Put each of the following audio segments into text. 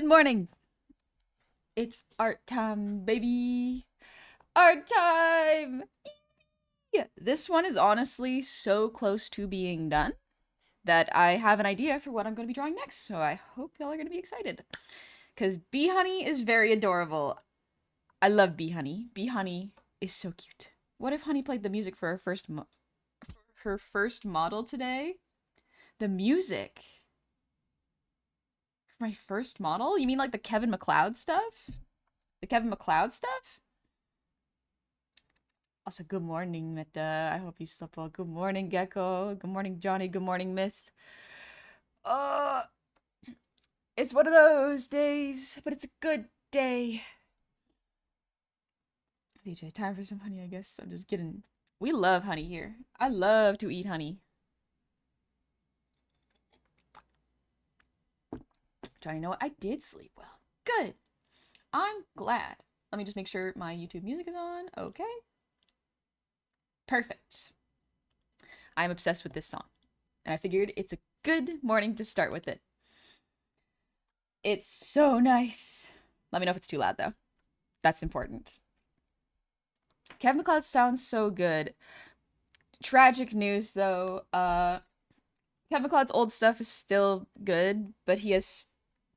morning. It's art time, baby. Art time. Yeah, this one is honestly so close to being done that I have an idea for what I'm going to be drawing next. So I hope y'all are going to be excited. Because Bee Honey is very adorable. I love Bee Honey. Bee Honey is so cute. What if Honey played the music for her first model today? The music for my first model? You mean like the Kevin MacLeod stuff? The Kevin MacLeod stuff? Also, good morning, Meta. I hope you slept well. Good morning, Gecko. Good morning, Johnny. Good morning, Myth. Uh, it's one of those days, but it's a good day. DJ, time for some honey, I guess. I'm just kidding. We love honey here. I love to eat honey. Johnny, know what? I did sleep well. Good. I'm glad. Let me just make sure my YouTube music is on. Okay. Perfect. I'm obsessed with this song. And I figured it's a good morning to start with it. It's so nice. Let me know if it's too loud, though. That's important. Kevin MacLeod sounds so good. Tragic news, though. Kevin MacLeod's old stuff is still good, but he has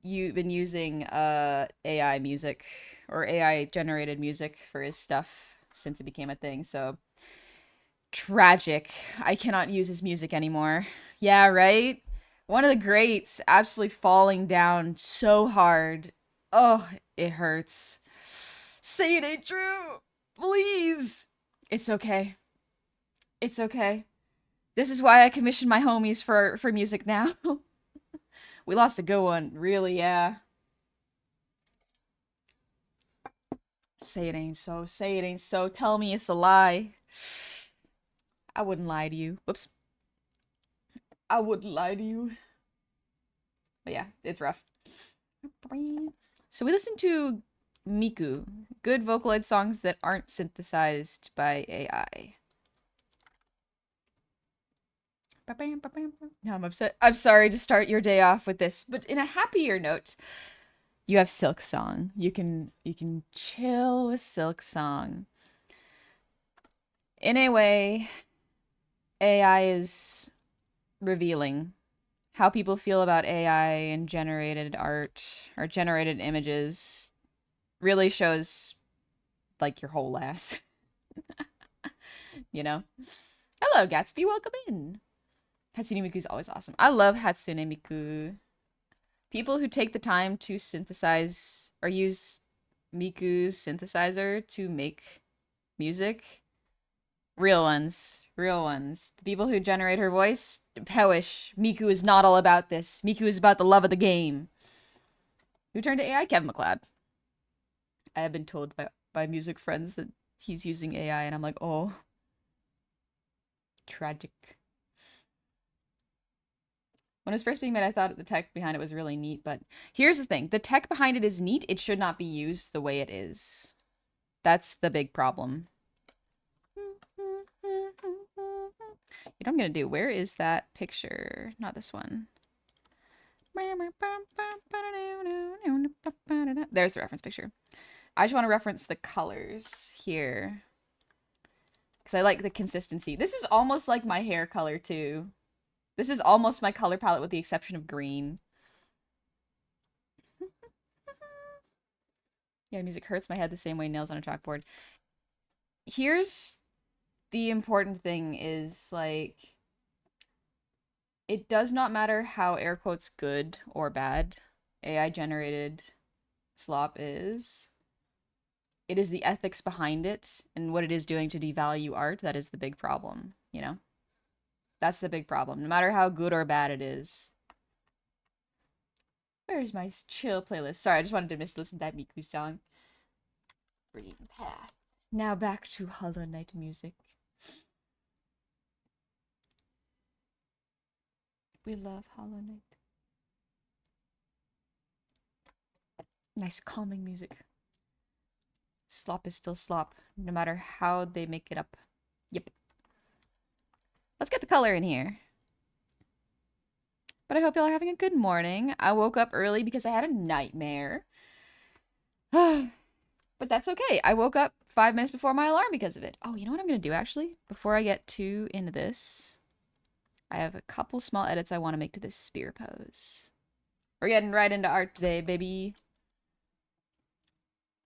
been using AI music or AI generated music for his stuff since it became a thing. So tragic. I cannot use his music anymore. Yeah, right? One of the greats absolutely falling down so hard. Oh, it hurts. Say it ain't true. Please. It's okay. It's okay. This is why I commissioned my homies for music now. We lost a good one. Really, yeah. Say it ain't so. Say it ain't so. Tell me it's a lie. I wouldn't lie to you. Whoops. I wouldn't lie to you. But yeah, it's rough. So we listened to Miku, good Vocaloid songs that aren't synthesized by AI. Now I'm upset. I'm sorry to start your day off with this, but in a happier note, you have Silk Song. You can chill with Silk Song. In a way, AI is revealing how people feel about AI and generated art or generated images really shows like your whole ass. You know? Hello, Gatsby. Welcome in. Hatsune Miku is always awesome. I love Hatsune Miku. People who take the time to synthesize or use Miku's synthesizer to make music, real ones. Real ones. The people who generate her voice, Pewish. Miku is not all about this. Miku is about the love of the game. Who turned to AI? Kevin MacLeod. I have been told by music friends that he's using AI, and I'm like, oh. Tragic. When it was first being made, I thought the tech behind it was really neat, but here's the thing. The tech behind it is neat. It should not be used the way it is. That's the big problem. You know what I'm gonna do? Where is that picture? Not this one. There's the reference picture. I just want to reference the colors here because I like the consistency. This is almost like my hair color too. This is almost my color palette with the exception of green. Yeah, music hurts my head the same way nails on a chalkboard. Here's the important thing is, like, it does not matter how air quotes good or bad AI generated slop is. It is the ethics behind it and what it is doing to devalue art that is the big problem, you know? That's the big problem, no matter how good or bad it is. Where's my chill playlist? Sorry, I just wanted to listen to that Miku song. Green Path. Now back to Hollow Knight music. We love Hollow Knight. Nice calming music. Slop is still slop, no matter how they make it up. Yep. Let's get the color in here. But I hope y'all are having a good morning. I woke up early because I had a nightmare. But that's okay. I woke up 5 minutes before my alarm because of it. Oh, you know what I'm going to do actually? Before I get too into this, I have a couple small edits I want to make to this spear pose. We're getting right into art today, baby.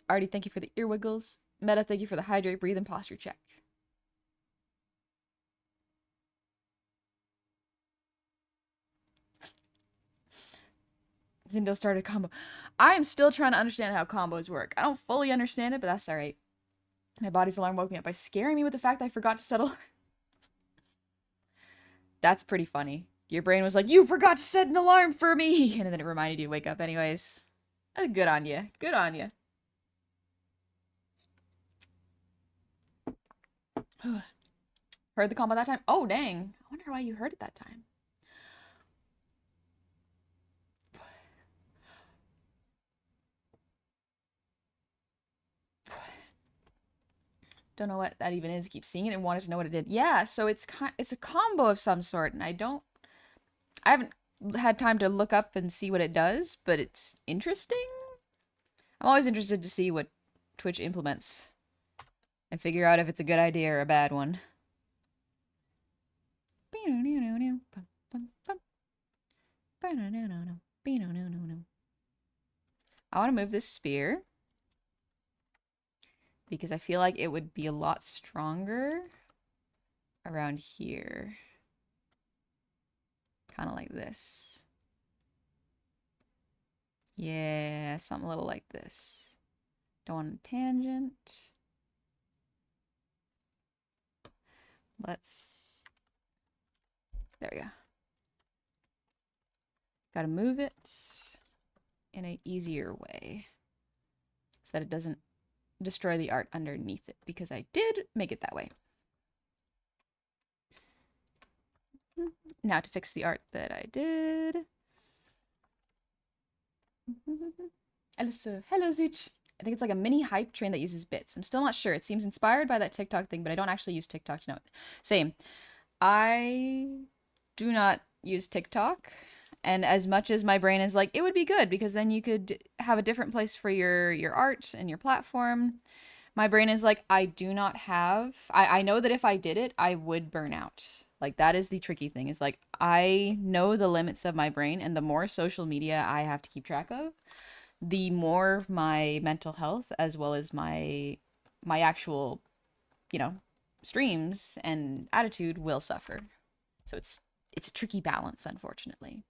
Artie, thank you for the ear wiggles. Meta, thank you for the hydrate, breathe, and posture check. Zindo started a combo. I am still trying to understand how combos work. I don't fully understand it, but that's alright. My body's alarm woke me up by scaring me with the fact that I forgot to settle. That's pretty funny. Your brain was like, you forgot to set an alarm for me! And then it reminded you to wake up anyways. Good on you. Good on you. Heard the combo that time? Oh, dang. I wonder why you heard it that time. Don't know what that even is. Keep seeing it and wanted to know what it did. Yeah, so it's a combo of some sort, and I haven't had time to look up and see what it does, but it's interesting. I'm always interested to see what Twitch implements and figure out if it's a good idea or a bad one. I want to move this spear because I feel like it would be a lot stronger around here. Kind of like this. Yeah, something a little like this. Don't want a tangent. There we go. Gotta move it in an easier way so that it doesn't destroy the art underneath it, because I did make it that way. Now to fix the art that I did. Hello, Zuch. I think it's like a mini hype train that uses bits. I'm still not sure. It seems inspired by that TikTok thing, but I don't actually use TikTok to know it. Same. I do not use TikTok. And as much as my brain is like, it would be good because then you could have a different place for your art and your platform. My brain is like, I do not have... I know that if I did it, I would burn out. Like, that is the tricky thing. Is like, I know the limits of my brain, and the more social media I have to keep track of, the more my mental health as well as my actual, streams and attitude will suffer. So it's a tricky balance, unfortunately.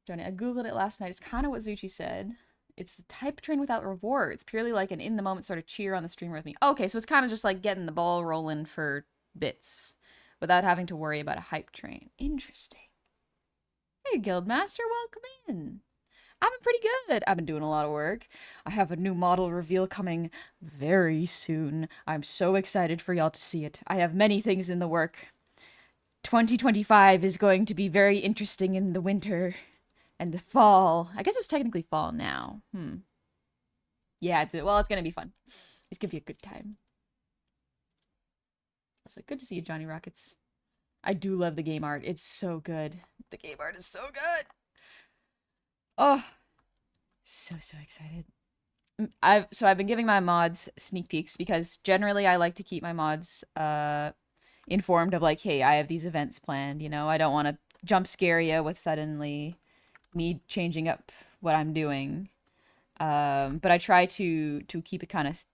Johnny, I googled it last night. It's kind of what Zuchi said. It's a type train without rewards, purely like an in the moment sort of cheer on the streamer with me. Okay, so it's kind of just like getting the ball rolling for bits without having to worry about a hype train. Interesting. Hey, Guildmaster, welcome in. I've been pretty good. I've been doing a lot of work. I have a new model reveal coming very soon. I'm so excited for y'all to see it. I have many things in the work. 2025 is going to be very interesting in the winter and the fall. I guess it's technically fall now. Yeah, it's going to be fun. It's going to be a good time. Also, good to see you, Johnny Rockets. I do love the game art. It's so good. The game art is so good. Oh, so excited. I've been giving my mods sneak peeks because generally I like to keep my mods informed of like, hey, I have these events planned, I don't want to jump scare you with suddenly me changing up what I'm doing. But I try to keep it kind of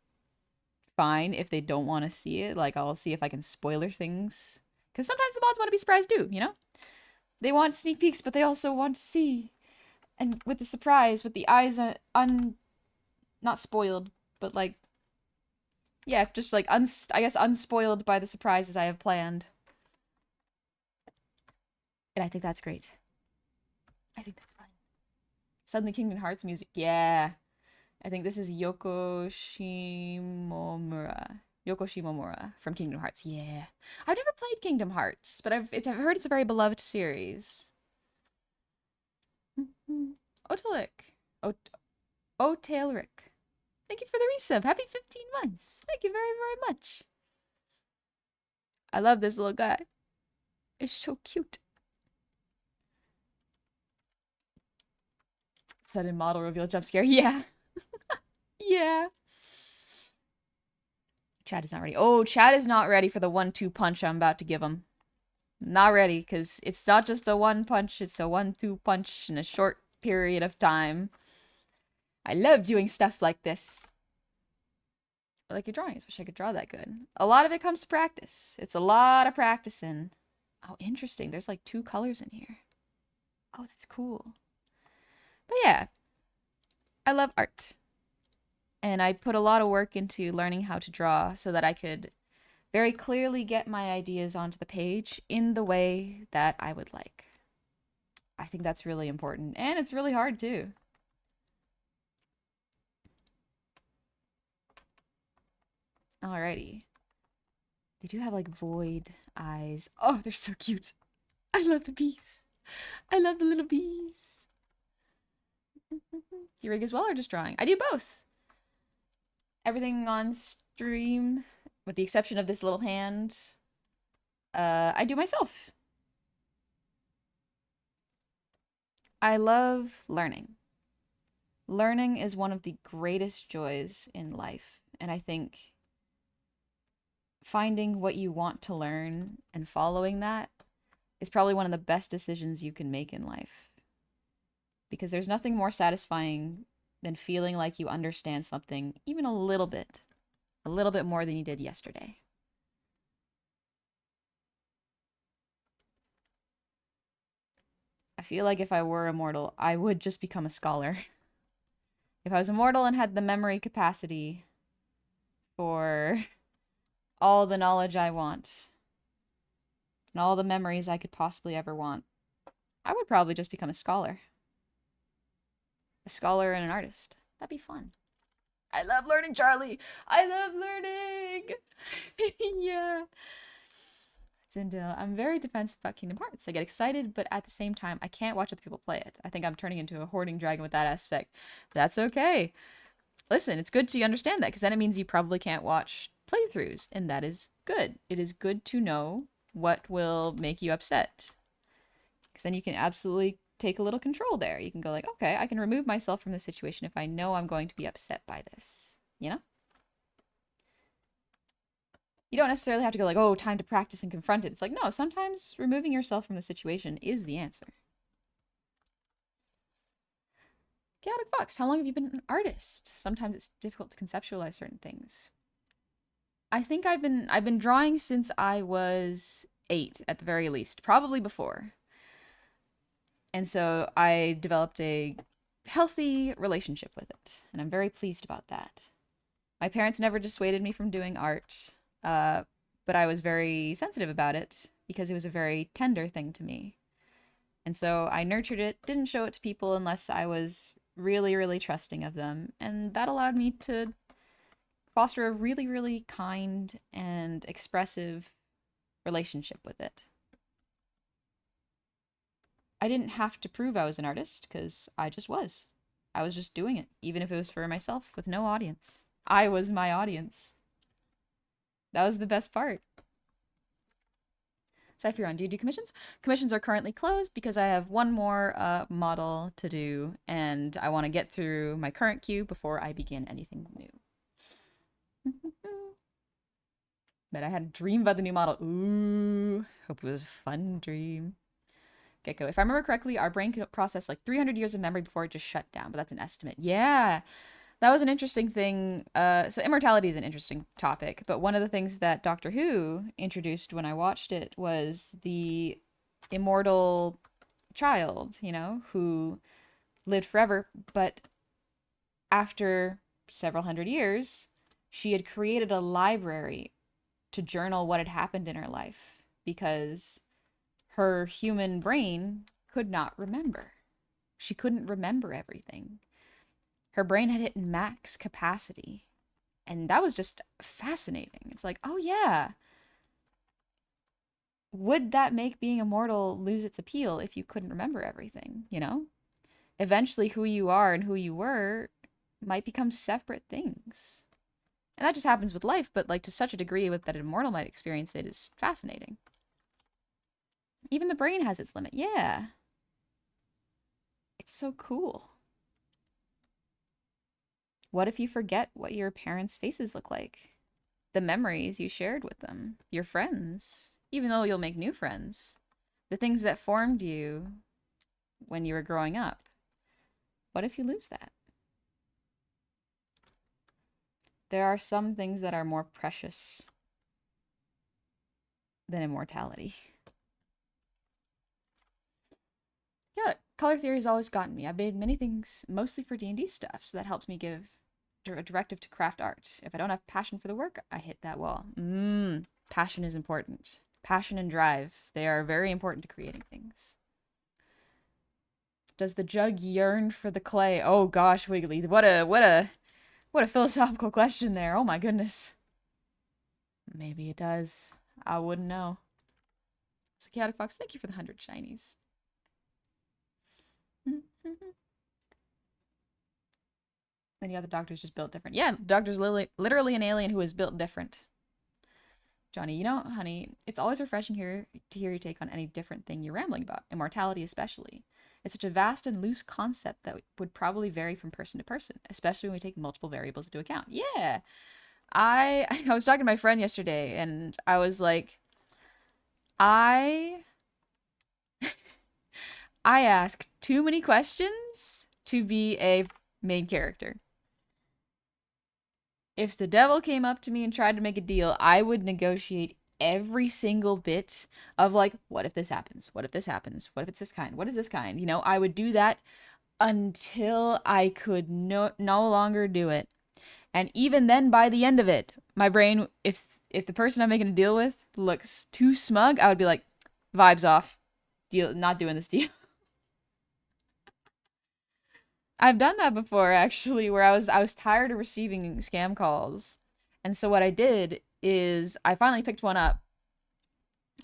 fine if they don't want to see it. Like, I'll see if I can spoiler things. Because sometimes the mods want to be surprised too, They want sneak peeks, but they also want to see. And with the surprise, with the eyes not spoiled, but like, yeah, just like, I guess unspoiled by the surprises I have planned. And I think that's great. I think that's fun. Suddenly Kingdom Hearts music. Yeah. I think this is Yoko Shimomura. Yoko Shimomura from Kingdom Hearts. Yeah. I've never played Kingdom Hearts, but I've heard it's a very beloved series. Otalik. Otailric. Thank you for the resub. Happy 15 months. Thank you very, very much. I love this little guy. is so cute. Sudden model reveal jump scare. Yeah. Yeah. Chad is not ready. Oh, Chad is not ready for the 1-2 punch I'm about to give him. Not ready, because it's not just a 1 punch, it's a 1-2 punch in a short period of time. I love doing stuff like this. I like your drawings. Wish I could draw that good. A lot of it comes to practice. It's a lot of practicing. Oh, interesting. There's like 2 colors in here. Oh, that's cool. But yeah, I love art. And I put a lot of work into learning how to draw so that I could very clearly get my ideas onto the page in the way that I would like. I think that's really important. And it's really hard too. Alrighty. They do have like void eyes. Oh, they're so cute. I love the bees. I love the little bees. Do you rig as well or just drawing? I do both. Everything on stream, with the exception of this little hand, I do myself. I love learning. Learning is one of the greatest joys in life, and I think finding what you want to learn and following that is probably one of the best decisions you can make in life. Because there's nothing more satisfying than feeling like you understand something even a little bit more than you did yesterday. I feel like if I were immortal, I would just become a scholar. If I was immortal and had the memory capacity for all the knowledge I want and all the memories I could possibly ever want, I would probably just become a scholar. A scholar and an artist. That'd be fun. I love learning, Charlie. I love learning. Yeah. Zindel, I'm very defensive about Kingdom Hearts. I get excited, but at the same time, I can't watch other people play it. I think I'm turning into a hoarding dragon with that aspect. That's okay. Listen, it's good to understand that, because then it means you probably can't watch playthroughs, and that is good. It is good to know what will make you upset. Because then you can absolutely take a little control there. You can go like, okay, I can remove myself from the situation if I know I'm going to be upset by this. You know? You don't necessarily have to go like, oh, time to practice and confront it. It's like, no, sometimes removing yourself from the situation is the answer. Chaotic Fox, how long have you been an artist? Sometimes it's difficult to conceptualize certain things. I think I've been drawing since I was 8 at the very least, probably before. And so I developed a healthy relationship with it, and I'm very pleased about that. My parents never dissuaded me from doing art, but I was very sensitive about it because it was a very tender thing to me. And so I nurtured it, didn't show it to people unless I was really, really trusting of them. And that allowed me to foster a really, really kind and expressive relationship with it. I didn't have to prove I was an artist because I just was. I was just doing it, even if it was for myself with no audience. I was my audience. That was the best part. Cypheron, do you do commissions? Commissions are currently closed because I have one more model to do, and I want to get through my current queue before I begin anything new. But I had a dream about the new model. Ooh, hope it was a fun dream. Gecko, if I remember correctly, our brain could process like 300 years of memory before it just shut down, but that's an estimate. Yeah, that was an interesting thing. So immortality is an interesting topic, but one of the things that Doctor Who introduced when I watched it was the immortal child, you know, who lived forever, but after several hundred years, she had created a library to journal what had happened in her life because her human brain could not remember. She couldn't remember everything. Her brain had hit max capacity. And that was just fascinating. It's like, oh yeah. Would that make being immortal lose its appeal if you couldn't remember everything, you know? Eventually, who you are and who you were might become separate things. And that just happens with life, but like to such a degree with that an immortal might experience it is fascinating. Even the brain has its limit. Yeah. It's so cool. What if you forget what your parents' faces look like? The memories you shared with them, your friends, even though you'll make new friends, the things that formed you when you were growing up. What if you lose that? There are some things that are more precious than immortality. Yeah, color theory has always gotten me. I've made many things, mostly for D&D stuff, so that helps me give a directive to craft art. If I don't have passion for the work, I hit that wall. Passion is important. Passion and drive, they are very important to creating things. Does the jug yearn for the clay? Oh gosh, Wiggly, what a philosophical question there. Oh my goodness. Maybe it does. I wouldn't know. So Chaotic Fox, thank you for the 100 shinies. Any other doctor's just built different. Yeah, the doctor's literally an alien who is built different. Johnny, you know, honey, it's always refreshing to hear your take on any different thing you're rambling about, immortality especially. It's such a vast and loose concept that would probably vary from person to person, especially when we take multiple variables into account. Yeah. I was talking to my friend yesterday and I was like, I ask too many questions to be a main character. If the devil came up to me and tried to make a deal, I would negotiate every single bit of like, what if this happens? What if this happens? What if it's this kind? What is this kind? You know, I would do that until I could no longer do it. And even then, by the end of it, my brain, if the person I'm making a deal with looks too smug, I would be like, vibes off. Deal, not doing this deal. I've done that before actually, where I was tired of receiving scam calls. And so what I did is I finally picked one up.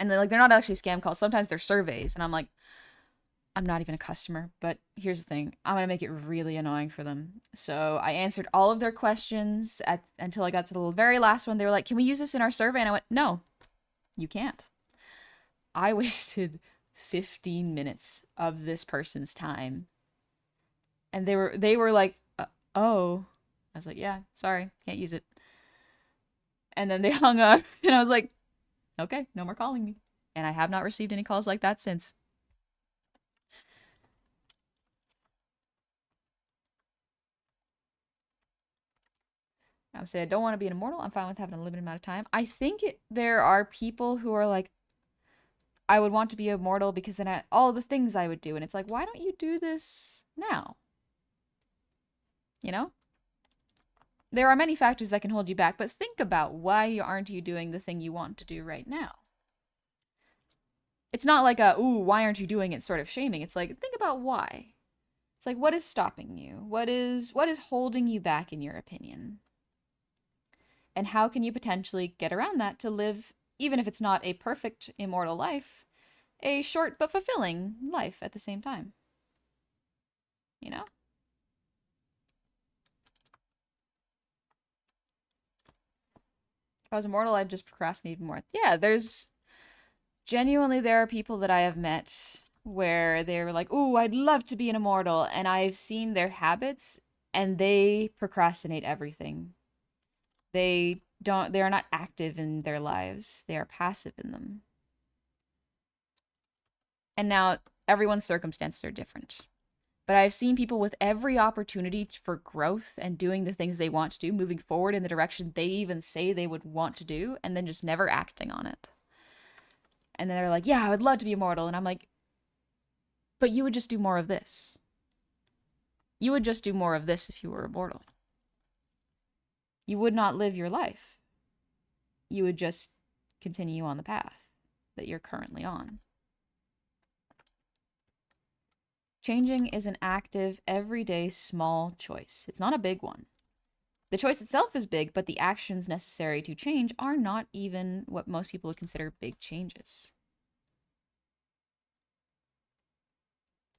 And they're not actually scam calls. Sometimes they're surveys and I'm like, I'm not even a customer, but here's the thing. I'm going to make it really annoying for them. So I answered all of their questions until I got to the very last one. They were like, "Can we use this in our survey?" And I went, "No, you can't." I wasted 15 minutes of this person's time. And they were like, "Oh." I was like, "Yeah, sorry, can't use it." And then they hung up and I was like, "Okay, no more calling me." And I have not received any calls like that since. I would say I don't want to be an immortal. I'm fine with having a limited amount of time. I think there are people who are like, I would want to be immortal because then all the things I would do. And it's like, why don't you do this now? You know? There are many factors that can hold you back, but think about why aren't you doing the thing you want to do right now? It's not like ooh, why aren't you doing it sort of shaming. It's like, think about why. It's like, what is stopping you? What is holding you back in your opinion? And how can you potentially get around that to live, even if it's not a perfect immortal life, a short but fulfilling life at the same time? You know? If I was immortal, I'd just procrastinate even more. Yeah, there are people that I have met where they're like, "Ooh, I'd love to be an immortal," and I've seen their habits and they procrastinate everything. They are not active in their lives. They are passive in them. And now everyone's circumstances are different. But I've seen people with every opportunity for growth and doing the things they want to do, moving forward in the direction they even say they would want to do, and then just never acting on it. And then they're like, "Yeah, I would love to be immortal." And I'm like, "But you would just do more of this. You would just do more of this if you were immortal. You would not live your life. You would just continue on the path that you're currently on." Changing is an active, everyday, small choice. It's not a big one. The choice itself is big, but the actions necessary to change are not even what most people would consider big changes.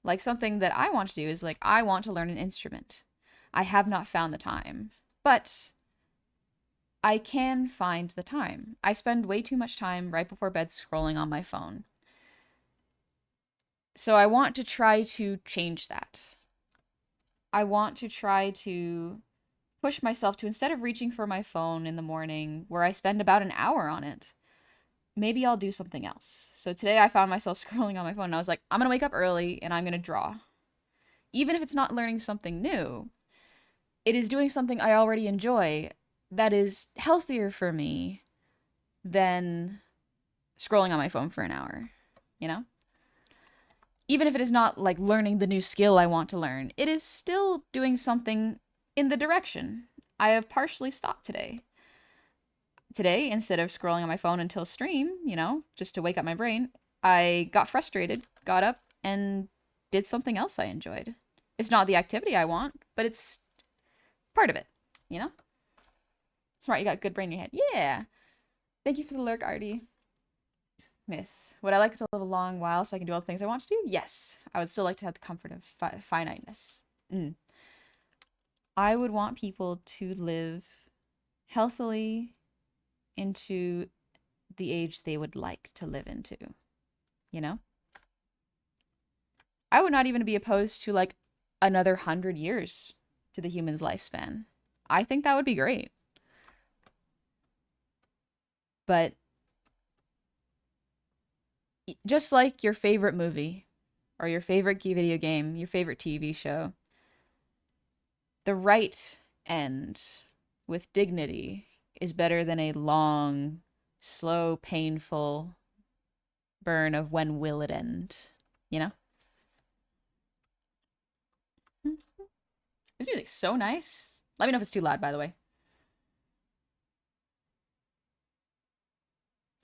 Like something that I want to do is like, I want to learn an instrument. I have not found the time, but I can find the time. I spend way too much time right before bed scrolling on my phone. So I want to try to change that. I want to try to push myself to, instead of reaching for my phone in the morning where I spend about an hour on it, maybe I'll do something else. So today I found myself scrolling on my phone and I was like, I'm going to wake up early and I'm going to draw. Even if it's not learning something new, it is doing something I already enjoy that is healthier for me than scrolling on my phone for an hour, you know? Even if it is not like learning the new skill I want to learn, it is still doing something in the direction I have partially stopped today. Today, instead of scrolling on my phone until stream, just to wake up my brain, I got frustrated, got up, and did something else I enjoyed. It's not the activity I want, but it's part of it, you know? Smart, you got good brain in your head. Yeah. Thank you for the lurk, Artie. Myth. Would I like to live a long while so I can do all the things I want to do? Yes. I would still like to have the comfort of finiteness. I would want people to live healthily into the age they would like to live into, you know? I would not even be opposed to like another 100 years to the human's lifespan. I think that would be great. But just like your favorite movie or your favorite video game, your favorite TV show, the right end with dignity is better than a long, slow, painful burn of when will it end, you know? This music's so nice. Let me know if it's too loud, by the way.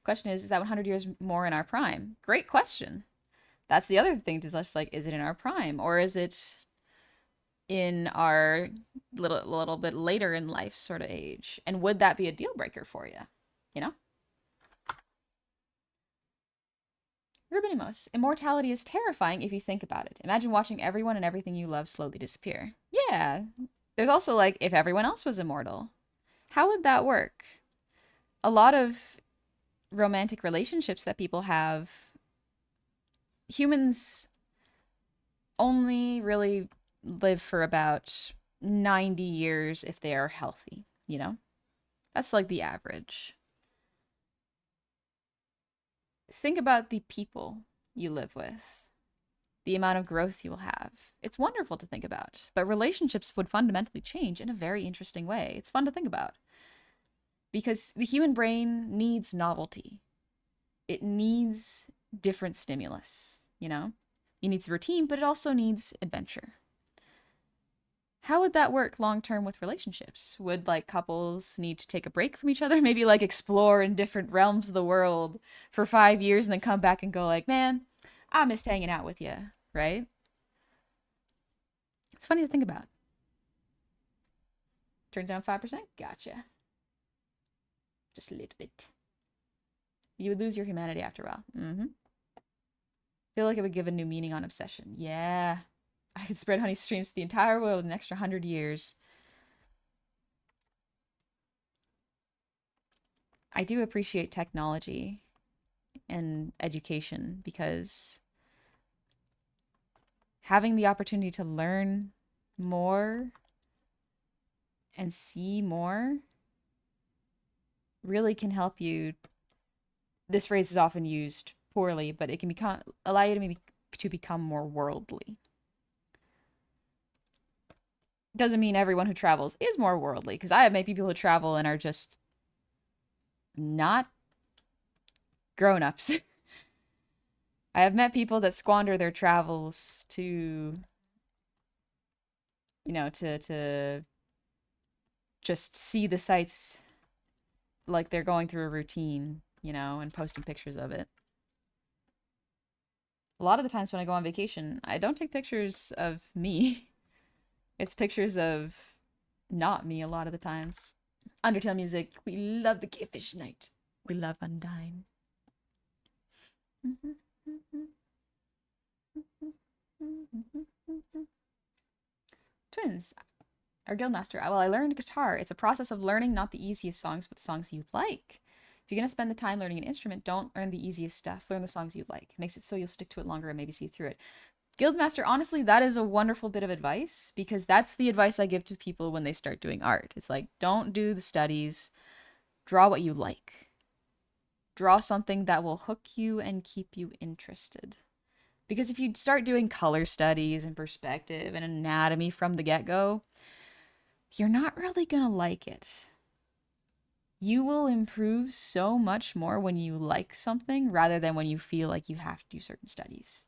Question is that 100 years more in our prime? Great question. That's the other thing, just like, is it in our prime or is it in our little bit later in life sort of age? And would that be a deal breaker for you? You know? Rubinimos, immortality is terrifying if you think about it. Imagine watching everyone and everything you love slowly disappear. Yeah. There's also like, if everyone else was immortal, how would that work? A lot of romantic relationships that people have, humans only really live for about 90 years if they are healthy, you know? That's like the average. Think about the people you live with, the amount of growth you will have. It's wonderful to think about, but relationships would fundamentally change in a very interesting way. It's fun to think about because the human brain needs novelty. It needs different stimulus, you know? It needs routine, but it also needs adventure. How would that work long term with relationships? Would like couples need to take a break from each other? Maybe like explore in different realms of the world for 5 years and then come back and go like, man, I missed hanging out with you, right? It's funny to think about. Turn down 5%? Gotcha. Just a little bit. You would lose your humanity after a while. Feel like it would give a new meaning on obsession. Yeah. I could spread honey streams to the entire world in an extra 100 years. I do appreciate technology and education because having the opportunity to learn more and see more really can help you. This phrase is often used poorly, but it can allow you to become more worldly. Doesn't mean everyone who travels is more worldly, because I have met people who travel and are just not grown-ups. I have met people that squander their travels to, to just see the sights like they're going through a routine, and posting pictures of it. A lot of the times when I go on vacation, I don't take pictures of me. It's pictures of not me a lot of the times. Undertale music. We love the Cavefish Night. We love Undyne. Twins. Our guildmaster. Well, I learned guitar. It's a process of learning not the easiest songs, but songs you like. If you're going to spend the time learning an instrument, don't learn the easiest stuff. Learn the songs you like. It makes it so you'll stick to it longer and maybe see through it. Guildmaster, honestly, that is a wonderful bit of advice because that's the advice I give to people when they start doing art. It's like, don't do the studies, draw what you like. Draw something that will hook you and keep you interested. Because if you start doing color studies and perspective and anatomy from the get-go, you're not really gonna like it. You will improve so much more when you like something rather than when you feel like you have to do certain studies.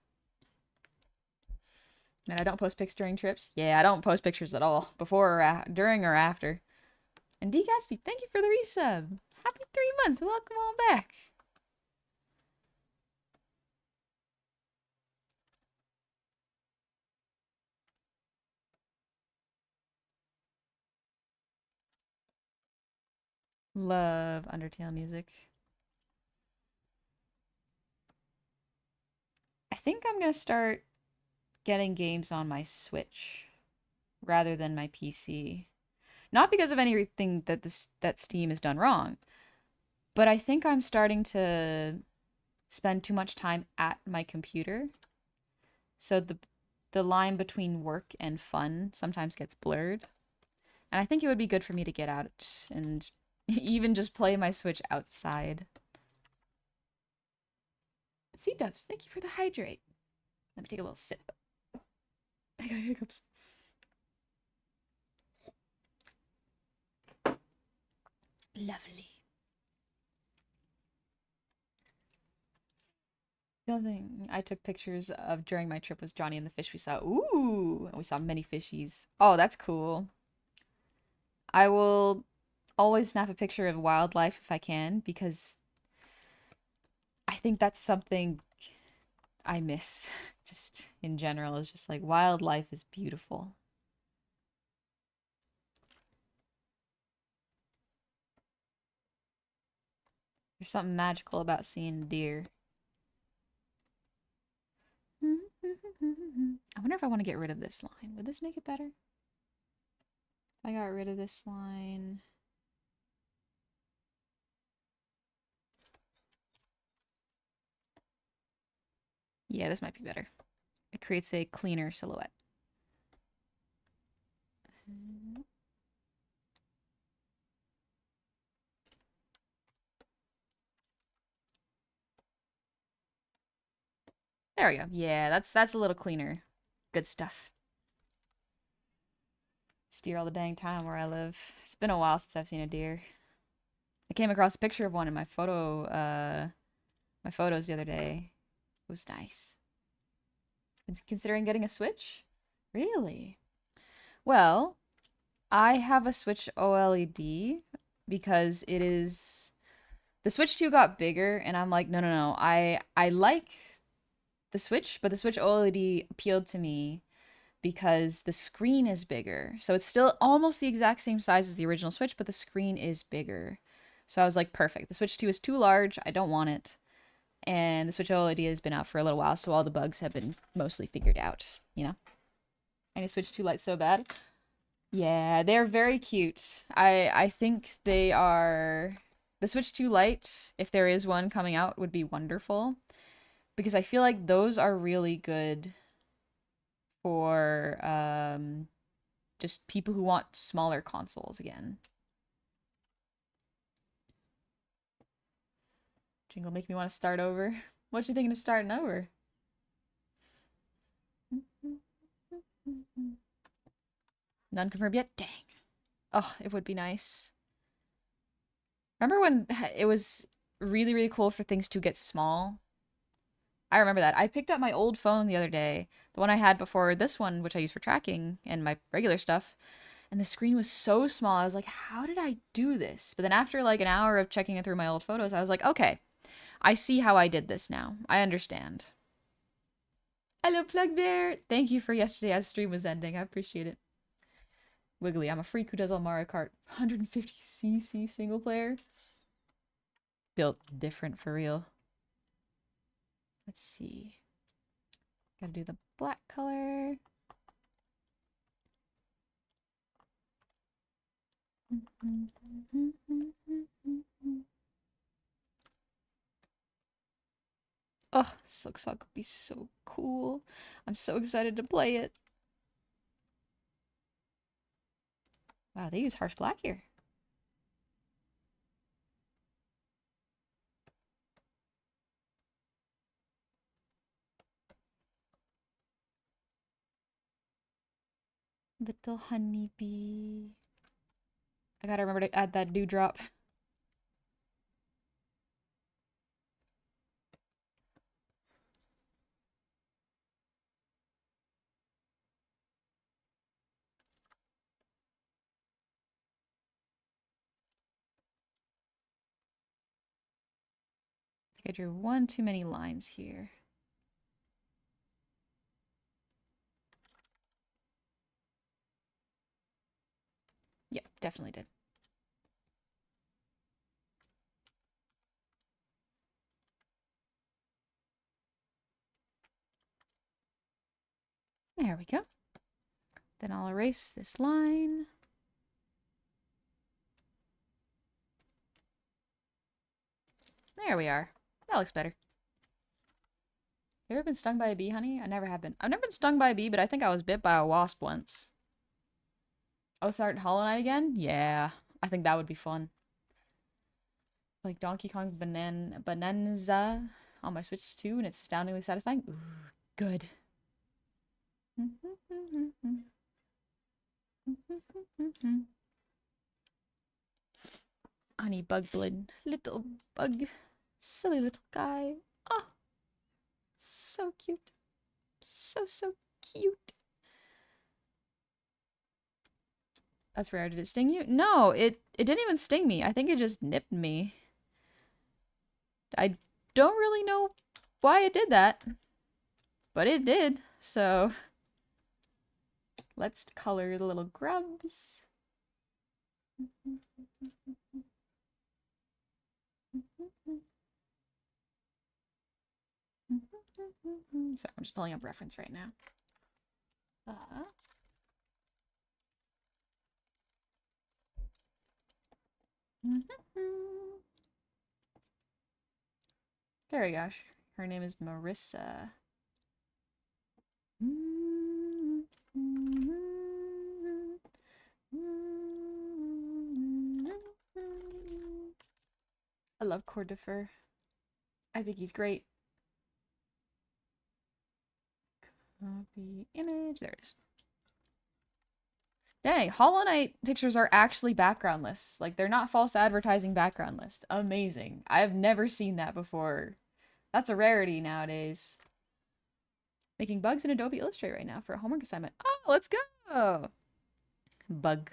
And I don't post pics during trips. Yeah, I don't post pictures at all, before or during or after. And D Gatsby, thank you for the resub. Happy 3 months. Welcome on back. Love Undertale music. I think I'm gonna start getting games on my Switch rather than my PC. Not because of anything that Steam has done wrong, but I think I'm starting to spend too much time at my computer. So the line between work and fun sometimes gets blurred. And I think it would be good for me to get out and even just play my Switch outside. Sea Dubs, thank you for the hydrate. Let me take a little sip. I got hiccups. Lovely. The other thing I took pictures of during my trip was Johnny and the fish we saw. Ooh, and we saw many fishies. Oh, that's cool. I will always snap a picture of wildlife if I can because I think that's something I miss just in general. Is just like wildlife is beautiful. There's something magical about seeing deer. I wonder if I want to get rid of this line. Would this make it better? If I got rid of this line. Yeah, this might be better. It creates a cleaner silhouette. There we go. Yeah, that's a little cleaner. Good stuff. Steer all the dang time where I live. It's been a while since I've seen a deer. I came across a picture of one in my photos the other day. It was nice. Considering getting a Switch? Really? Well, I have a Switch OLED because it is the Switch 2 got bigger and I'm like, no. I like the Switch, but the Switch OLED appealed to me because the screen is bigger. So it's still almost the exact same size as the original Switch, but the screen is bigger. So I was like, perfect. The Switch 2 is too large. I don't want it. And the Switch OLED has been out for a little while, so all the bugs have been mostly figured out, you know? And the Switch 2 Lite's so bad. Yeah, they're very cute. I think they are the Switch 2 Lite, if there is one coming out, would be wonderful. Because I feel like those are really good for just people who want smaller consoles again. Jingle make me want to start over. What you thinking of starting over? None confirmed yet? Dang. Oh, it would be nice. Remember when it was really, really cool for things to get small? I remember that. I picked up my old phone the other day, the one I had before this one, which I use for tracking and my regular stuff, and the screen was so small. I was like, how did I do this? But then after like an hour of checking through my old photos, I was like, okay, I see how I did this now. I understand. Hello, Plug Bear. Thank you for yesterday as stream was ending. I appreciate it. Wiggly, I'm a freak who does all Mario Kart 150cc single player. Built different for real. Let's see. Gotta do the black color. Oh, Silksong would be so cool. I'm so excited to play it. Wow, they use harsh black here. Little honeybee. I gotta remember to add that dewdrop. I drew one too many lines here. Yep, definitely did. There we go. Then I'll erase this line. There we are. That looks better. You ever been stung by a bee, honey? I never have been. I've never been stung by a bee, but I think I was bit by a wasp once. Oh, start Hollow Knight again? Yeah. I think that would be fun. Like Donkey Kong Bonanza on my Switch 2, and it's astoundingly satisfying. Ooh, good. Honey bug blood. Little bug. Silly little guy. Oh, so cute. So, so cute. That's rare. Did it sting you? No, it didn't even sting me. I think it just nipped me. I don't really know why it did that, but it did. So let's color the little grubs. So I'm just pulling up reference right now. There we go. Her name is Marissa. I love Cordifer. I think he's great. Copy image. There it is. Dang, Hollow Knight pictures are actually background lists. Like, they're not false advertising background list. Amazing. I've never seen that before. That's a rarity nowadays. Making bugs in Adobe Illustrator right now for a homework assignment. Oh, let's go! Bug.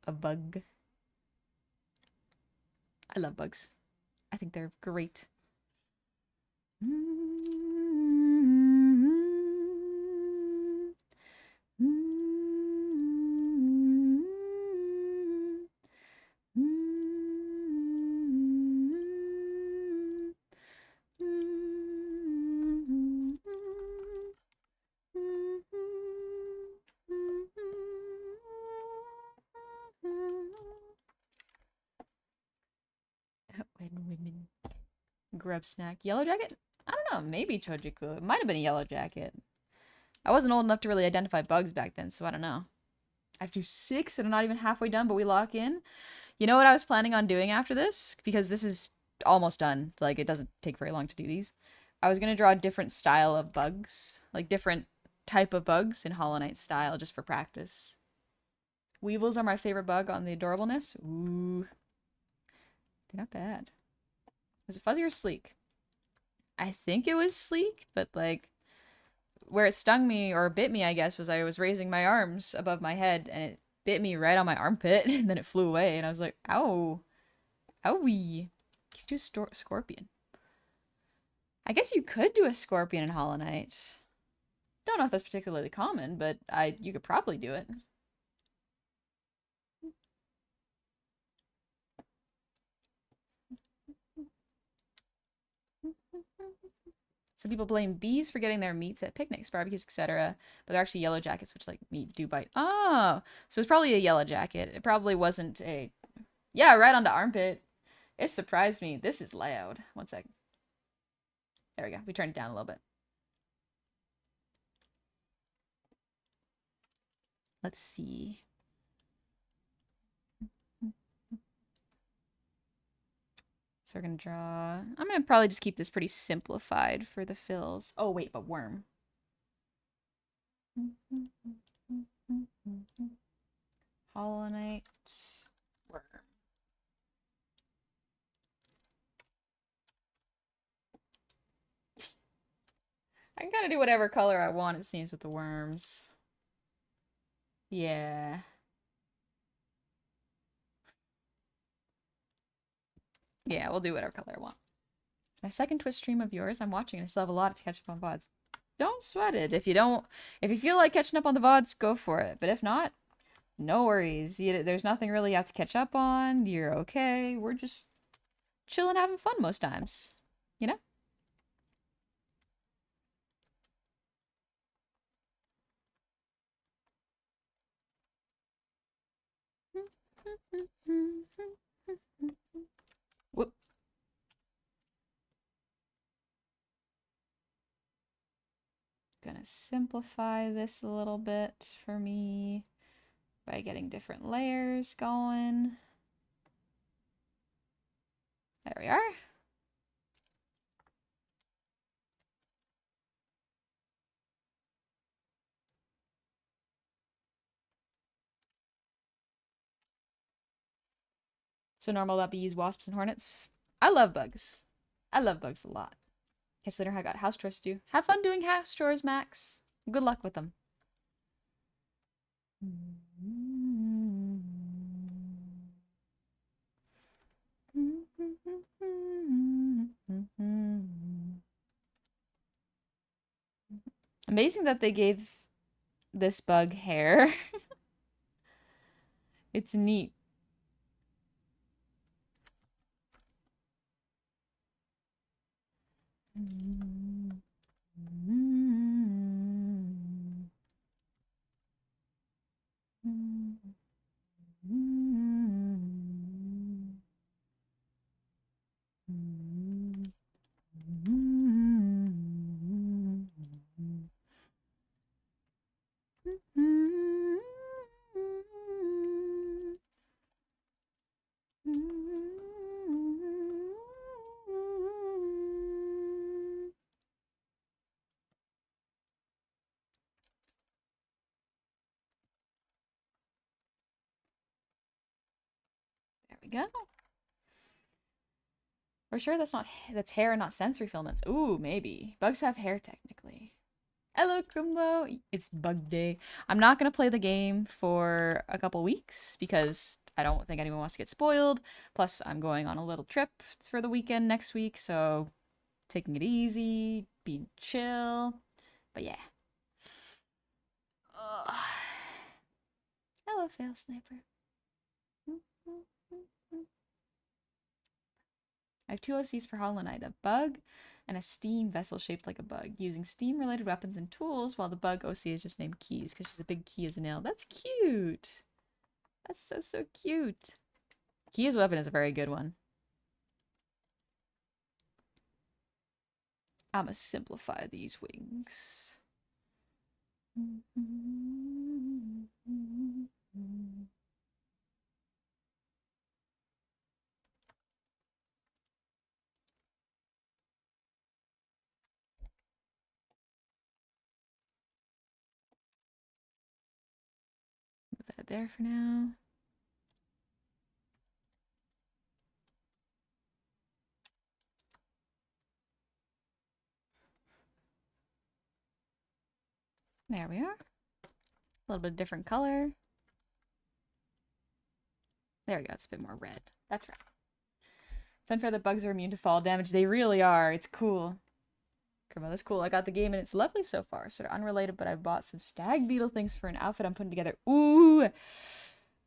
A bug. I love bugs. I think they're great. When women. Grub snack. Yellow jacket? I don't know. Maybe Chojiku. It might have been a yellow jacket. I wasn't old enough to really identify bugs back then, so I don't know. I have to do 6 and I'm not even halfway done, but we lock in. You know what I was planning on doing after this? Because this is almost done. Like, it doesn't take very long to do these. I was going to draw a different style of bugs. Like, different type of bugs in Hollow Knight style, just for practice. Weevils are my favorite bug on the adorableness. Ooh. They're not bad. Was it fuzzy or sleek? I think it was sleek, but, like, where it stung me, or bit me, I guess, was I was raising my arms above my head, and it bit me right on my armpit, and then it flew away, and I was like, ow. Owie. Can you do a scorpion? I guess you could do a scorpion in Hollow Knight. Don't know if that's particularly common, but you could probably do it. Some people blame bees for getting their meats at picnics, barbecues, etc. But they're actually yellow jackets, which, like, meat do bite. Oh, so it's probably a yellow jacket. It probably wasn't a... Yeah, right onto armpit. It surprised me. This is loud. One sec. There we go. We turned it down a little bit. Let's see. So we're gonna draw. I'm gonna probably just keep this pretty simplified for the fills. Oh wait, but worm. Hollow Knight. Worm. I can kind of do whatever color I want, it seems, with the worms. Yeah. Yeah, we'll do whatever color I want. It's my second Twitch stream of yours. I'm watching and I still have a lot to catch up on VODs. Don't sweat it. If you feel like catching up on the VODs, go for it. But if not, no worries. There's nothing really you have to catch up on. You're okay. We're just chilling, having fun most times. You know? Whoop. Gonna simplify this a little bit for me by getting different layers going. There we are. So normal about bees, wasps, and hornets. I love bugs. I love bugs a lot. Catch you later. I got house chores to do. Have fun doing house chores, Max. Good luck with them. Amazing that they gave this bug hair. It's neat. There we go. We're sure that's hair, not sensory filaments. Ooh, maybe. Bugs have hair technically. Hello, Crimbo. It's bug day. I'm not gonna play the game for a couple weeks because I don't think anyone wants to get spoiled. Plus, I'm going on a little trip for the weekend next week, so taking it easy, being chill. But yeah. Ugh. Hello, Fail Sniper. I have two OCs for Hollow Knight, a bug and a steam vessel shaped like a bug, using steam-related weapons and tools, while the bug OC is just named Keys, because she's a big key as a nail. That's cute! That's so, so cute. Kia's weapon is a very good one. I'ma simplify these wings. Put that there for now. There we are. A little bit different color. There we go. It's a bit more red. That's right. It's unfair that bugs are immune to fall damage. They really are. It's cool. Come on, that's cool. I got the game and it's lovely so far. Sort of unrelated, but I bought some stag beetle things for an outfit I'm putting together. Ooh,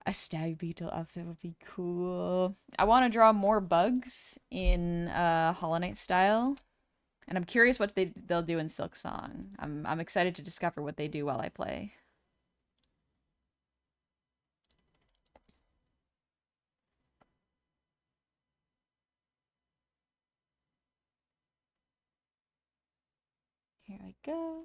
a stag beetle outfit would be cool. I want to draw more bugs in Hollow Knight style, and I'm curious what they'll do in Silk Song. I'm excited to discover what they do while I play. There we go.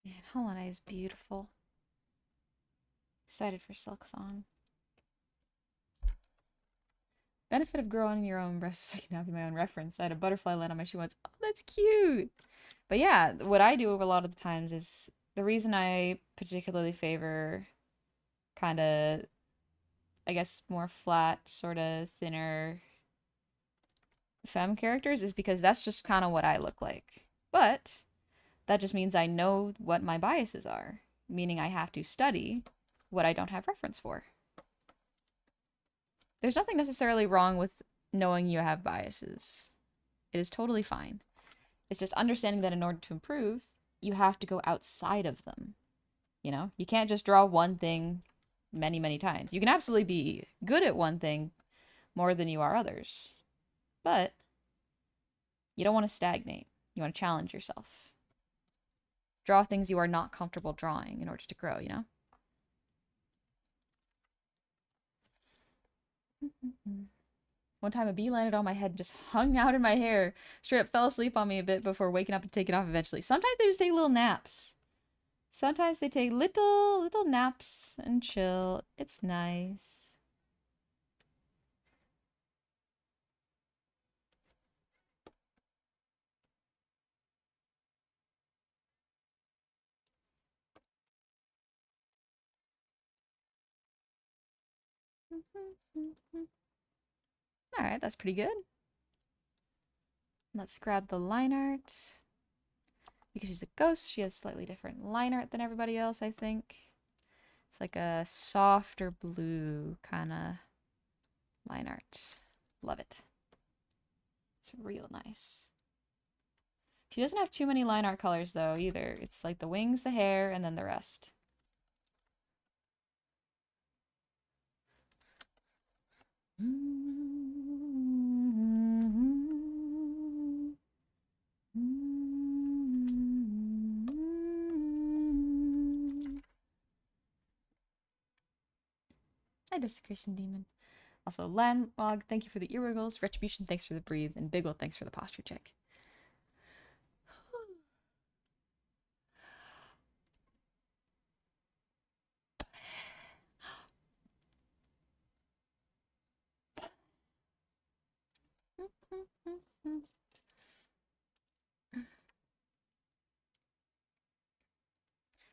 Man, Hollow Knight is beautiful. Excited for Silksong. Benefit of growing your own breasts. I can now be my own reference. I had a butterfly land on my shoe once. Oh, that's cute. But yeah, what I do a lot of the times is the reason I particularly favor kind of, I guess, more flat, sort of thinner femme characters is because that's just kind of what I look like. But that just means I know what my biases are, meaning I have to study what I don't have reference for. There's nothing necessarily wrong with knowing you have biases. It is totally fine. It's just understanding that in order to improve, you have to go outside of them. You know, you can't just draw one thing many, many times. You can absolutely be good at one thing more than you are others. But you don't want to stagnate. You want to challenge yourself. Draw things you are not comfortable drawing in order to grow, you know? One time a bee landed on my head and just hung out in my hair. Straight up fell asleep on me a bit before waking up and taking off eventually. Sometimes they just take little naps. Sometimes they take little naps and chill. It's nice. Alright, that's pretty good. Let's grab the line art. Because she's a ghost, she has slightly different line art than everybody else, I think. It's like a softer blue kind of line art. Love it. It's real nice. She doesn't have too many line art colors, though, either. It's like the wings, the hair, and then the rest. Hi, Desecration Demon. Also, Landlog, thank you for the ear wiggles. Retribution, thanks for the breathe. And Bigwell, thanks for the posture check.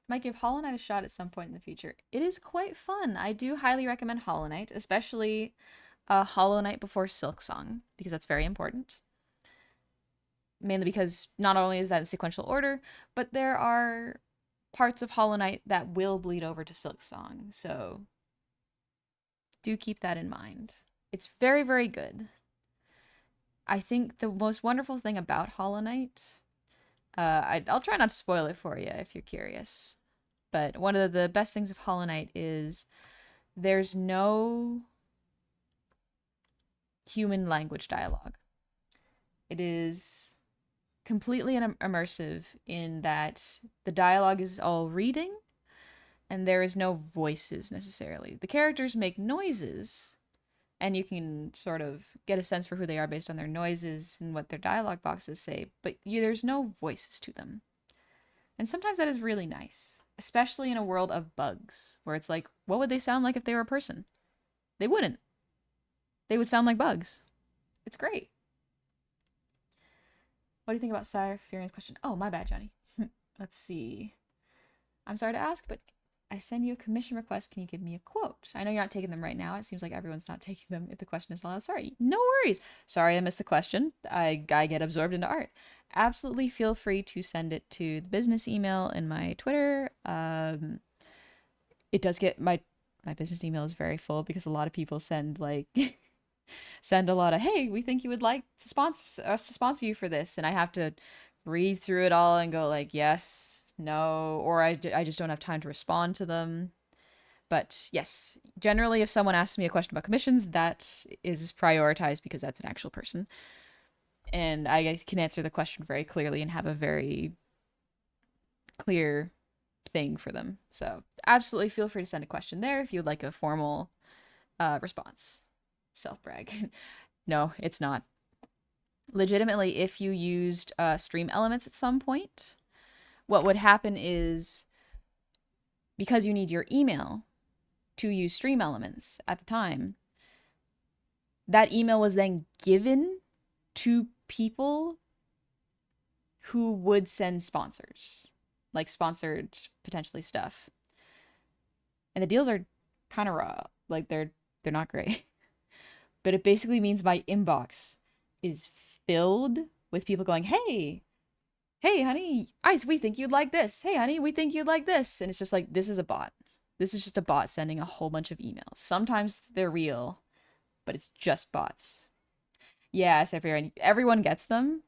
Might give Hollow Knight a shot at some point in the future. It is quite fun. I do highly recommend Hollow Knight, especially Hollow Knight before Silksong, because that's very important. Mainly because not only is that in sequential order, but there are parts of Hollow Knight that will bleed over to Silksong, so do keep that in mind. It's very, very good. I think the most wonderful thing about Hollow Knight, I'll try not to spoil it for you if you're curious, but one of the best things of Hollow Knight is there's no human language dialogue. It is completely immersive in that the dialogue is all reading and there is no voices necessarily. The characters make noises and you can sort of get a sense for who they are based on their noises and what their dialogue boxes say, but there's no voices to them. And sometimes that is really nice, especially in a world of bugs, where it's like, what would they sound like if they were a person? They wouldn't. They would sound like bugs. It's great. What do you think about Sirefurian's question? Oh, my bad, Johnny. Let's see. I'm sorry to ask, but I send you a commission request. Can you give me a quote? I know you're not taking them right now. It seems like everyone's not taking them if the question is allowed. Sorry. No worries. Sorry I missed the question. I get absorbed into art. Absolutely feel free to send it to the business email in my Twitter. It does get my business email is very full because a lot of people send like send a lot of, hey, we think you would like to sponsor us to sponsor you for this, and I have to read through it all and go like yes, no, or I just don't have time to respond to them. But yes, generally, if someone asks me a question about commissions, that is prioritized because that's an actual person, and I can answer the question very clearly and have a very clear thing for them. So absolutely feel free to send a question there if you would like a formal response. Self brag. No, it's not. Legitimately, if you used Stream Elements at some point, what would happen is because you need your email to use Stream Elements at the time, that email was then given to people who would send sponsors, like sponsored potentially stuff. And the deals are kind of raw. Like they're not great. But it basically means my inbox is filled with people going, hey, honey, we think you'd like this. Hey, honey, we think you'd like this." And it's just like, this is a bot. This is just a bot sending a whole bunch of emails. Sometimes they're real, but it's just bots. Yes, everyone gets them,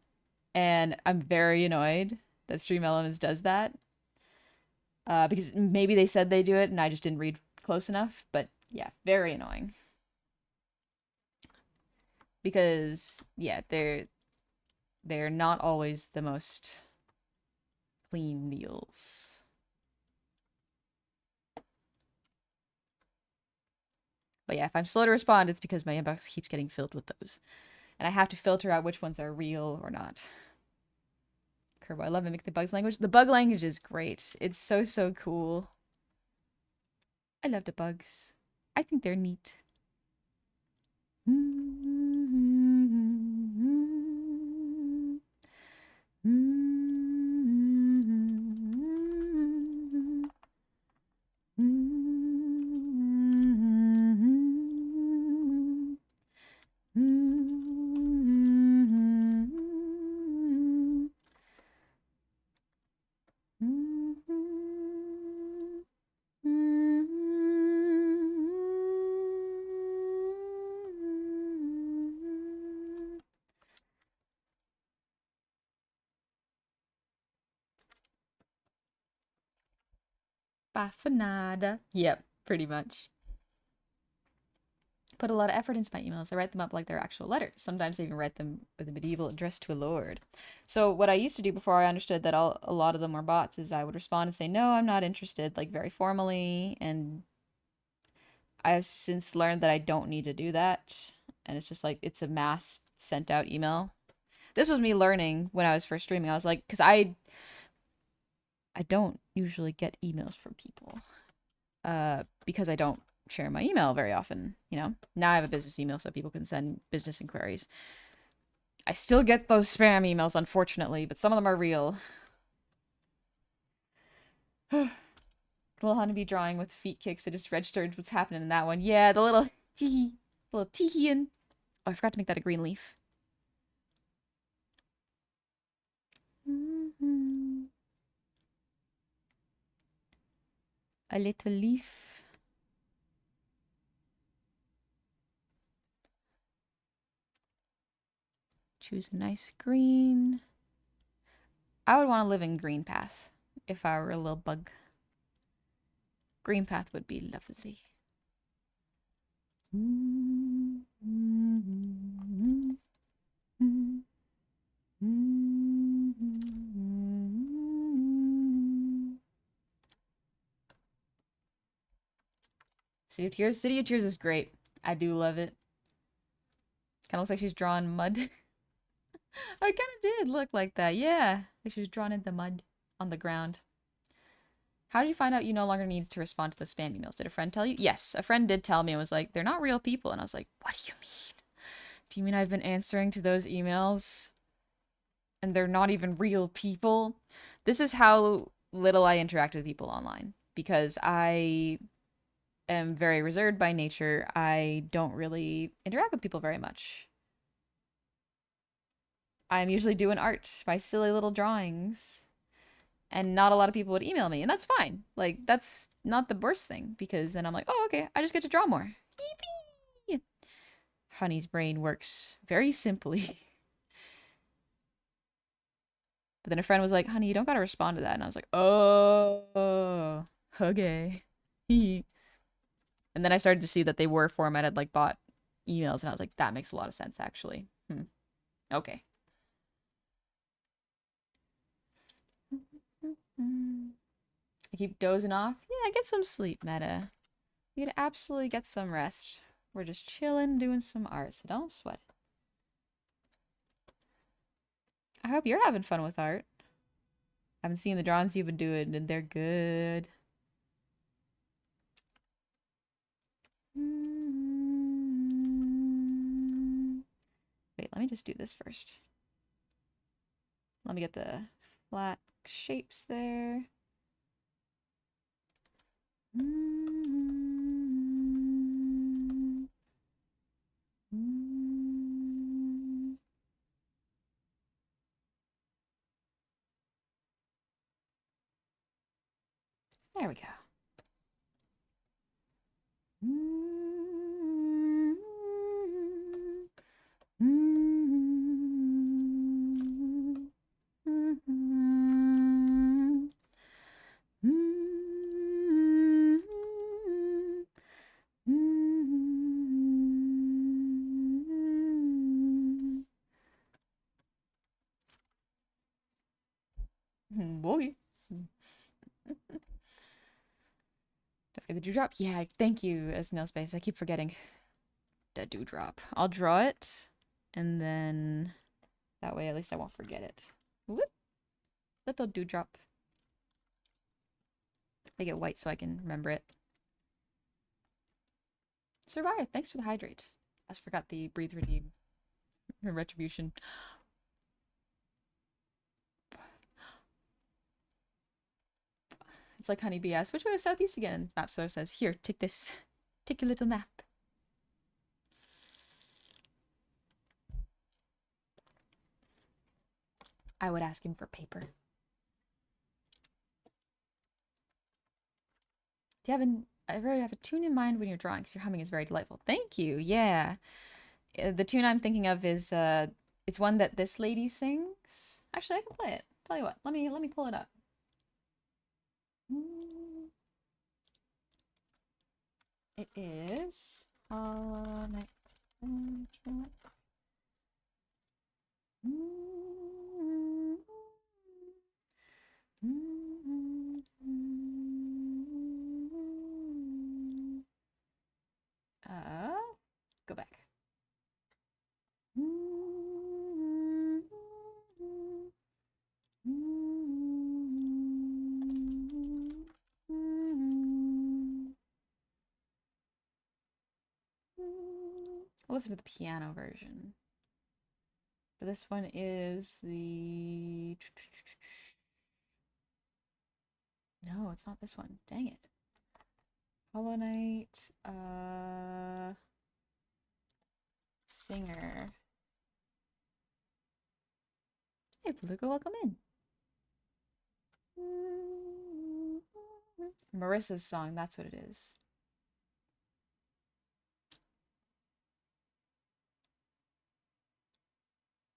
and I'm very annoyed that Stream Elements does that. Because maybe they said they do it and I just didn't read close enough. But yeah, very annoying. Because yeah, they're not always the most clean deals. But yeah, if I'm slow to respond, it's because my inbox keeps getting filled with those. And I have to filter out which ones are real or not. Kerbo, I love Mimic the Bugs language. The bug language is great. It's so, so cool. I love the bugs. I think they're neat. Bafanada. Yep, pretty much. Put a lot of effort into my emails. I write them up like they're actual letters. Sometimes I even write them with a medieval address to a lord. So what I used to do before I understood that a lot of them were bots is I would respond and say, no, I'm not interested, like very formally. And I've since learned that I don't need to do that. And it's just like, it's a mass sent out email. This was me learning when I was first streaming. I was like, because I don't usually get emails from people. Because I don't share my email very often, you know. Now I have a business email so people can send business inquiries. I still get those spam emails, unfortunately, but some of them are real. Little honeybee drawing with feet kicks. I just registered what's happening in that one. Yeah, the little teehee. Little teehee. Oh, I forgot to make that a green leaf. A little leaf. Choose a nice green. I would want to live in Green Path if I were a little bug. Green Path would be lovely. City of Tears? City of Tears is great. I do love it. Kind of looks like she's drawn mud. I kind of did look like that, yeah. Like she was drawn in the mud on the ground. How did you find out you no longer needed to respond to the spam emails? Did a friend tell you? Yes, a friend did tell me. And was like, they're not real people. And I was like, what do you mean? Do you mean I've been answering to those emails and they're not even real people? This is how little I interact with people online because I am very reserved by nature. I don't really interact with people very much. I'm usually doing art, my silly little drawings. And not a lot of people would email me, and that's fine. Like, that's not the worst thing, because then I'm like, oh, okay, I just get to draw more. Yippee! Honey's brain works very simply. But then a friend was like, honey, you don't gotta respond to that. And I was like, oh, okay. And then I started to see that they were formatted like bot emails. And I was like, that makes a lot of sense, actually. Okay. I keep dozing off. Yeah, get some sleep, Meta. You could absolutely get some rest. We're just chilling, doing some art, so don't sweat it. I hope you're having fun with art. I've been seeing the drawings you've been doing, and they're good. Wait, let me just do this first. Let me get the flat shapes there. There we go. Boy. Don't forget the dewdrop. Yeah, thank you, Snail Space. I keep forgetting the dewdrop. I'll draw it, and then that way at least I won't forget it. Whoop. Little dewdrop. Make it white so I can remember it. Survive. Thanks for the hydrate. I just forgot the breathe redeem. Retribution. It's like Honeybee asks, which way is southeast again? And map so says, here, take this. Take your little map. I would ask him for paper. Do you ever have a tune in mind when you're drawing? Because your humming is very delightful. Thank you. Yeah. The tune I'm thinking of is it's one that this lady sings. Actually, I can play it. Tell you what, let me pull it up. It is Night. Go back. I'll listen to the piano version. But this one is the... No, it's not this one. Dang it. Hollow Knight, singer. Hey, Beluga, welcome in. Marissa's song, that's what it is.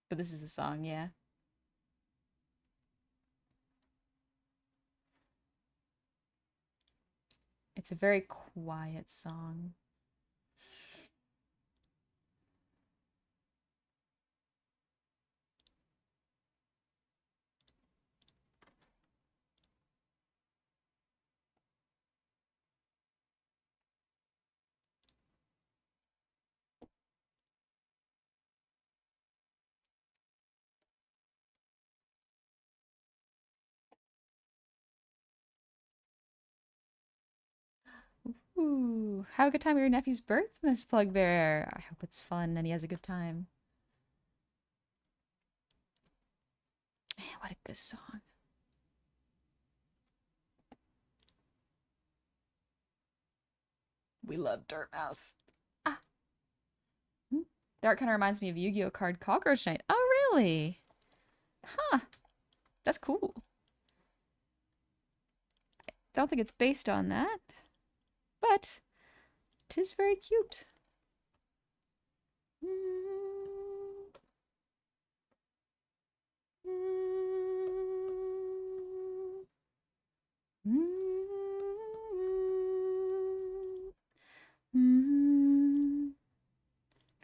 But this is the song, yeah. It's a very quiet song. Ooh, have a good time at your nephew's birth, Miss Plugbear. I hope it's fun and he has a good time. Man, what a good song. We love Dirtmouth. Ah. The art kind of reminds me of Yu-Gi-Oh! Card Cockroach Knight. Oh, really? Huh. That's cool. Don't think it's based on that, but 'tis very cute.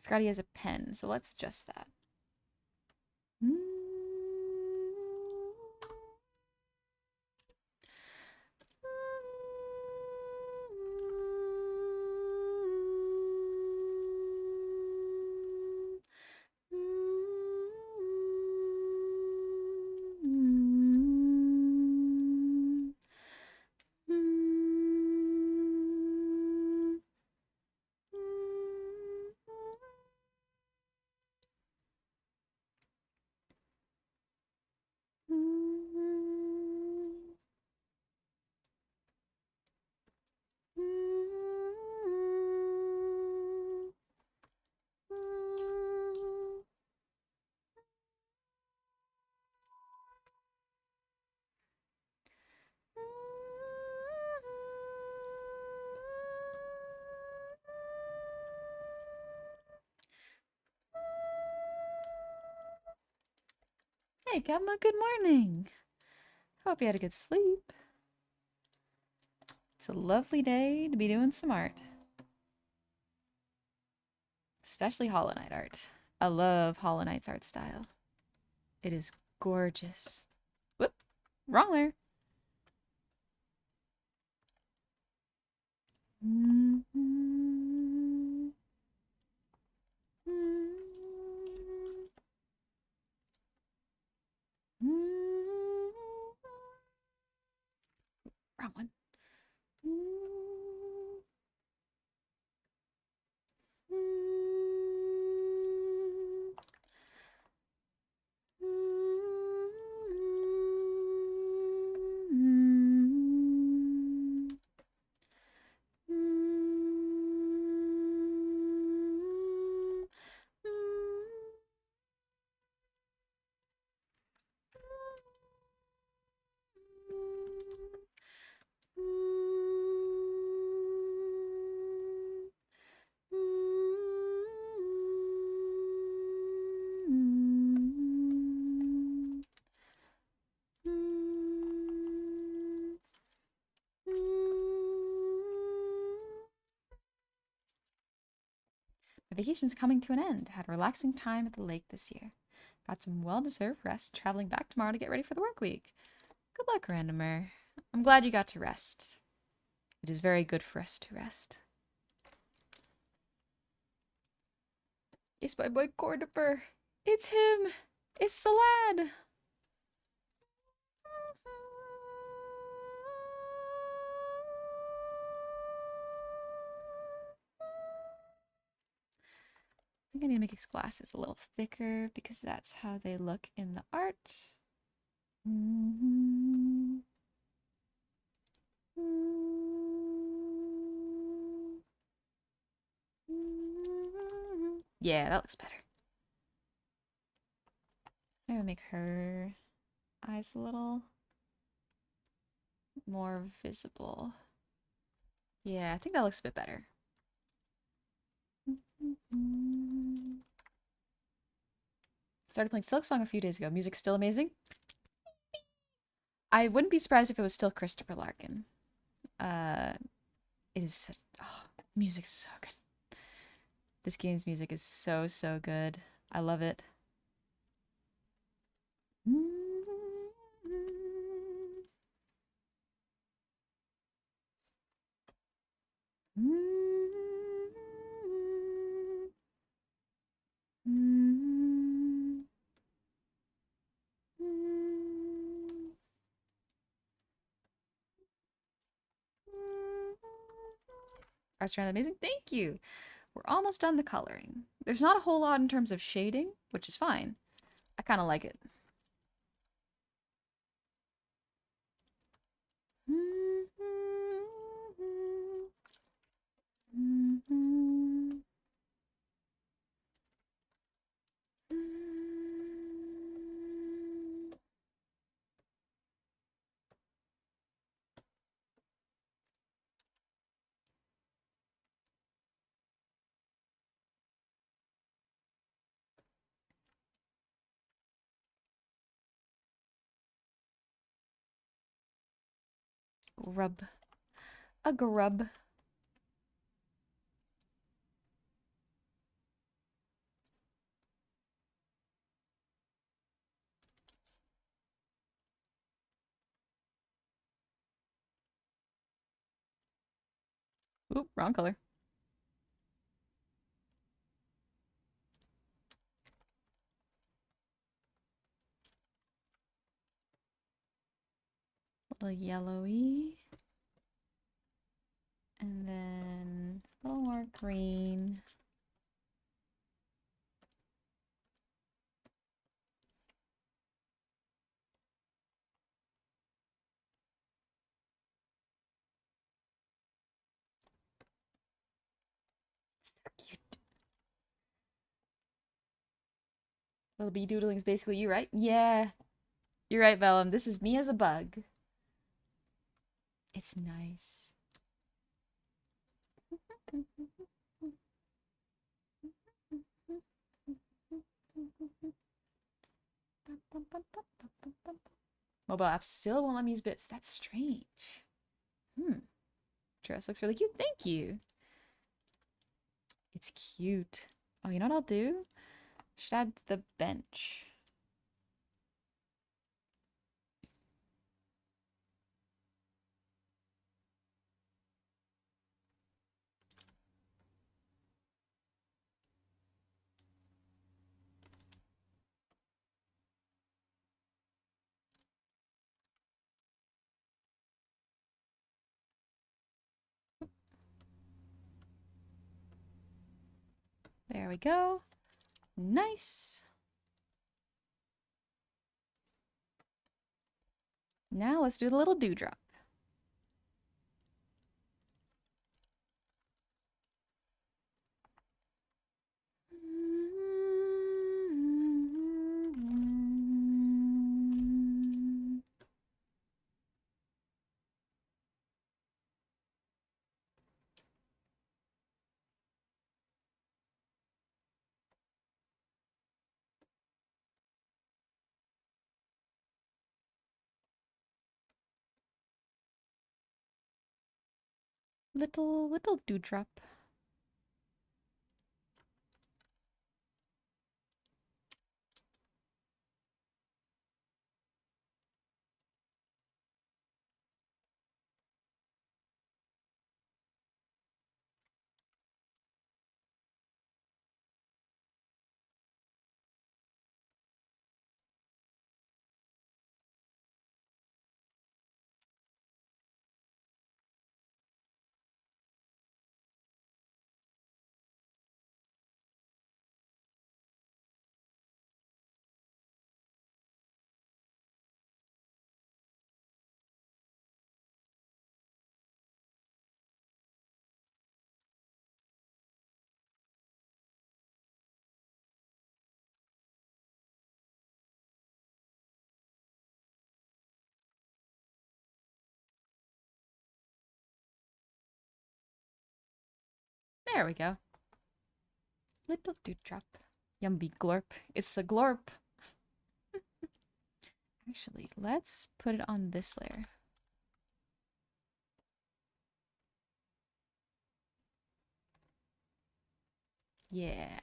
Forgot he has a pen, so let's adjust that. Hey, Gamma, good morning. Hope you had a good sleep. It's a lovely day to be doing some art. Especially Hollow Knight art. I love Hollow Knight's art style. It is gorgeous. Whoop, wrong layer. Wrong one. My vacation's coming to an end. Had a relaxing time at the lake this year. Got some well-deserved rest, traveling back tomorrow to get ready for the work week. Good luck, Randomer. I'm glad you got to rest. It is very good for us to rest. It's my boy Cordoper. It's him. It's the lad. I think I need to make his glasses a little thicker because that's how they look in the art. Yeah, that looks better. I'm gonna make her eyes a little more visible. Yeah, I think that looks a bit better. Started playing Silksong a few days ago. Music's still amazing. I wouldn't be surprised if it was still Christopher Larkin. It is music's so good. This game's music is so, so good. I love it. Restaurant amazing. Thank you. We're almost done the coloring. There's not a whole lot in terms of shading, which is fine. I kind of like it. Grub. A grub. Oop, wrong color. A little yellowy. And then a little more green. So cute. Little bee doodling is basically you, right? Yeah. You're right, Vellum. This is me as a bug. It's nice. Mobile app still won't let me use bits. That's strange. Dress looks really cute. Thank you. It's cute. Oh, you know what I'll do? Should add the bench. There we go. Nice. Now let's do the little dewdrop. Little dewdrop. There we go. Little dewdrop. Yummy glorp. It's a glorp. Actually, let's put it on this layer. Yeah.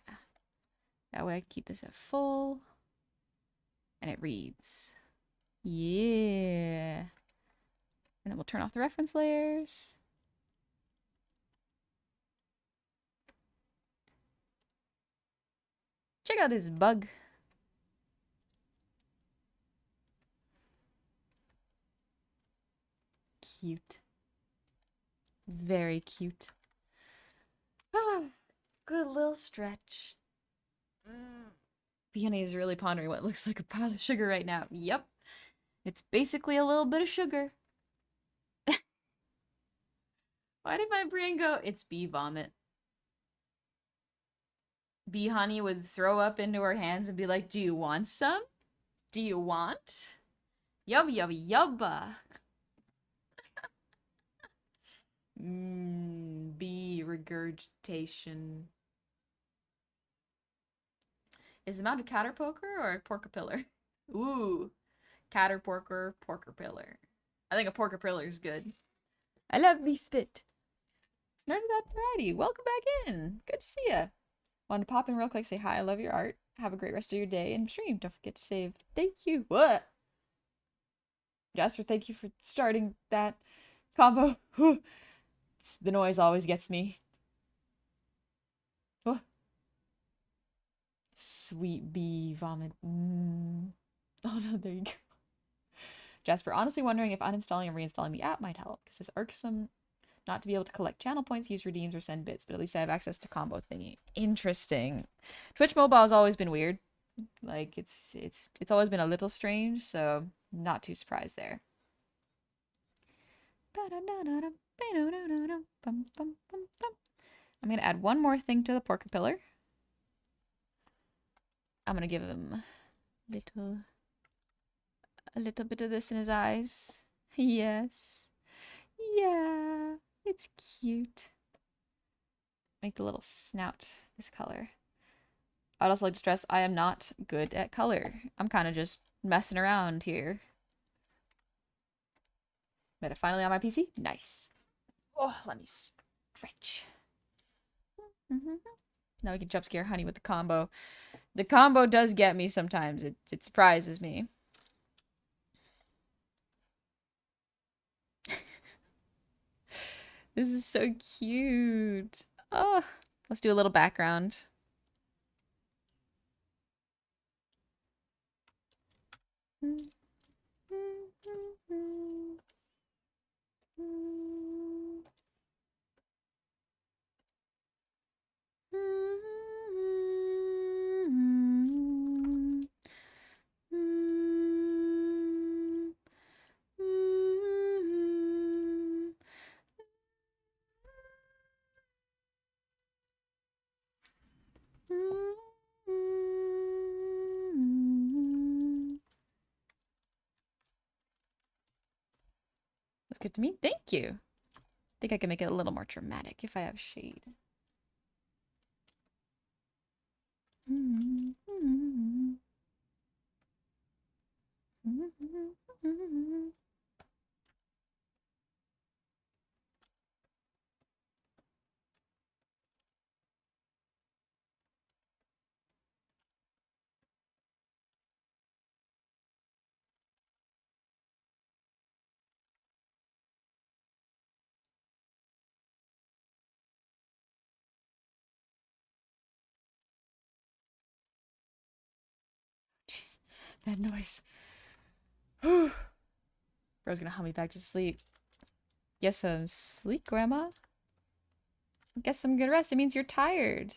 That way I keep this at full. And it reads. Yeah. And then we'll turn off the reference layers. Check out this bug. Cute. Very cute. Ah, good little stretch. Peony is really pondering what looks like a pile of sugar right now. Yep. It's basically a little bit of sugar. Why did my brain go? It's bee vomit. Bee honey would throw up into her hands and be like, do you want some? Do you want? Yubba yubba yubba. Bee regurgitation. Is the mount a caterpillar or a porcapillar? Ooh, caterporker, porcapillar. I think a porker pillar is good. I love me spit. None of that variety. Welcome back in. Good to see ya. Wanted to pop in real quick, say hi. I love your art. Have a great rest of your day and stream. Don't forget to save. Thank you. What? Jasper, thank you for starting that combo. The noise always gets me. Oh. Sweet bee vomit. Oh no, there you go. Jasper, honestly wondering if uninstalling and reinstalling the app might help, because it's irksome not to be able to collect channel points, use redeems, or send bits, but at least I have access to combo thingy. Interesting. Twitch mobile has always been weird. Like it's always been a little strange, so not too surprised there. I'm gonna add one more thing to the porker pillar. I'm gonna give him a little bit of this in his eyes. Yes. Yeah. It's cute. Make the little snout this color. I'd also like to stress I am not good at color. I'm kind of just messing around here. But finally on my PC? Nice. Oh, let me stretch. Now we can jump scare Honey with the combo. The combo does get me sometimes. It surprises me. This is so cute. Oh, let's do a little background. That's good to me. Thank you. I think I can make it a little more dramatic if I have shade. Jeez, that noise. Bro's gonna hum me back to sleep. Guess I'm sleep, Grandma. Guess I'm gonna rest. It means you're tired.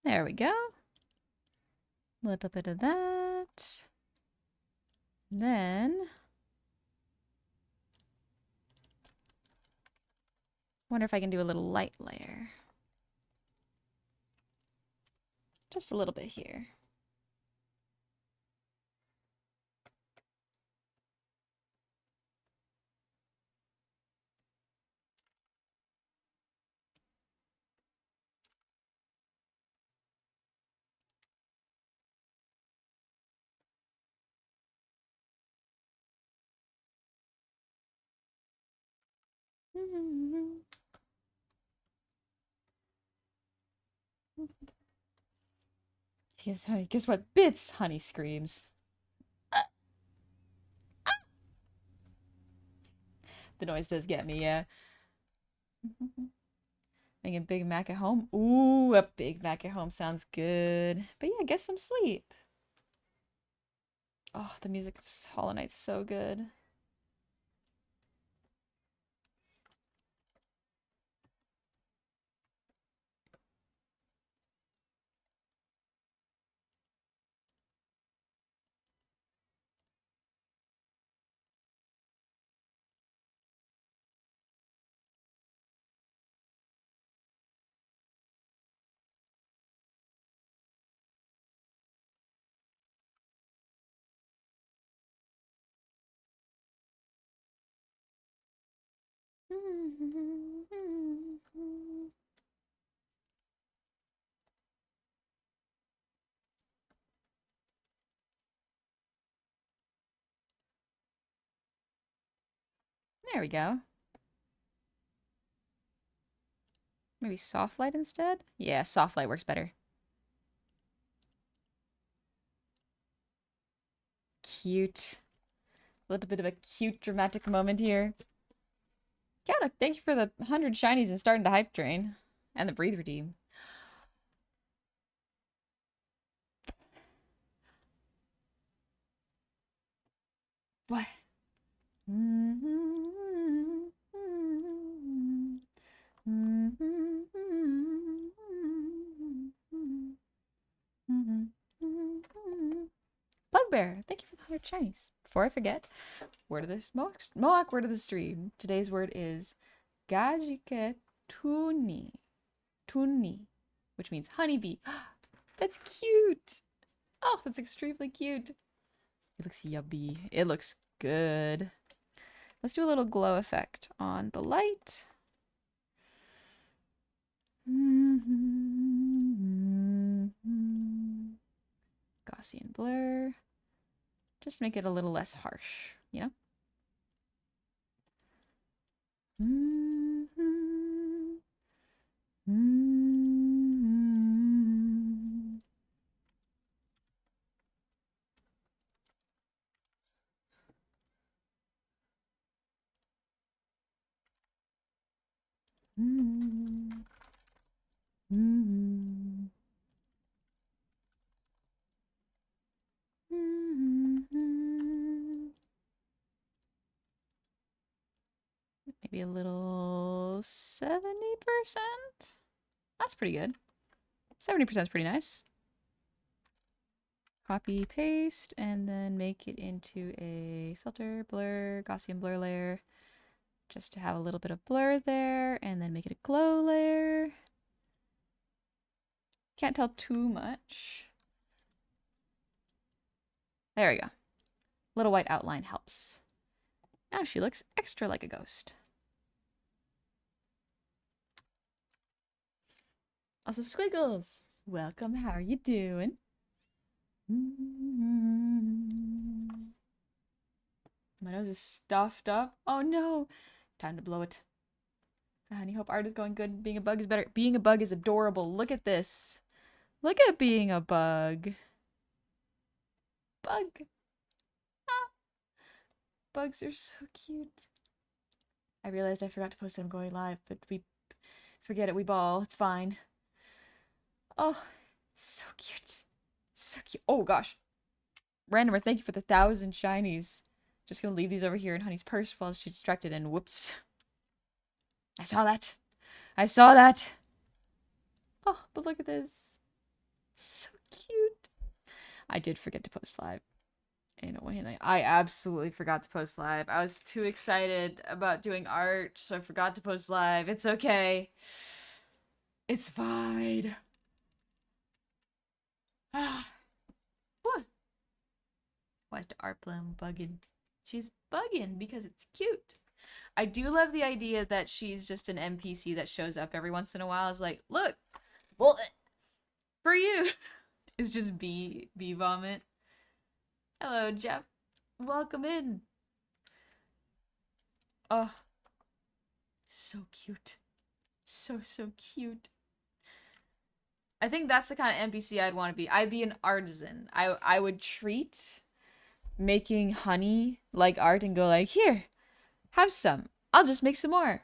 There we go. A little bit of that. Then, wonder if I can do a little light layer. Just a little bit here. Guess what? Bits, Honey screams. The noise does get me, yeah. Making a Big Mac at home. Ooh, a Big Mac at home sounds good. But yeah, get some sleep. Oh, the music of Hollow Knight's so good. There we go. Maybe soft light instead? Yeah, soft light works better. Cute. A little bit of a cute dramatic moment here. Yeah, thank you for the 100 shinies and starting to hype train. And the breathe redeem. What? Bugbear, thank you for the 100 shinies. Before I forget, word of this Moak word of the stream. Today's word is Gajike Tuni. Tuni, which means honeybee. That's cute. Oh, that's extremely cute. It looks yummy. It looks good. Let's do a little glow effect on the light. Gaussian blur. Just make it a little less harsh, you know? Maybe a little 70%. That's pretty good. 70% is pretty nice. Copy, paste, and then make it into a filter, blur, Gaussian blur layer. Just to have a little bit of blur there, and then make it a glow layer. Can't tell too much. There we go. Little white outline helps. Now she looks extra like a ghost. Also, Squiggles, welcome. How are you doing? My nose is stuffed up. Oh no! Time to blow it. Honey, hope art is going good. Being a bug is better. Being a bug is adorable. Look at this. Look at being a bug. Bug. Ah. Bugs are so cute. I realized I forgot to post that I'm going live, but we forget it. We ball. It's fine. Oh, it's so cute. So cute. Oh gosh. Randomer, thank you for the 1,000 shinies. Just gonna leave these over here in Honey's purse while she's distracted, and whoops. I saw that. I saw that. Oh, but look at this. It's so cute. I did forget to post live. In a way, and I absolutely forgot to post live. I was too excited about doing art, so I forgot to post live. It's okay. It's fine. Ah. Why is the art bloom bugging? She's bugging because it's cute. I do love the idea that she's just an NPC that shows up every once in a while. Is like, look, bullet for you. It's just bee vomit. Hello, Jeff. Welcome in. Oh, so cute. So cute. I think that's the kind of NPC I'd want to be. I'd be an artisan. I would treat making honey like art and go like, here, have some. I'll just make some more.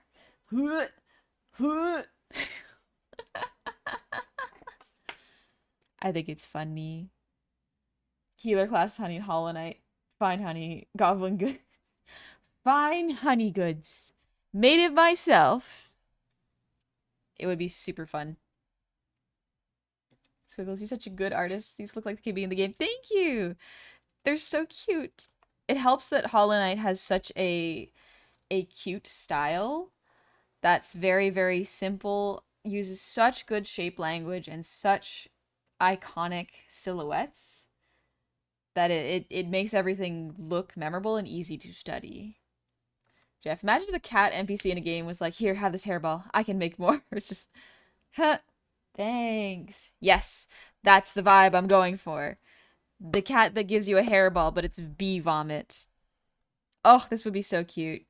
I think it's funny. Healer class honey and Hollow Knight. Fine honey. Goblin goods. Fine honey goods. Made it myself. It would be super fun. Squiggles, you're such a good artist. These look like they could be in the game. Thank you! They're so cute. It helps that Hollow Knight has such a cute style that's very simple, uses such good shape language and such iconic silhouettes that it makes everything look memorable and easy to study. Jeff, imagine if the cat NPC in a game was like, here, have this hairball. I can make more. It's just, huh, thanks. Yes, that's the vibe I'm going for. The cat that gives you a hairball, but it's bee vomit. Oh, this would be so cute.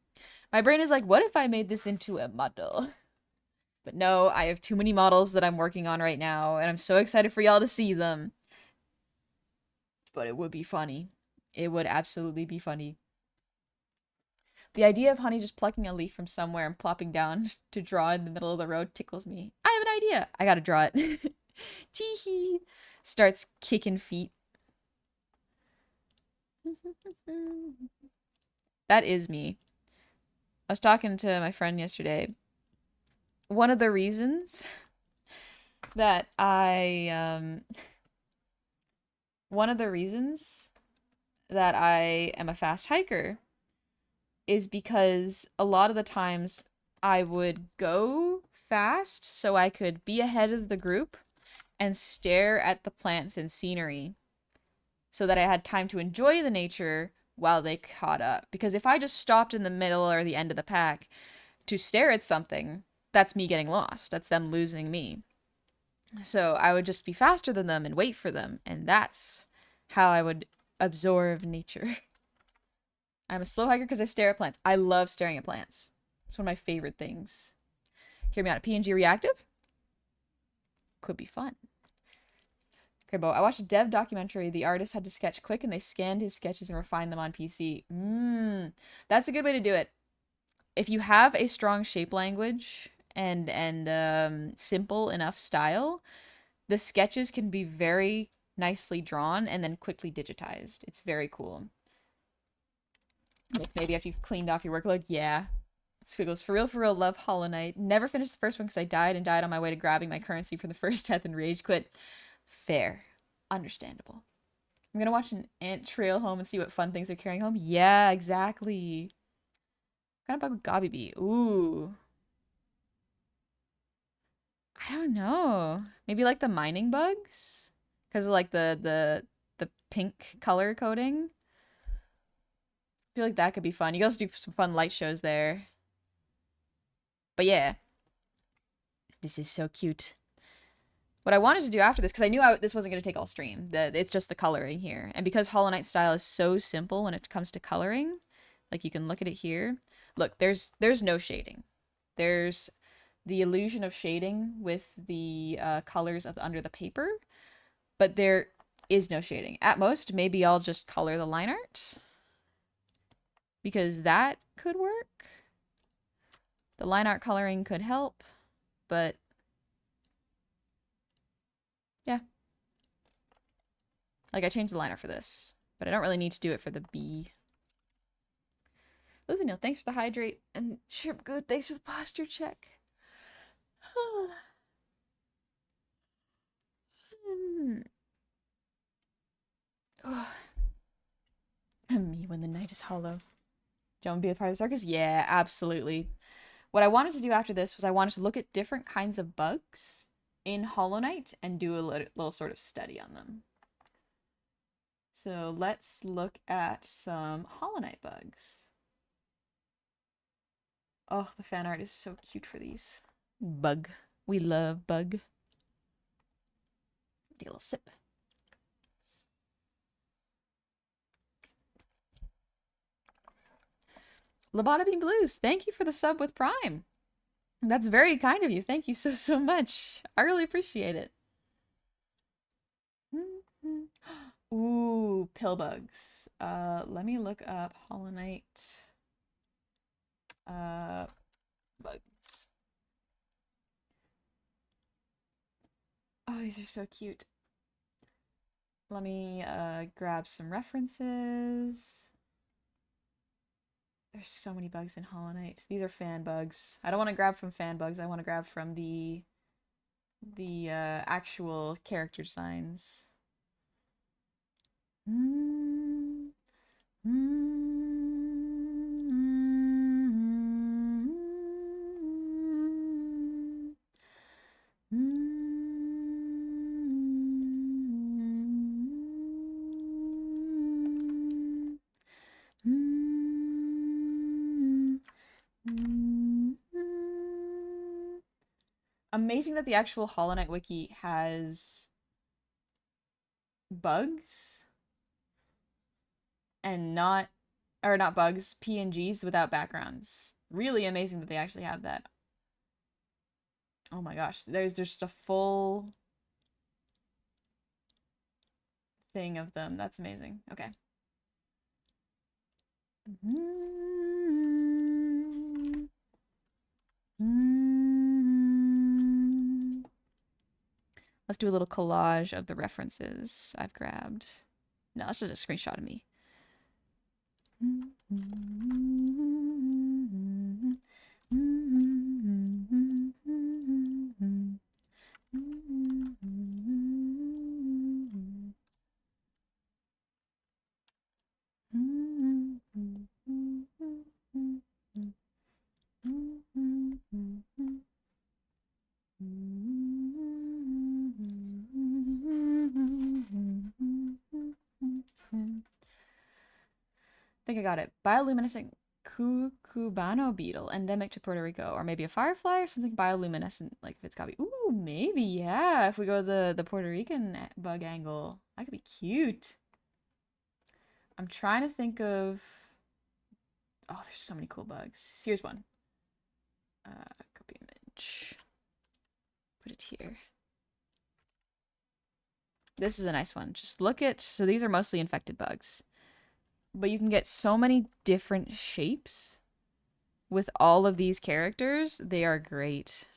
My brain is like, what if I made this into a model? But no, I have too many models that I'm working on right now, and I'm so excited for y'all to see them. But it would be funny. It would absolutely be funny. The idea of Honey just plucking a leaf from somewhere and plopping down to draw in the middle of the road tickles me. I have an idea. I gotta draw it. Teehee. Starts kicking feet. That is me. I was talking to my friend yesterday. One of the reasons that one of the reasons that I am a fast hiker is because a lot of the times I would go fast so I could be ahead of the group and stare at the plants and scenery so that I had time to enjoy the nature while they caught up. Because if I just stopped in the middle or the end of the pack to stare at something, that's me getting lost. That's them losing me. So I would just be faster than them and wait for them, and that's how I would absorb nature. I'm a slow hiker because I stare at plants. I love staring at plants. It's one of my favorite things. Hear me out. PNG reactive? Could be fun. Okay, Bo, I watched a dev documentary. The artist had to sketch quick and they scanned his sketches and refined them on PC. That's a good way to do it. If you have a strong shape language and simple enough style, the sketches can be very nicely drawn and then quickly digitized. It's very cool. Like maybe after you've cleaned off your workload, yeah. Squiggles, for real, love Hollow Knight. Never finished the first one because I died on my way to grabbing my currency for the first death and rage quit. Fair. Understandable. I'm gonna watch an ant trail home and see what fun things they're carrying home. Yeah, exactly. What kind of bug would Gobby be? Ooh. I don't know. Maybe like the mining bugs? Because of like the pink color coding. I feel like that could be fun. You can also do some fun light shows there. But yeah. This is so cute. What I wanted to do after this, because I knew this wasn't going to take all stream. It's just the coloring here. And because Hollow Knight style is so simple when it comes to coloring, like you can look at it here. Look, there's no shading. There's the illusion of shading with the colors of under the paper, but there is no shading. At most, maybe I'll just color the line art because that could work. The line art coloring could help, but yeah. Like I changed the line art for this, but I don't really need to do it for the bee. Listen, Neil, thanks for the hydrate and shrimp good. Thanks for the posture check. Me when the night is hollow. Do you want to be a part of the circus? Yeah, absolutely. What I wanted to do after this was I wanted to look at different kinds of bugs in Hollow Knight and do a little sort of study on them. So let's look at some Hollow Knight bugs. Oh, the fan art is so cute for these. Bug. We love bug. Take a little sip. Lobotomine Blues, thank you for the sub with Prime. That's very kind of you. Thank you so much. I really appreciate it. Ooh, pill bugs. Let me look up Hollow Knight bugs. Oh, these are so cute. Let me grab some references. There's so many bugs in Hollow Knight. These are fan bugs. I don't want to grab from fan bugs. I want to grab from the actual character signs. Mm-hmm. Amazing that the actual Hollow Knight wiki has bugs and not, or not bugs, PNGs without backgrounds. Really amazing that they actually have that. Oh my gosh, there's just a full thing of them. That's amazing. Okay. Let's do a little collage of the references I've grabbed. No, that's just a screenshot of me. I think I got it. Bioluminescent Cubano beetle, endemic to Puerto Rico, or maybe a firefly or something bioluminescent. Like if it's got to be. Ooh, maybe yeah. If we go the Puerto Rican bug angle, that could be cute. I'm trying to think of. Oh, there's so many cool bugs. Here's one. Copy image. Put it here. This is a nice one. Just look at. So these are mostly infected bugs. But you can get so many different shapes with all of these characters. They are great.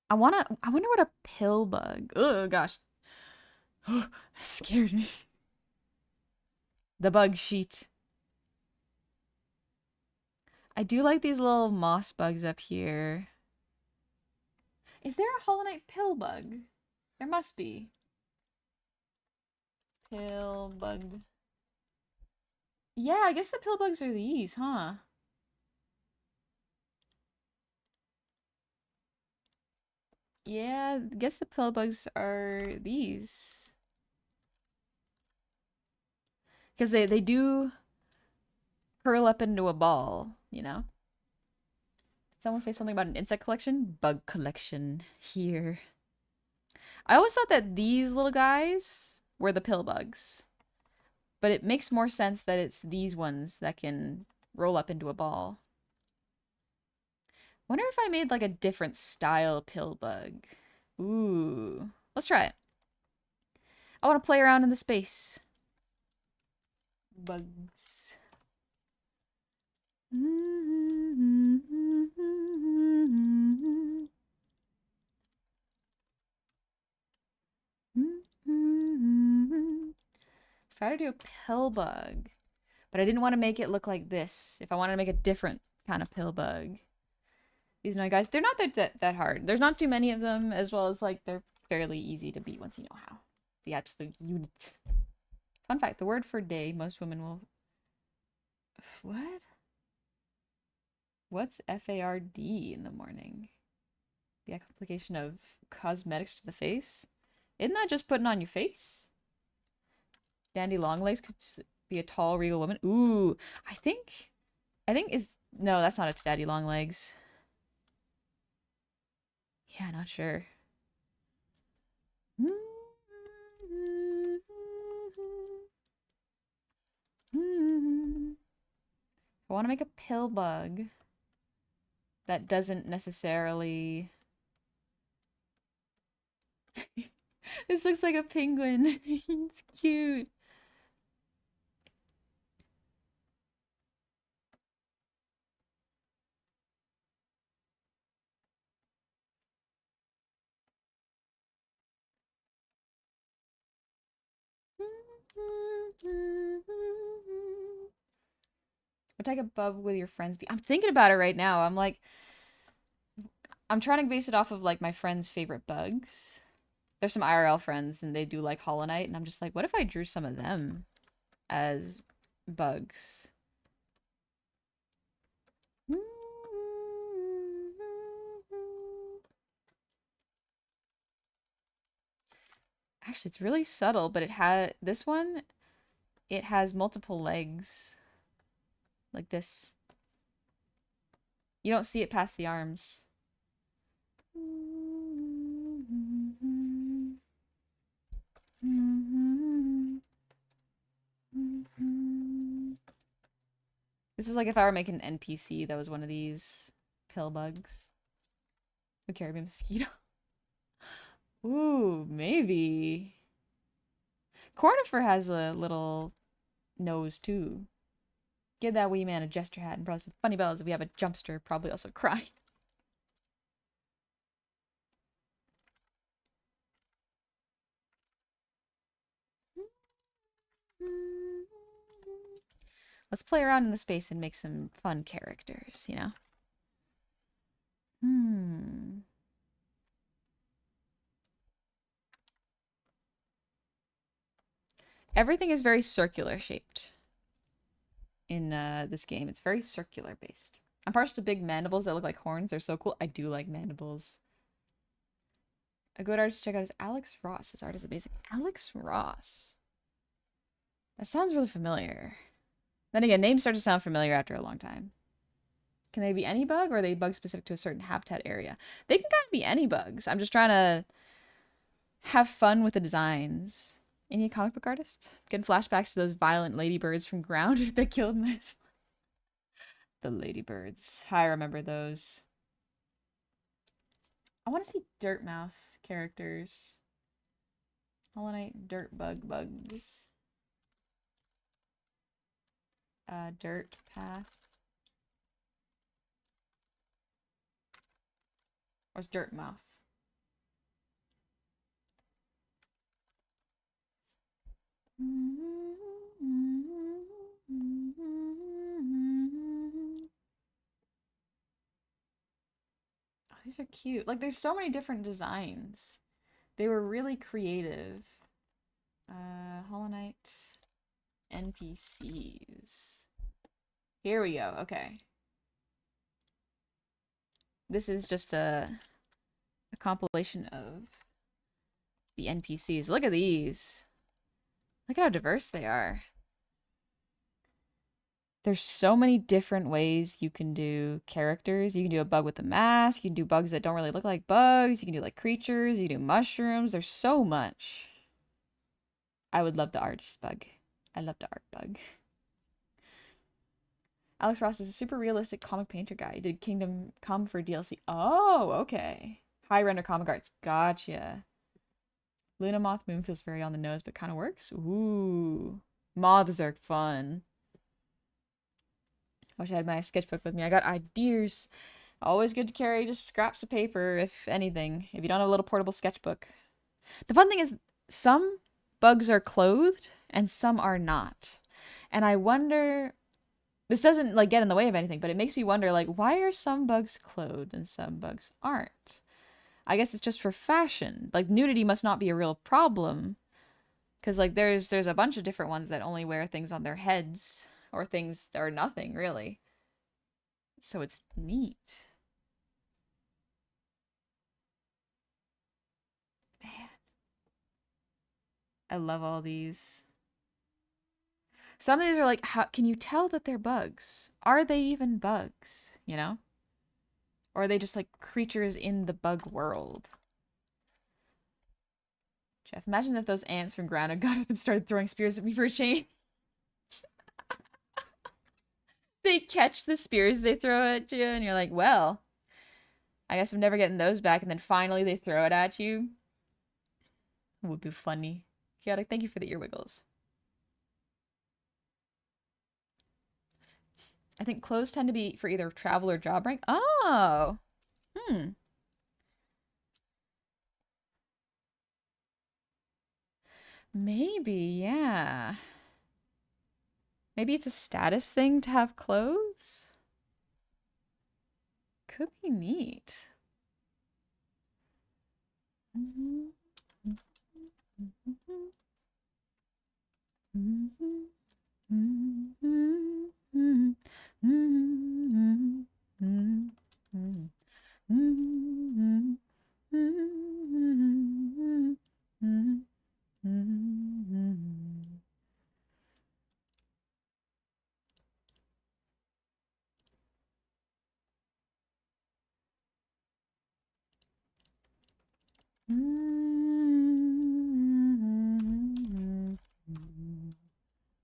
I wonder what a pill bug. Oh gosh. Oh, that scared me. The bug sheet. I do like these little moss bugs up here. Is there a Hollow Knight pill bug? There must be. Pill bug. Yeah, I guess the pill bugs are these, huh? Yeah, I guess the pill bugs are these. Because they do curl up into a ball, you know? Did someone say something about an insect collection? Bug collection here. I always thought that these little guys were the pill bugs. But it makes more sense that it's these ones that can roll up into a ball. Wonder if I made like a different style pill bug. Ooh. Let's try it. I want to play around in the space. Bugs. Try to do a pill bug. But I didn't want to make it look like this. If I wanted to make a different kind of pill bug. These annoying guys, they're not that hard. There's not too many of them, as well as like they're fairly easy to beat once you know how. The absolute unit. Fun fact, the word for day, most women will... What? What's FARD in the morning? The application of cosmetics to the face? Isn't that just putting on your face? Dandy Longlegs could be a tall, regal woman. Ooh, I think is... No, that's not a Daddy Longlegs. Yeah, not sure. I want to make a pill bug that doesn't necessarily... This looks like a penguin. It's cute. What type of bug will your friends be? I'm thinking about it right now. I'm trying to base it off of like my friends' favorite bugs. There's some IRL friends and they do like Hollow Knight, and I'm just like, what if I drew some of them as bugs? Actually, it's really subtle, but it has this one, it has multiple legs. Like this. You don't see it past the arms. This is like if I were making an NPC that was one of these pill bugs. A caribou mosquito. Ooh, maybe. Cornifer has a little nose too. Give that wee man a gesture hat and probably some funny bells if we have a jumpster, probably also cry. Let's play around in the space and make some fun characters, you know? Everything is very circular shaped in this game. It's very circular based. I'm partial to big mandibles that look like horns. They're so cool. I do like mandibles. A good artist to check out is Alex Ross. His art is amazing. Alex Ross. That sounds really familiar. Then again, names start to sound familiar after a long time. Can they be any bug, or are they bugs specific to a certain habitat area? They can kind of be any bugs. I'm just trying to have fun with the designs. Any comic book artist? Getting flashbacks to those violent ladybirds from Grounded that killed my... The ladybirds. I remember those. I want to see Dirtmouth characters. Hollow Knight, Dirt Bug bugs. Dirt Path. Or it's Dirtmouth. Oh, these are cute. Like, there's so many different designs. They were really creative. Hollow Knight NPCs. Here we go. Okay. This is just a compilation of the NPCs. Look at these. Look at how diverse they are. There's so many different ways you can do characters. You can do a bug with a mask. You can do bugs that don't really look like bugs. You can do like creatures. You can do mushrooms. There's so much. I would love the artist bug. I love the art bug. Alex Ross is a super realistic comic painter guy. He did Kingdom Come for DLC. Oh, okay. High render comic arts. Gotcha. Luna Moth Moon feels very on the nose, but kind of works. Ooh. Moths are fun. I wish I had my sketchbook with me. I got ideas. Always good to carry just scraps of paper, if anything. If you don't have a little portable sketchbook. The fun thing is, some bugs are clothed and some are not. And I wonder... This doesn't like get in the way of anything, but it makes me wonder, like, why are some bugs clothed and some bugs aren't? I guess it's just for fashion. Like, nudity must not be a real problem. Because, like, there's a bunch of different ones that only wear things on their heads. Or things that are nothing, really. So it's neat. Man. I love all these. Some of these are like, how can you tell that they're bugs? Are they even bugs? You know? Or are they just like creatures in the bug world? Jeff, imagine if those ants from Grounded got up and started throwing spears at me for a change. They catch the spears they throw at you, and you're like, well, I guess I'm never getting those back. And then finally they throw it at you. It would be funny. Chaotic, thank you for the ear wiggles. I think clothes tend to be for either travel or job rank. Oh. Maybe, yeah. Maybe it's a status thing to have clothes? Could be neat.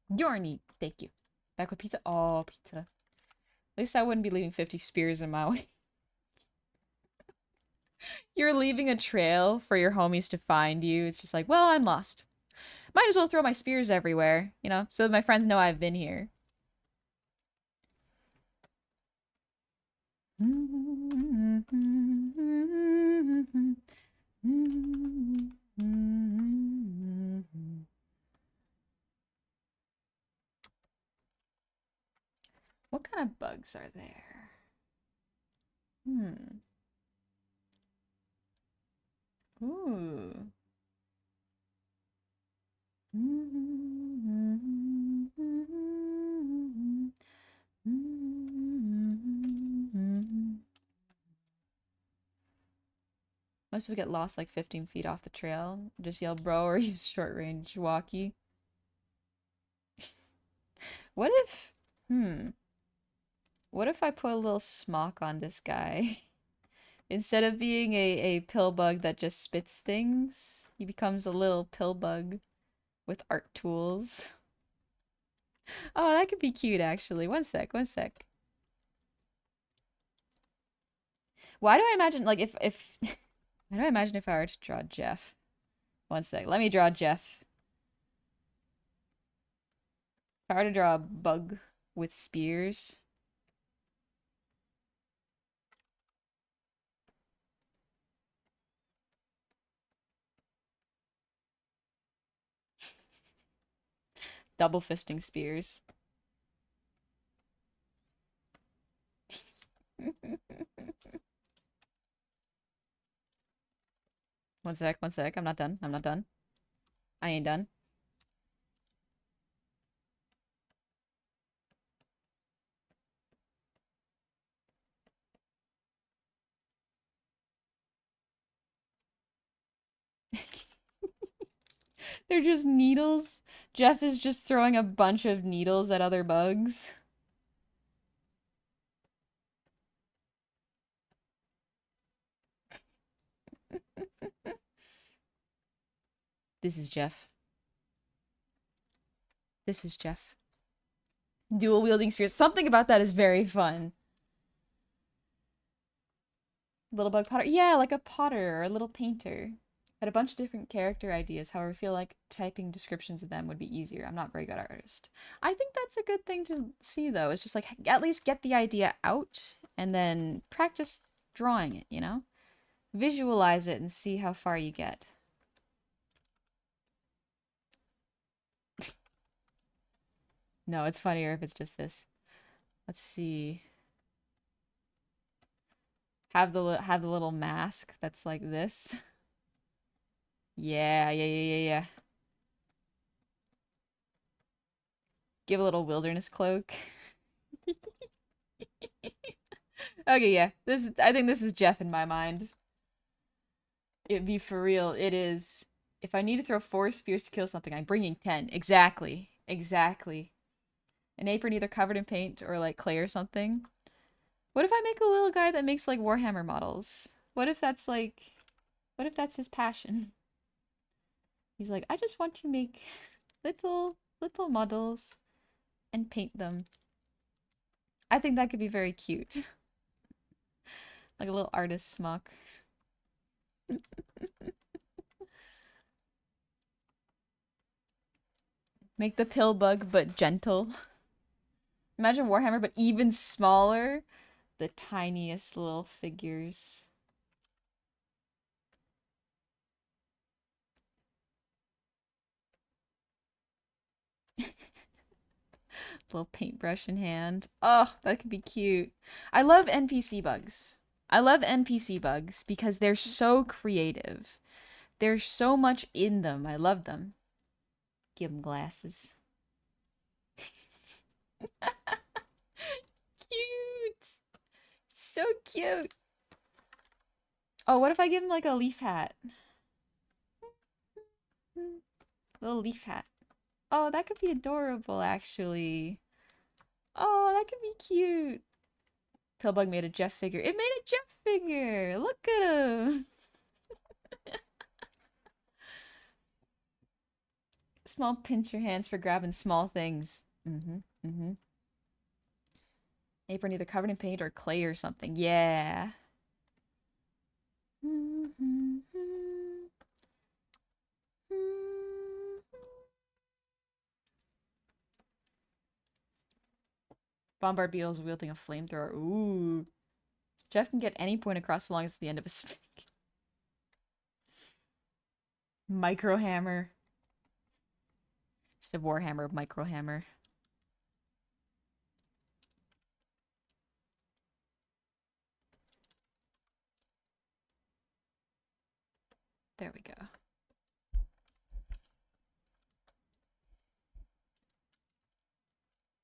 Yorny, thank you. Back with pizza. Oh, pizza. At least I wouldn't be leaving 50 spears in my way. You're leaving a trail for your homies to find you. It's just like, well, I'm lost. Might as well throw my spears everywhere, you know, so my friends know I've been here. What kind of bugs are there? Hmm. Ooh. Most people get lost like 15 feet off the trail. Just yell bro or use short range walkie. What if, what if I put a little smock on this guy? Instead of being a pill bug that just spits things, he becomes a little pill bug with art tools. Oh, that could be cute actually. One sec, one sec. Why do I imagine like if why do I imagine if I were to draw Jeff? One sec. Let me draw Jeff. If I were to draw a bug with spears. Double fisting spears. One sec, one sec. I'm not done. I'm not done. I ain't done. They're just needles. Jeff is just throwing a bunch of needles at other bugs. This is Jeff. This is Jeff. Dual wielding spears. Something about that is very fun. Little bug potter. Yeah, like a potter or a little painter. Had a bunch of different character ideas. However, I feel like typing descriptions of them would be easier. I'm not very good artist. I think that's a good thing to see though. It's just like at least get the idea out and then practice drawing it, you know? Visualize it and see how far you get. No, it's funnier if it's just this. Let's see. Have the little mask that's like this. Yeah. Give a little wilderness cloak. Okay, yeah. I think this is Jeff in my mind. It'd be for real. It is. If I need to throw 4 spears to kill something, I'm bringing 10. Exactly. Exactly. An apron either covered in paint or like clay or something. What if I make a little guy that makes like Warhammer models? What if that's like, what if that's his passion? He's like, I just want to make little models and paint them. I think that could be very cute. Like a little artist smock. Make the pill bug but gentle. Imagine Warhammer but even smaller. The tiniest little figures. Little paintbrush in hand. Oh, that could be cute. I love NPC bugs. I love NPC bugs because they're so creative. There's so much in them. I love them. Give them glasses. Cute. So cute. Oh, what if I give him like a leaf hat? Little leaf hat. Oh, that could be adorable, actually. Oh, that could be cute. Pillbug made a Jeff figure. It made a Jeff figure. Look at him. Small pinch your hands for grabbing small things. Mm-hmm. Mm-hmm. Apron either covered in paint or clay or something. Yeah. Mm-hmm. Bombard beetles wielding a flamethrower. Ooh. Jeff can get any point across as long as it's the end of a stick. Micro hammer. Instead of Warhammer, micro hammer. There we go.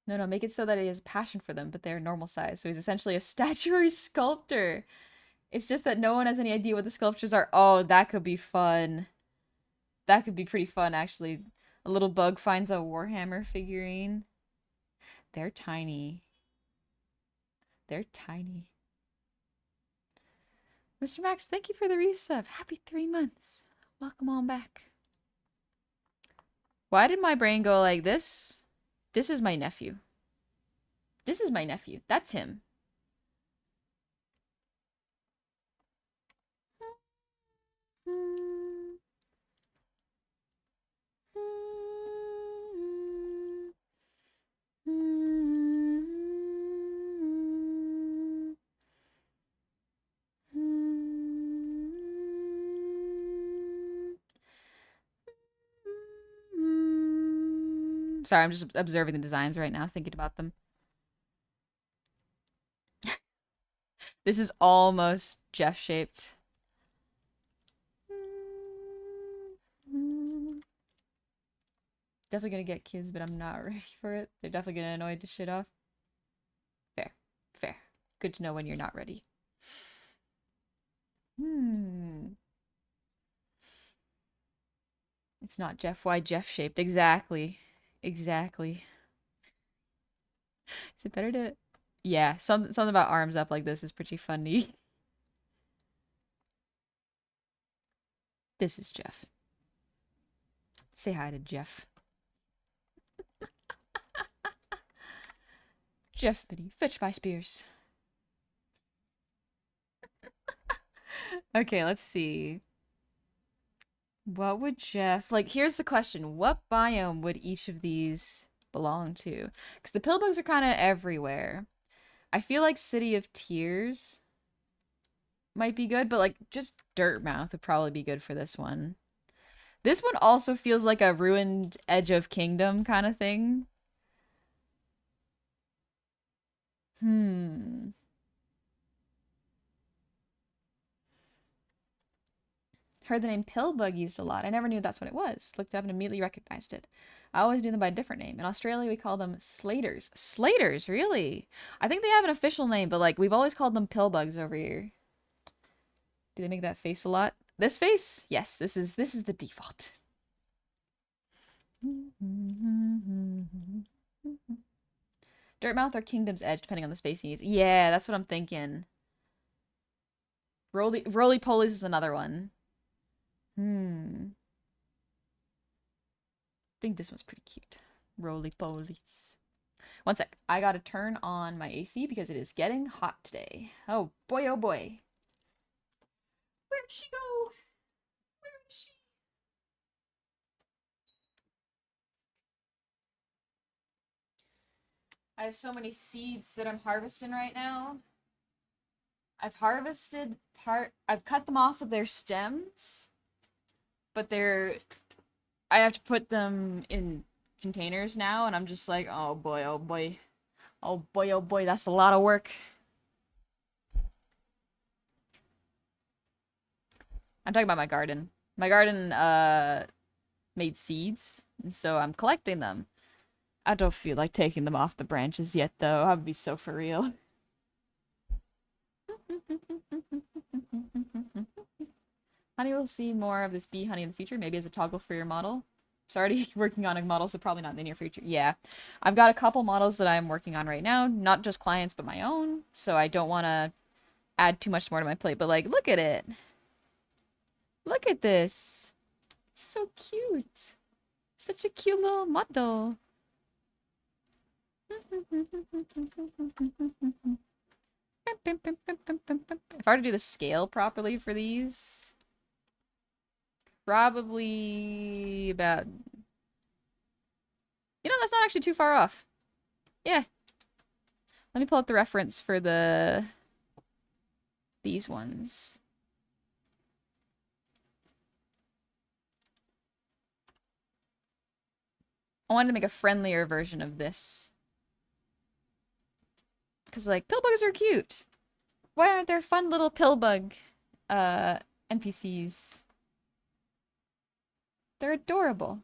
No, make it so that he has passion for them, but they're normal size. So he's essentially a statuary sculptor. It's just that no one has any idea what the sculptures are. Oh, that could be fun. That could be pretty fun, actually. A little bug finds a Warhammer figurine. They're tiny. They're tiny. Mr. Max, thank you for the resub. Happy 3 months. Welcome on back. Why did my brain go like this? This is my nephew. This is my nephew. That's him. Sorry, I'm just observing the designs right now, thinking about them. This is almost Jeff-shaped. Definitely gonna get kids, but I'm not ready for it. They're definitely gonna annoy the shit off. Fair. Fair. Good to know when you're not ready. It's not Jeff. Why Jeff-shaped? Exactly. Exactly. Is it better to... Yeah, something about arms up like this is pretty funny. This is Jeff. Say hi to Jeff. Jeff Biddy, fetch my spears. Okay, let's see. What would Jeff... Like, here's the question. What biome would each of these belong to? Because the pillbugs are kind of everywhere. I feel like City of Tears might be good, but, like, just Dirtmouth would probably be good for this one. This one also feels like a ruined Edge of Kingdom kind of thing. Heard the name Pillbug used a lot. I never knew that's what it was. Looked it up and immediately recognized it. I always knew them by a different name. In Australia, we call them Slaters. Slaters, really? I think they have an official name, but like we've always called them Pillbugs over here. Do they make that face a lot? This face? Yes, this is the default. Dirtmouth or Kingdom's Edge, depending on the space he needs. Yeah, that's what I'm thinking. Roly-polies is another one. I think this one's pretty cute. Roly-polies. One sec. I gotta turn on my AC because it is getting hot today. Oh boy, oh boy. Where'd she go? Where is she? I have so many seeds that I'm harvesting right now. I've harvested I've cut them off of their stems, but I have to put them in containers now, and I'm just like, oh boy, oh boy. Oh boy, oh boy, that's a lot of work. I'm talking about my garden. My garden, made seeds, and so I'm collecting them. I don't feel like taking them off the branches yet, though. I'd be so for real. Honey will see more of this bee honey in the future, maybe as a toggle for your model. So already working on a model, so probably not in the near future. Yeah. I've got a couple models that I'm working on right now, not just clients, but my own. So I don't want to add too much more to my plate, but like, look at it. Look at this. It's so cute. Such a cute little model. If I were to do the scale properly for these, probably about... You know, that's not actually too far off. Yeah. Let me pull up the reference for these ones. I wanted to make a friendlier version of this. Because, like, pillbugs are cute. Why aren't there fun little pillbug NPCs? They're adorable.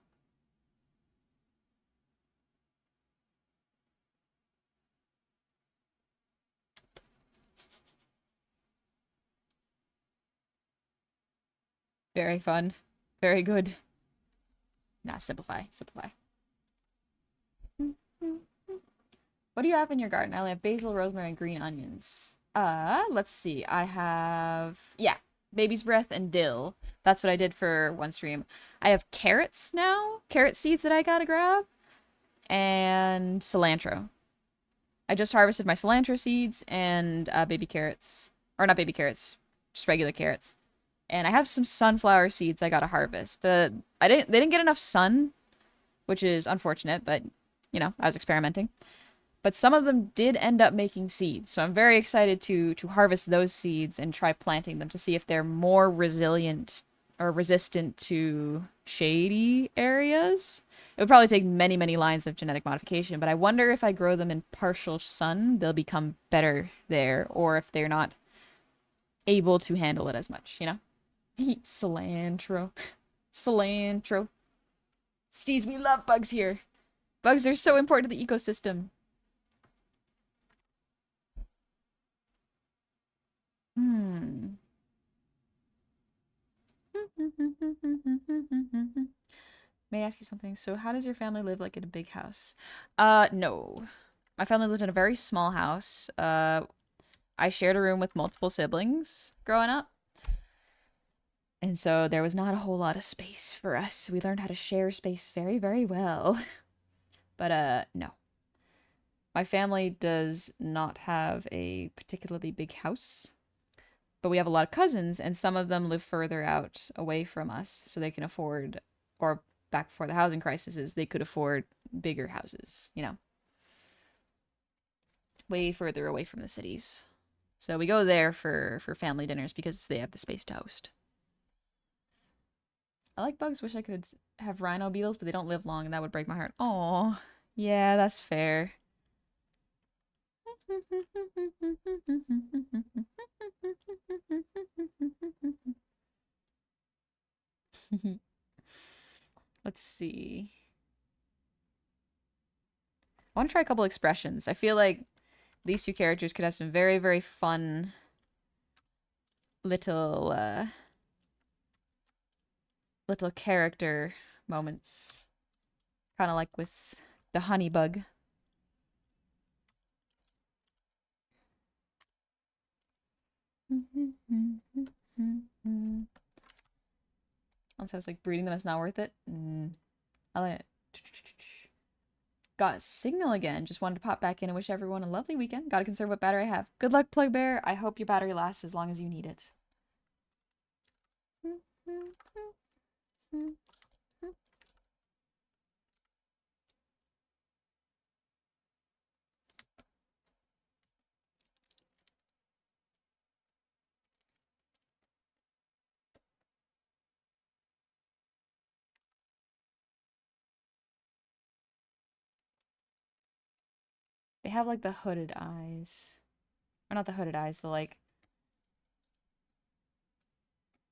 Very fun. Very good. Nah, simplify. Simplify. What do you have in your garden? I only have basil, rosemary, and green onions. Let's see. I have... Yeah, baby's breath and dill. That's what I did for one stream. I have carrots now. Carrot seeds that I gotta grab. And cilantro. I just harvested my cilantro seeds and baby carrots. Or not baby carrots. Just regular carrots. And I have some sunflower seeds I gotta harvest. They didn't get enough sun, which is unfortunate, but you know, I was experimenting. But some of them did end up making seeds, so I'm very excited to harvest those seeds and try planting them to see if they're more resilient or resistant to shady areas. It would probably take many, many lines of genetic modification, but I wonder if I grow them in partial sun, they'll become better there, or if they're not able to handle it as much, you know? Cilantro. Cilantro. Steez, we love bugs here. Bugs are so important to the ecosystem. May I ask you something? So how does your family live like in a big house? No. My family lived in a very small house. I shared a room with multiple siblings growing up. And so there was not a whole lot of space for us. We learned how to share space very, very well. But no. My family does not have a particularly big house. But we have a lot of cousins, and some of them live further out away from us, so they can afford, or back before the housing crises, they could afford bigger houses, you know, way further away from the cities. So we go there for family dinners because they have the space to host. I like bugs. Wish I could have rhino beetles, but they don't live long, and that would break my heart. Oh, yeah, that's fair. Let's see. I want to try a couple expressions. I feel like these two characters could have some very, very fun little little character moments. Kind of like with the honey bug. Unless I was like breeding them, it's not worth it. I like it. Got a signal again. Just wanted to pop back in and wish everyone a lovely weekend. Gotta conserve what battery I have. Good luck, Plug Bear. I hope your battery lasts as long as you need it. They have like the hooded eyes. Or not the hooded eyes, the like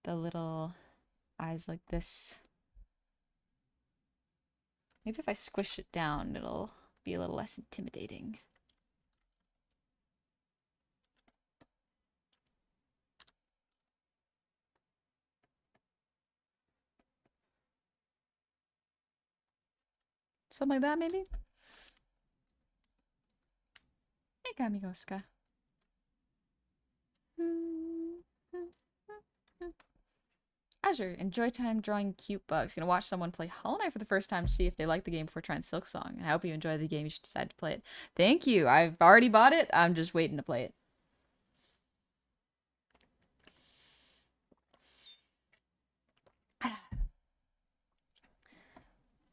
the little eyes like this. Maybe if I squish it down, it'll be a little less intimidating. Something like that, maybe? Hey, Gamigoska. A pleasure. Enjoy time drawing cute bugs. Gonna watch someone play Hollow Knight for the first time to see if they like the game before trying Silksong. I hope you enjoy the game. You should decide to play it. Thank you. I've already bought it. I'm just waiting to play it.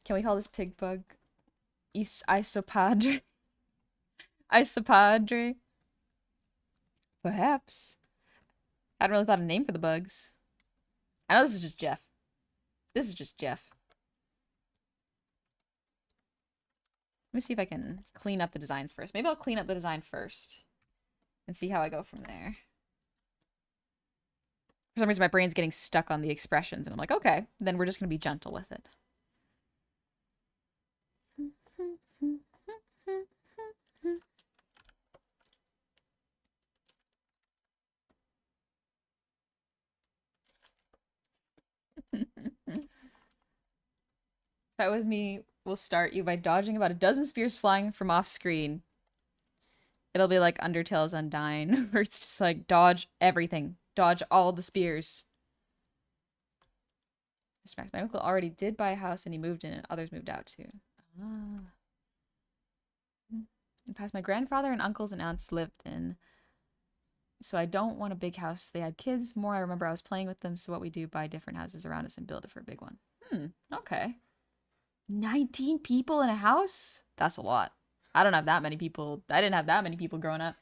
Can we call this pig bug Isopadre? Isopadre? Perhaps. I hadn't really thought of a name for the bugs. I know this is just Jeff. This is just Jeff. Let me see if I can clean up the designs first. Maybe I'll clean up the design first and see how I go from there. For some reason, my brain's getting stuck on the expressions, and I'm like, okay, then we're just going to be gentle with it. Fight with me will start you by dodging about a dozen spears flying from off screen. It'll be like Undertale's Undyne, where it's just like dodge everything. Dodge all the spears. My uncle already did buy a house and he moved in and others moved out too. Ah. In the past, my grandfather and uncles and aunts lived in. So I don't want a big house. They had kids more. I remember I was playing with them. So what we do, buy different houses around us and build it for a big one. Okay. 19 people in a house? That's a lot. I don't have that many people. I didn't have that many people growing up.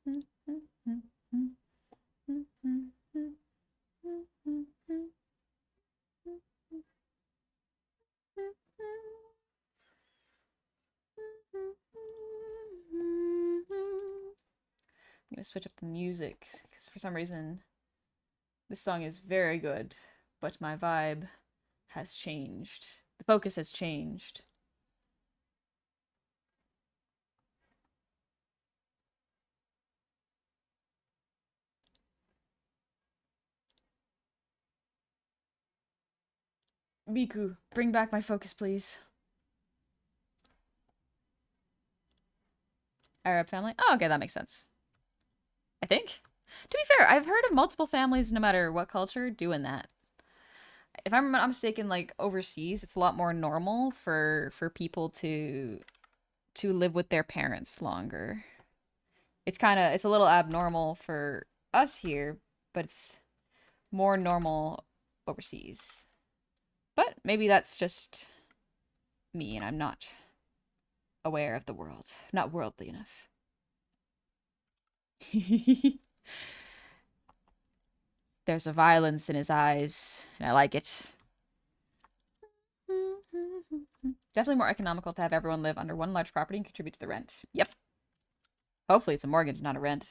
I'm gonna switch up the music because for some reason this song is very good, but my vibe has changed. The focus has changed. Miku, bring back my focus, please. Arab family? Oh, okay, that makes sense. I think. To be fair, I've heard of multiple families, no matter what culture, doing that. If I'm not mistaken, like overseas, it's a lot more normal for people to live with their parents longer. It's a little abnormal for us here, but it's more normal overseas. But maybe that's just me and I'm not aware of the world. Not worldly enough. There's a violence in his eyes, and I like it. Definitely more economical to have everyone live under one large property and contribute to the rent. Yep. Hopefully it's a mortgage, not a rent.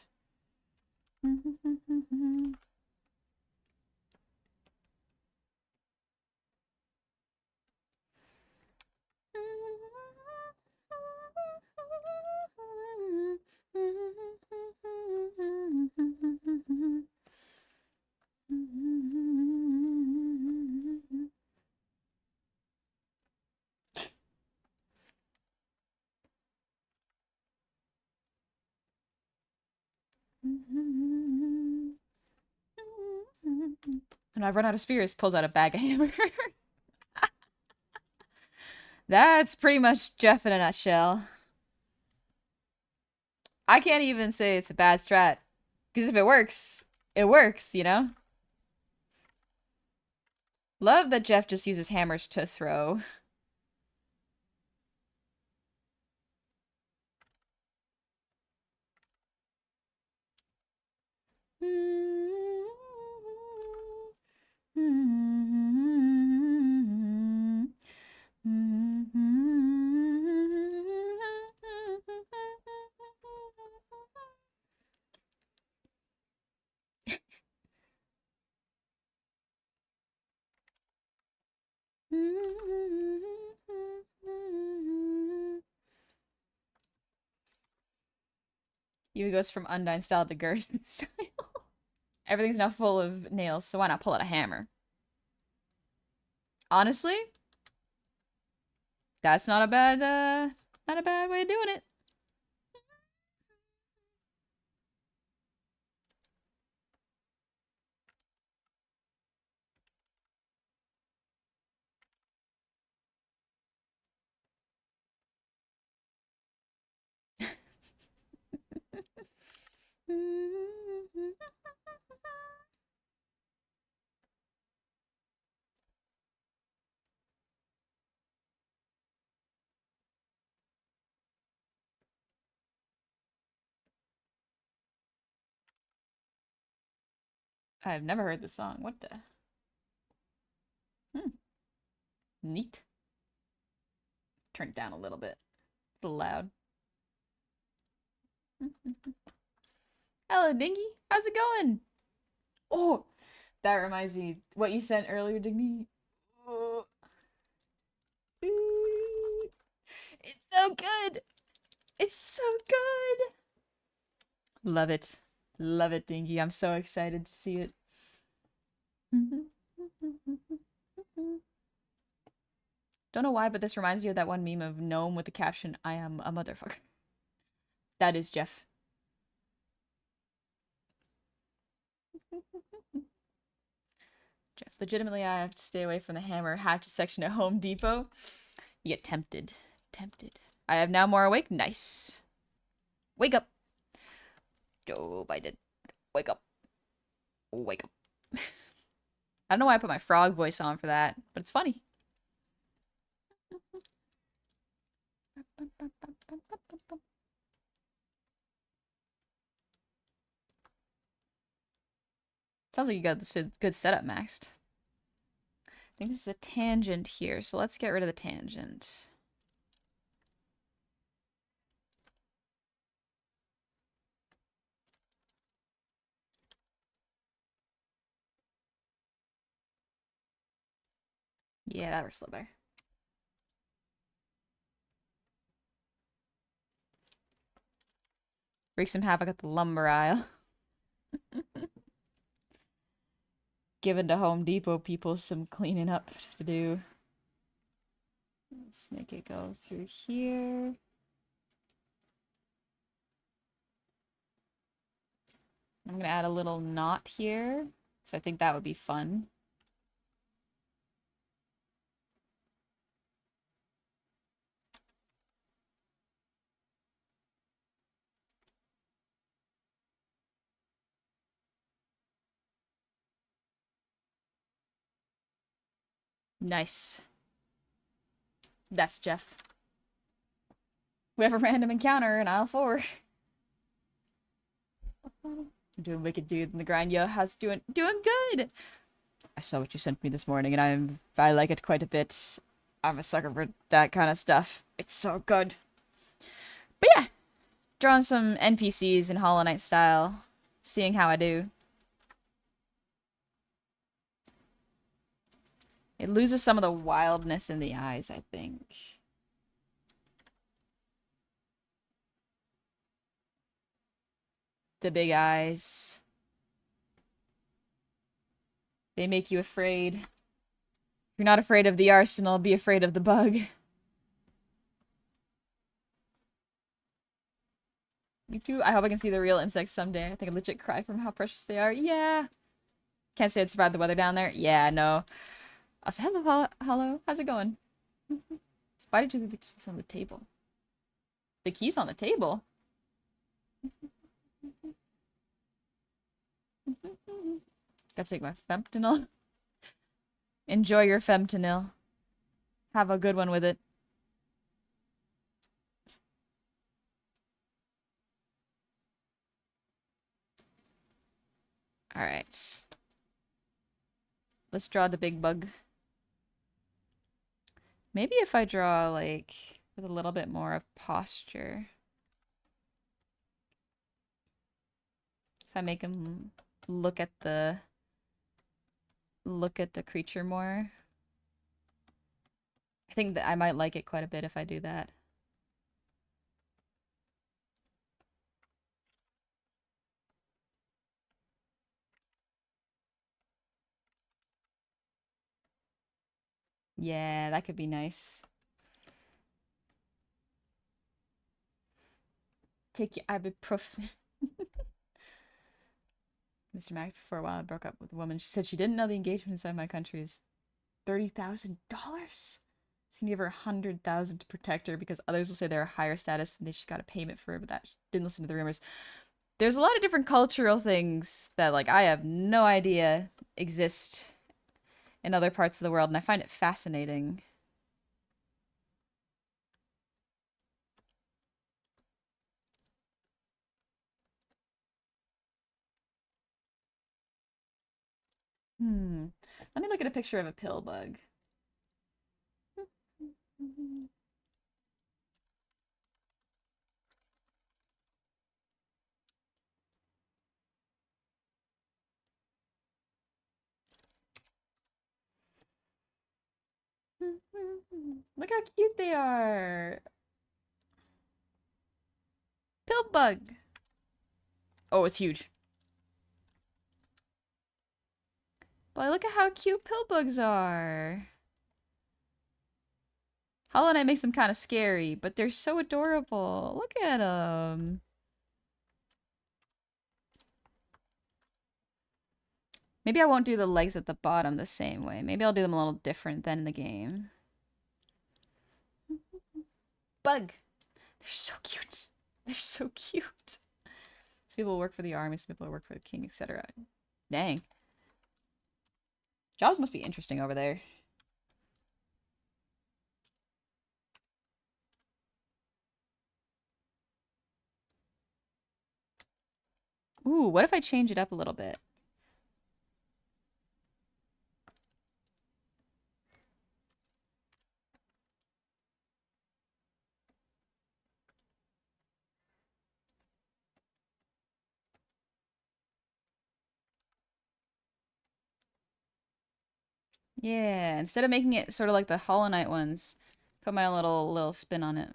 And I've run out of spears, pulls out a bag of hammer. That's pretty much Jeff in a nutshell. I can't even say it's a bad strat. Because if it works, you know? Love that Jeff just uses hammers to throw. He goes from Undyne style to Gerson style. Everything's now full of nails, so why not pull out a hammer? Honestly, that's not a bad way of doing it. I've never heard this song. What the? Hmm. Neat. Turn it down a little bit. It's a little loud. Hello, Dingy. How's it going? Oh, that reminds me. What you sent earlier, Dingy. Oh. It's so good. It's so good. Love it. Love it, Dingy. I'm so excited to see it. Don't know why, but this reminds me of that one meme of Gnome with the caption, I am a motherfucker. That is Jeff. Jeff, legitimately, I have to stay away from the hammer hatchet section at Home Depot. You get tempted. Tempted. I am now more awake. Nice. Wake up. Joe Biden. Wake up. Wake up. I don't know why I put my frog voice on for that, but it's funny. Sounds like you got this good setup maxed. I think this is a tangent here, so let's get rid of the tangent. Yeah, that works a little better. Wreak some havoc at the lumber aisle. Giving to Home Depot people some cleaning up to do. Let's make it go through here. I'm gonna add a little knot here, so I think that would be fun. Nice. That's Jeff. We have a random encounter in aisle 4. I'm doing wicked dude in the grind. Yo, how's doing? Doing good. I saw what you sent me this morning, and I like it quite a bit. I'm a sucker for that kind of stuff. It's so good. But yeah, drawing some NPCs in Hollow Knight style, seeing how I do. It loses some of the wildness in the eyes, I think. The big eyes. They make you afraid. If you're not afraid of the arsenal, be afraid of the bug. Me too. I hope I can see the real insects someday. I think I legit cry from how precious they are. Yeah. Can't say it survived the weather down there. Yeah, no. I'll say hello, hello. How's it going? Why did you leave the keys on the table? The keys on the table? Gotta take my fentanyl. Enjoy your fentanyl. Have a good one with it. Alright. Let's draw the big bug. Maybe if I draw, like, with a little bit more of posture. If I make him look at the creature more. I think that I might like it quite a bit if I do that. Yeah, that could be nice. Take ibuprofen. Mr. Mac, for a while, I broke up with a woman. She said she didn't know the engagement inside my country is $30,000. He's gonna give her $100,000 to protect her because others will say they're a higher status and they should got a payment for her, but that didn't listen to the rumors. There's a lot of different cultural things that like I have no idea exist in other parts of the world, and I find it fascinating. Hmm. Let me look at a picture of a pill bug. Look how cute they are. Pill bug. Oh, it's huge. But look at how cute pill bugs are. Hollow Knight makes them kind of scary, but they're so adorable. Look at them. Maybe I won't do the legs at the bottom the same way. Maybe I'll do them a little different than in the game. Bug. They're so cute. They're so cute. Some people work for the army, some people work for the king, etc. Dang. Jobs must be interesting over there. Ooh, what if I change it up a little bit? Yeah, instead of making it sort of like the Hollow Knight ones, put my own little spin on it.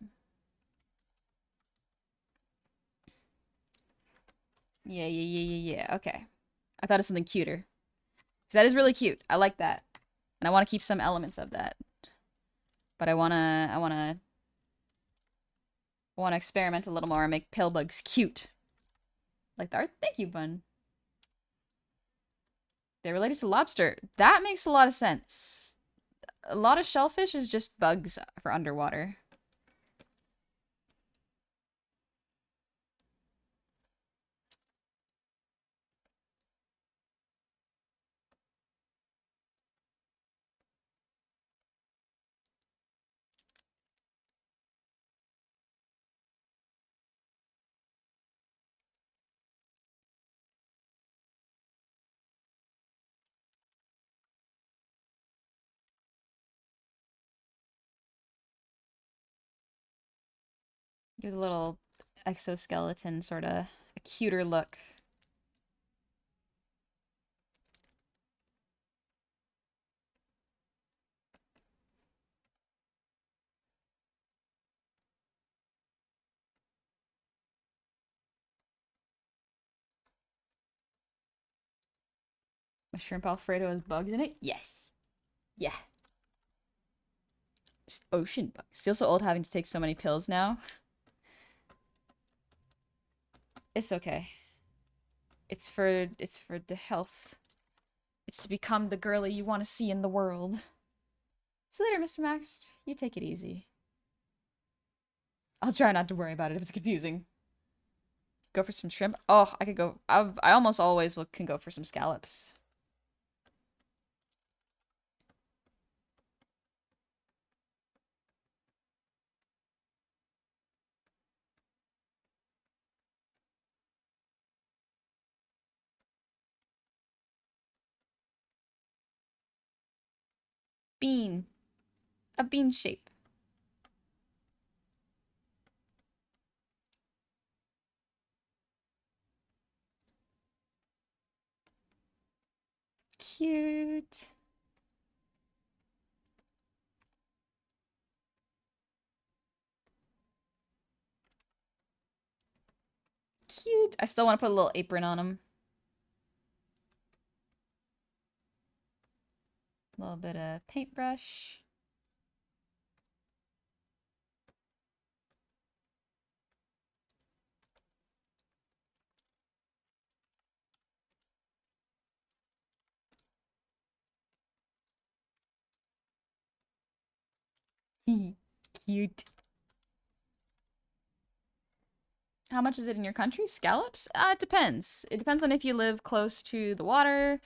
Yeah, yeah, yeah, yeah, yeah. Okay. I thought of something cuter. Because that is really cute. I like that. And I want to keep some elements of that. But I wanna experiment a little more and make pale bugs cute. Like the art. Thank you, Bun. They're related to lobster. That makes a lot of sense. A lot of shellfish is just bugs for underwater. Give the little exoskeleton sort of a cuter look. A shrimp Alfredo has bugs in it? Yes. Yeah. Ocean bugs. Feel so old having to take so many pills now. It's okay. It's for the health. It's to become the girly you want to see in the world. See you later, Mr. Max. You take it easy. I'll try not to worry about it if it's confusing. Go for some shrimp. Oh, I could go. I almost always can go for some scallops. Bean. A bean shape. Cute. Cute. I still want to put a little apron on him. A little bit of paintbrush. Cute. How much is it in your country? Scallops? It depends. It depends on if you live close to the water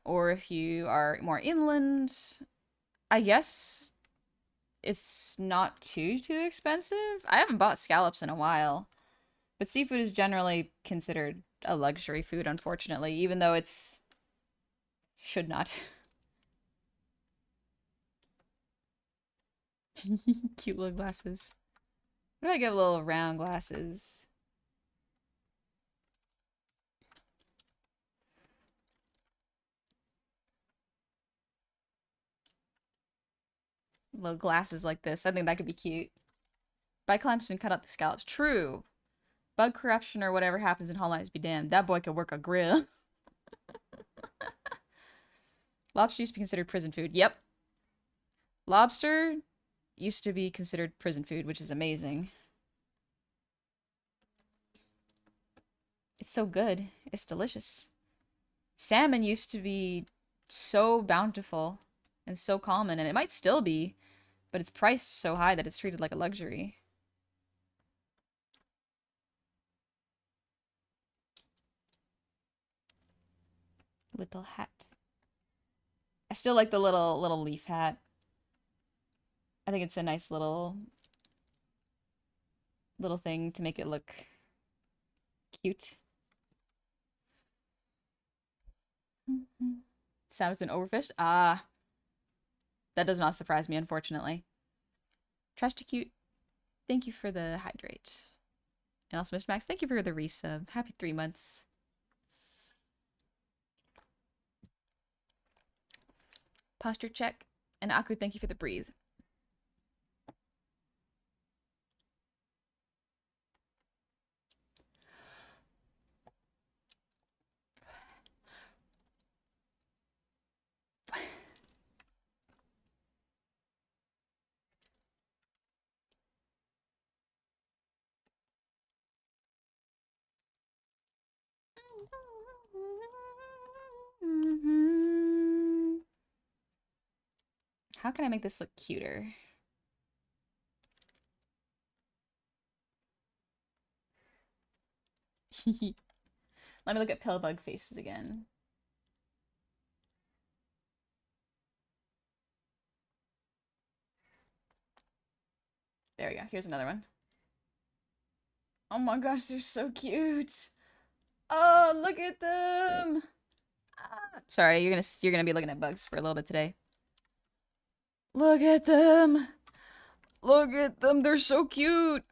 or if you are more inland. I guess it's not too expensive. I haven't bought scallops in a while, but seafood is generally considered a luxury food, unfortunately, even though it's should not. Cute little glasses. What do I get little round glasses? Little glasses like this. I think that could be cute. Buy clamps and cut out the scallops. True. Bug corruption or whatever happens in Hollow Knight be damned. That boy could work a grill. Lobster used to be considered prison food. Yep. Lobster used to be considered prison food, which is amazing. It's so good. It's delicious. Salmon used to be so bountiful and so common, and it might still be, but it's priced so high that it's treated like a luxury. Little hat. I still like the little leaf hat. I think it's a nice little thing to make it look cute. Salmon's been overfished? Ah. That does not surprise me, unfortunately. Trash to cute. Thank you for the hydrate. And also, Mr. Max, thank you for the resub. Happy 3 months. Posture check. And Aku, thank you for the breathe. How can I make this look cuter? Let me look at Pillbug faces again. There we go. Here's another one. Oh my gosh, they're so cute. Oh, look at them. Ah. Sorry, you're gonna be looking at bugs for a little bit today. Look at them. Look at them. They're so cute.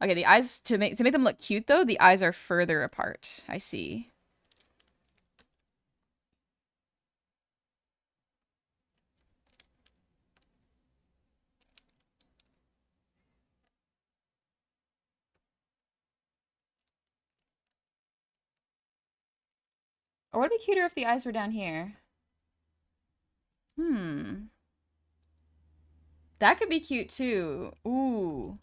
Okay, the eyes to make them look cute though, the eyes are further apart. I see. Or would it be cuter if the eyes were down here? That could be cute too. Ooh.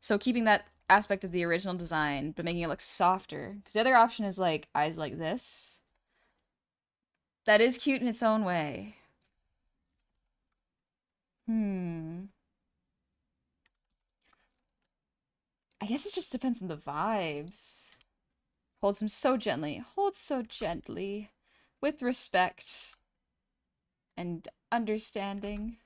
So keeping that aspect of the original design, but making it look softer. Because the other option is like eyes like this. That is cute in its own way. I guess it just depends on the vibes. Holds him so gently. Holds so gently. With respect. And understanding.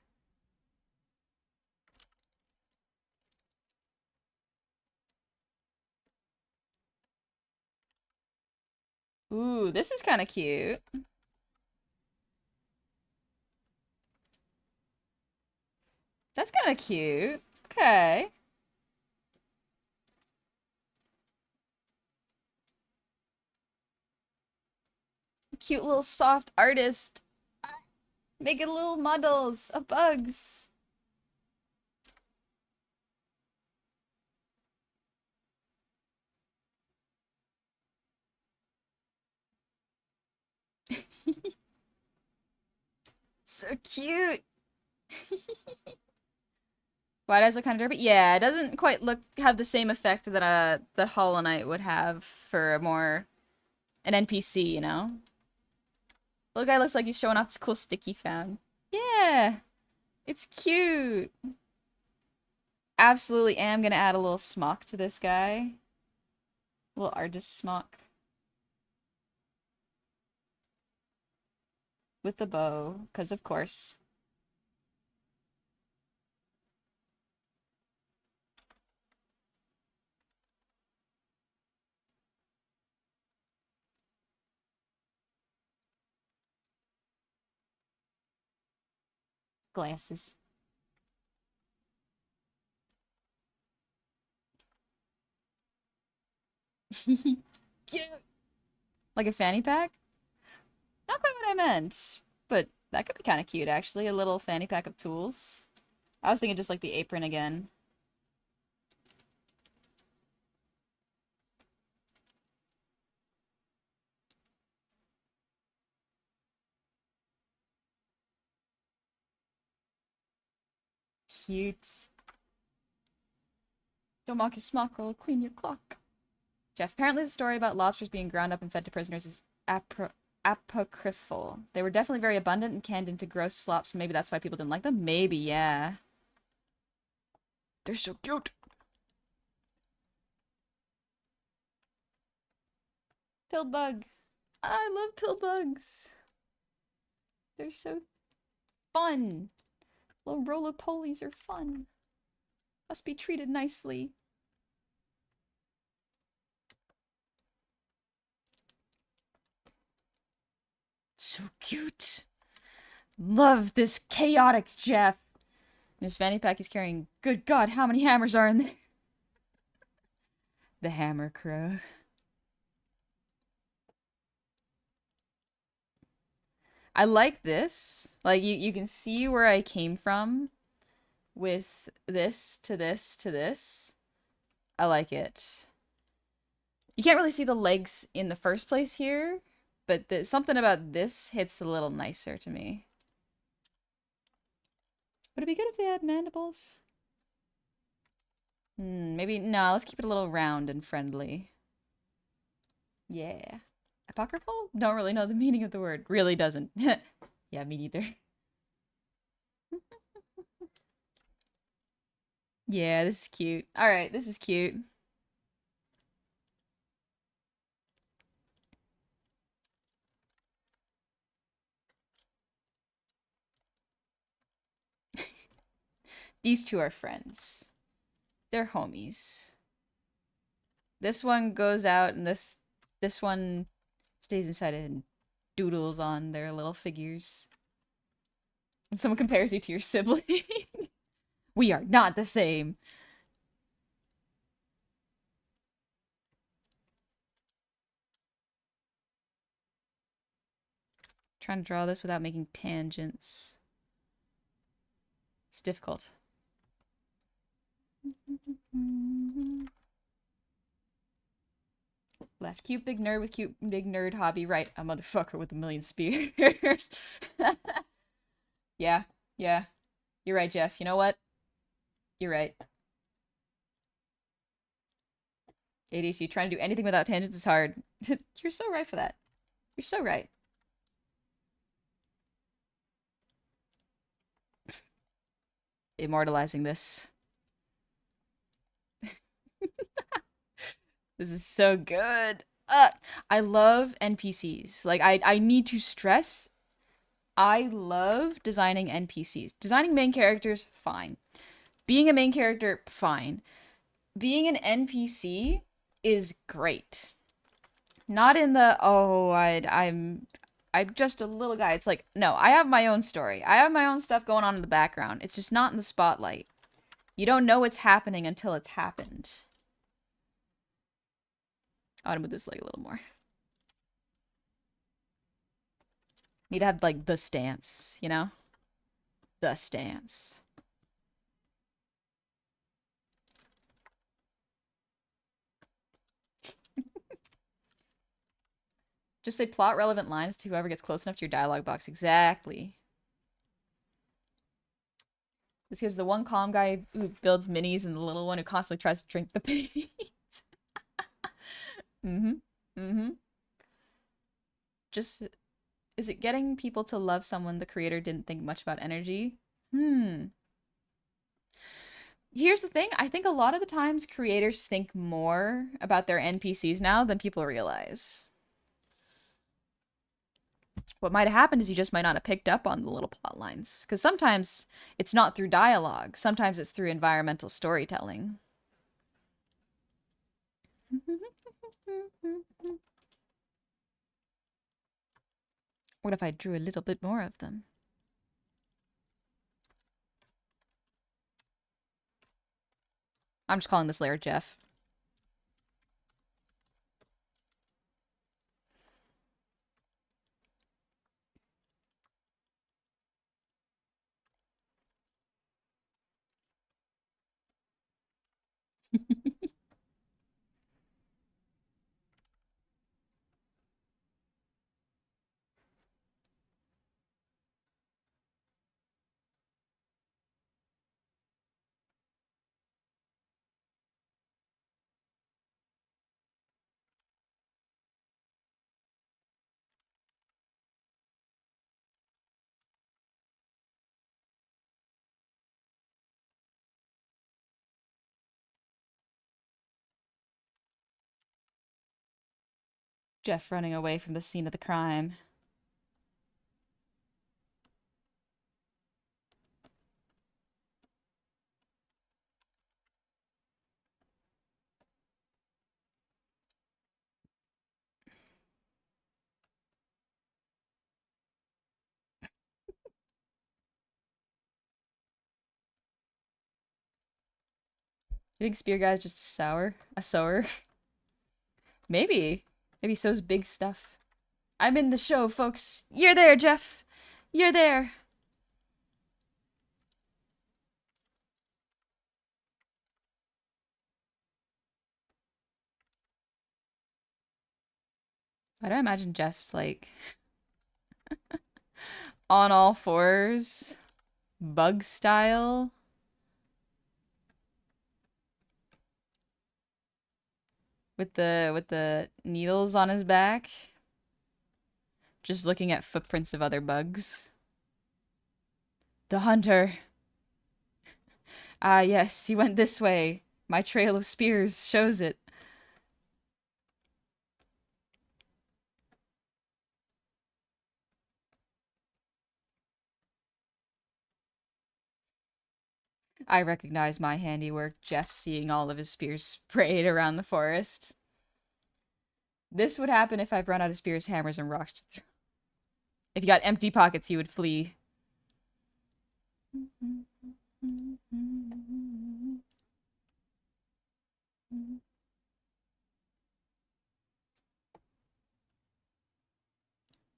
Ooh, this is kind of cute. That's kind of cute. Okay. Cute little soft artist. Making little models of bugs. So cute. Why does it kind of derpy? Yeah, it doesn't quite have the same effect that that Hollow Knight would have for a more an NPC, you know? Little guy looks like he's showing off his cool stick he found. Yeah, it's cute. Absolutely am gonna add a little smock to this guy. Little artist smock with the bow, because of course. Glasses. Cute. Like a fanny pack? Not quite what I meant, but that could be kind of cute, actually. A little fanny pack of tools. I was thinking just like the apron again. Cute. Don't mock your smock roll, clean your clock. Jeff, apparently the story about lobsters being ground up and fed to prisoners is apocryphal. They were definitely very abundant and canned into gross slop, so maybe that's why people didn't like them? Maybe, yeah. They're so cute. Pillbug. I love pillbugs. They're so fun. Little roly-polies are fun. Must be treated nicely. So cute. Love this chaotic Jeff. Miss Fanny Pack is carrying, good God, how many hammers are in there? The Hammer Crow. I like this. Like, you can see where I came from with this to this to this. I like it. You can't really see the legs in the first place here, but something about this hits a little nicer to me. Would it be good if they had mandibles? Maybe, no, let's keep it a little round and friendly. Yeah. Apocryphal? Don't really know the meaning of the word. Really doesn't. Yeah, me neither. Yeah, this is cute. Alright, this is cute. These two are friends. They're homies. This one goes out and this one stays inside and doodles on their little figures. And someone compares you to your sibling. We are not the same. Trying to draw this without making tangents. It's difficult. Left. Cute big nerd with cute big nerd hobby. Right. A motherfucker with a million spears. Yeah. Yeah. You're right, Jeff. You know what? You're right. ADHD, trying to do anything without tangents is hard. You're so right for that. You're so right. Immortalizing this. This is so good. I love NPCs. Like, I need to stress, I love designing NPCs. Designing main characters, fine. Being a main character, fine. Being an NPC is great. Not in the, oh, I'm just a little guy. It's like, no, I have my own story. I have my own stuff going on in the background. It's just not in the spotlight. You don't know what's happening until it's happened. I want to move this leg a little more. Need to have, like, the stance, you know? The stance. Just say plot relevant lines to whoever gets close enough to your dialogue box. Exactly. This gives the one calm guy who builds minis and the little one who constantly tries to drink the paint. Mm-hmm. Mm-hmm. Just, is it getting people to love someone the creator didn't think much about energy? Here's the thing. I think a lot of the times creators think more about their NPCs now than people realize. What might have happened is you just might not have picked up on the little plot lines. Because sometimes it's not through dialogue, sometimes it's through environmental storytelling. What if I drew a little bit more of them? I'm just calling this layer Jeff. Jeff running away from the scene of the crime. You think Spear Guy's just sour? A sower? Maybe. Maybe so's big stuff. I'm in the show, folks. You're there, Jeff. You're there. Why do I imagine Jeff's like on all fours, bug style, with the needles on his back, just looking at footprints of other bugs. The hunter. Ah, yes, he went this way. My trail of spears shows it. I recognize my handiwork, Jeff seeing all of his spears sprayed around the forest. This would happen if I've run out of spears, hammers, and rocks to throw. If you got empty pockets, you would flee.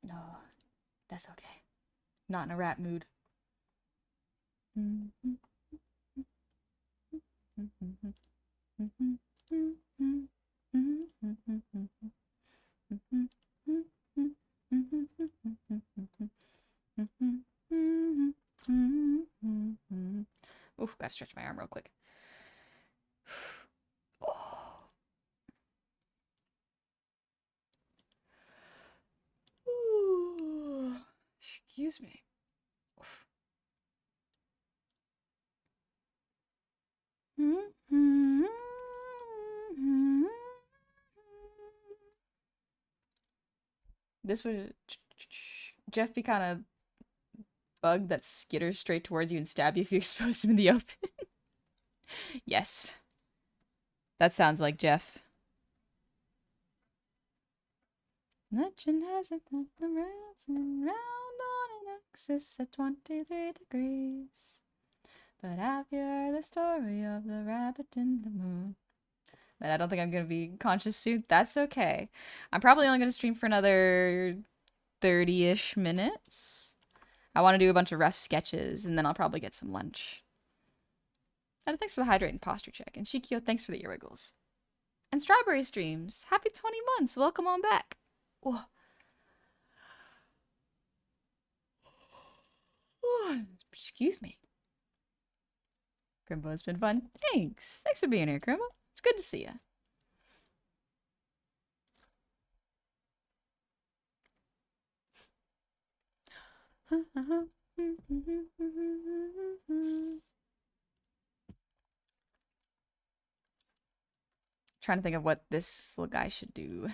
No, that's okay. Not in a rat mood. Oof, gotta stretch my arm real quick. Oh. Ooh. Excuse me. This would Jeff be kind of bug that skitters straight towards you and stab you if you expose him in the open. Yes. That sounds like Jeff. Legend has it that the rails and round on an axis at 23 degrees. But have you heard the story of the rabbit in the moon? And I don't think I'm going to be conscious soon. That's okay. I'm probably only going to stream for another 30-ish minutes. I want to do a bunch of rough sketches, and then I'll probably get some lunch. And thanks for the hydrate and posture check. And Shikio, thanks for the ear wiggles. And Strawberry Streams, happy 20 months. Welcome on back. Whoa. Excuse me. Grimbo, it's been fun. Thanks. Thanks for being here, Grimbo. It's good to see you. Trying to think of what this little guy should do.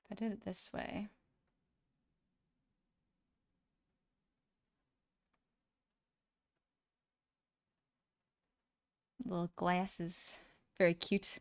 If I did it this way. Little glasses. Very cute.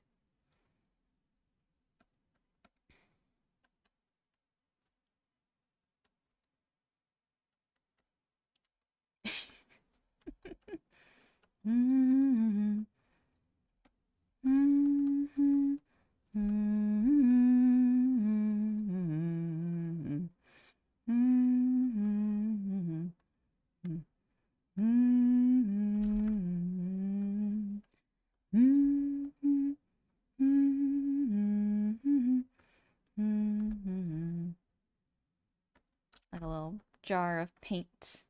Like a little jar of paint.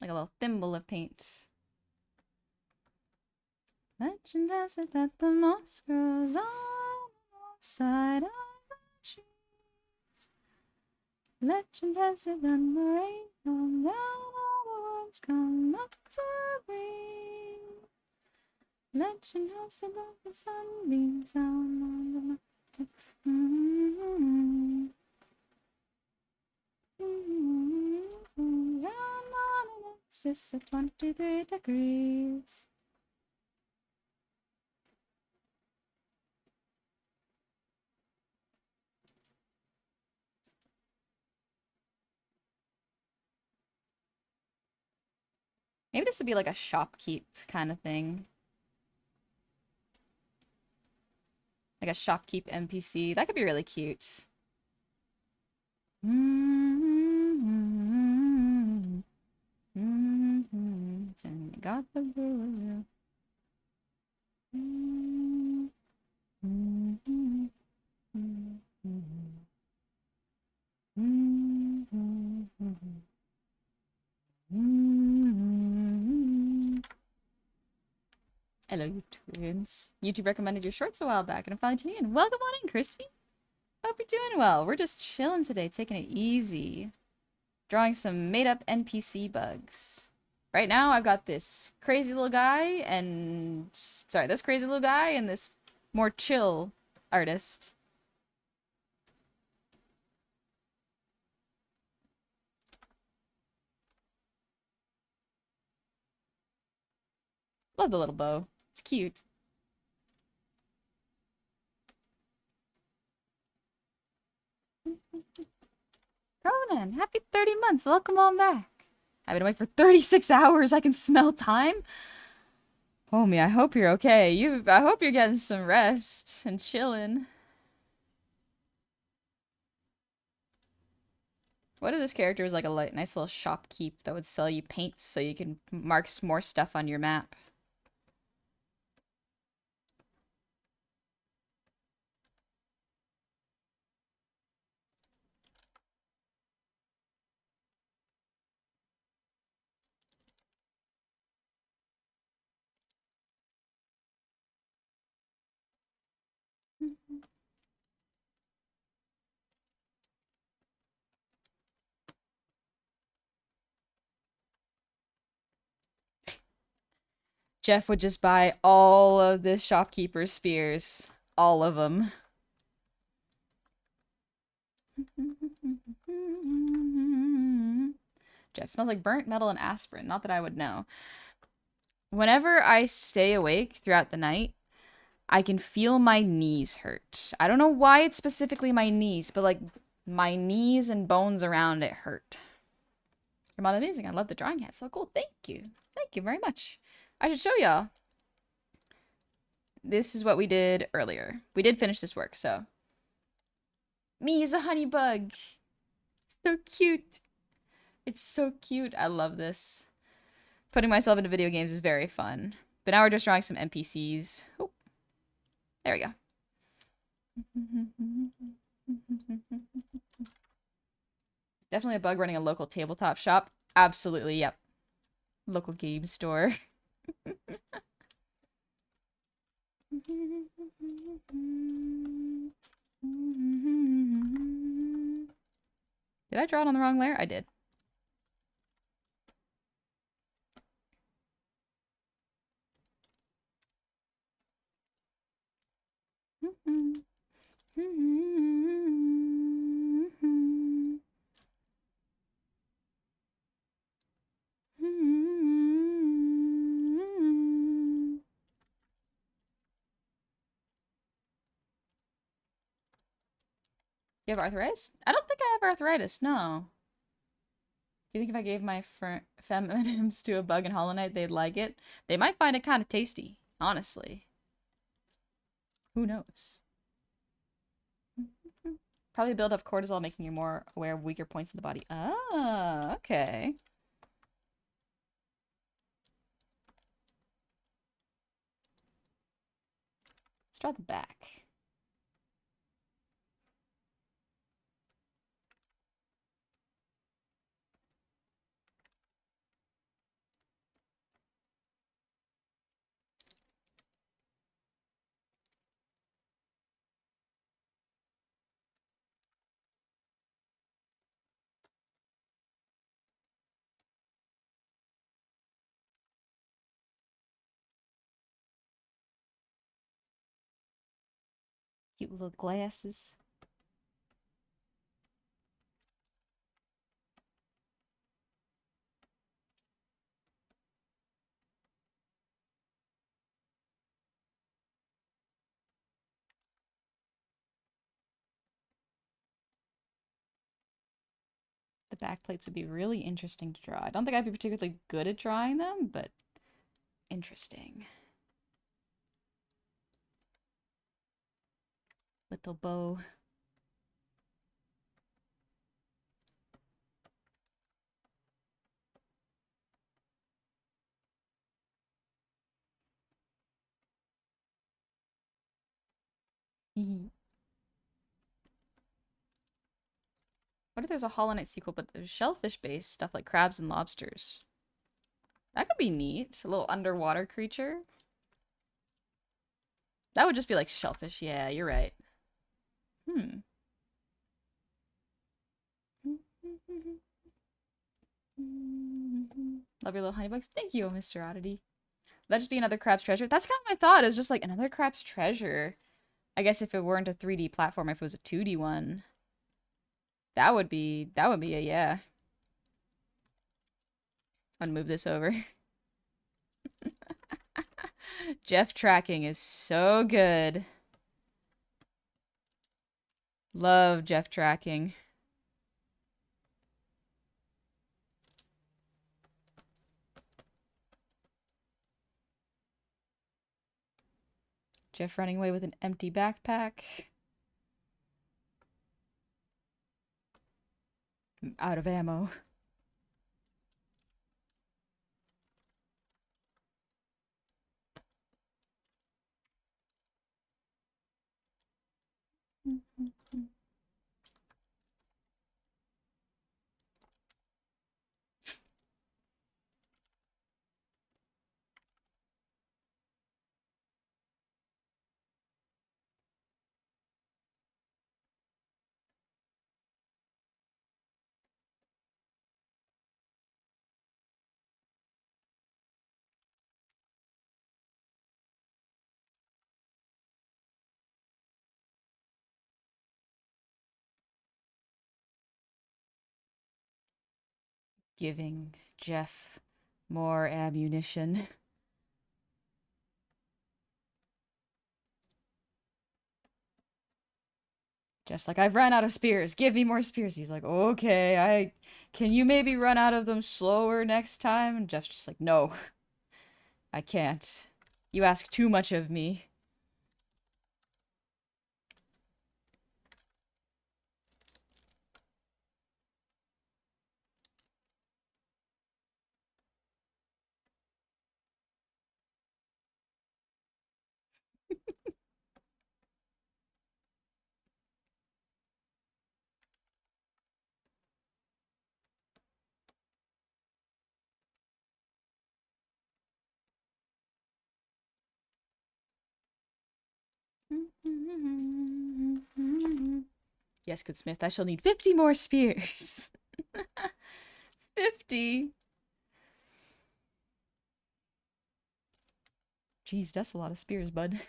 Like a little thimble of paint. Legend has it that the moss grows on the side of the trees. Legend has it that the rain comes down, all the woods come up to breathe. Legend has it that the sun beams down on the mountain. Down on an axis at 23 degrees. Maybe this would be like a shopkeep kind of thing. Like a shopkeep NPC. That could be really cute. Got the blue. Hello, you twins. YouTube recommended your shorts a while back, and I'm finally tuning in. Welcome on in, Crispy. Hope you're doing well. We're just chilling today, taking it easy. Drawing some made-up NPC bugs. Right now, I've got this crazy little guy and... Sorry, this crazy little guy and this more chill artist. Love the little bow. It's cute. Conan, happy 30 months. Welcome on back. I've been awake for 36 hours. I can smell time. Homie, I hope you're okay. I hope you're getting some rest and chilling. What if this character is like a nice little shopkeep that would sell you paints so you can mark more stuff on your map? Jeff would just buy all of this shopkeeper's spears. All of them. Jeff smells like burnt metal and aspirin. Not that I would know. Whenever I stay awake throughout the night, I can feel my knees hurt. I don't know why it's specifically my knees, but like my knees and bones around it hurt. You're not amazing. I love the drawing hat. So cool. Thank you. Thank you very much. I should show y'all. This is what we did earlier. We did finish this work, so. Me is a honey bug. It's so cute. It's so cute. I love this. Putting myself into video games is very fun. But now we're just drawing some NPCs. Oh, there we go. Definitely a bug running a local tabletop shop. Absolutely, yep. Local game store. Did I draw it on the wrong layer? I did. You have arthritis? I don't think I have arthritis, no. Do you think if I gave my feminims to a bug in Hollow Knight, they'd like it? They might find it kind of tasty, honestly. Who knows? Probably build up cortisol, making you more aware of weaker points in the body. Oh, okay. Let's draw the back. Cute little glasses. The back plates would be really interesting to draw. I don't think I'd be particularly good at drawing them, but interesting. Little bow. What if there's a Hollow Knight sequel, but there's shellfish-based stuff like crabs and lobsters? That could be neat. A little underwater creature. That would just be like shellfish. Yeah, you're right. Hmm. Love your little honeybugs. Thank you, Mr. Oddity. That'd just be another Crab's Treasure. That's kind of my thought. It was just like another Crab's Treasure. I guess if it weren't a 3D platform, if it was a 2D one, that would be a yeah. I'd move this over. Jeff tracking is so good. Love Jeff tracking. Jeff running away with an empty backpack. I'm out of ammo. Giving Jeff more ammunition. Jeff's like, I've run out of spears. Give me more spears. He's like, okay, can you maybe run out of them slower next time? And Jeff's just like, no, I can't. You ask too much of me. Yes, good smith, I shall need 50 more spears. 50. Jeez, that's a lot of spears, bud.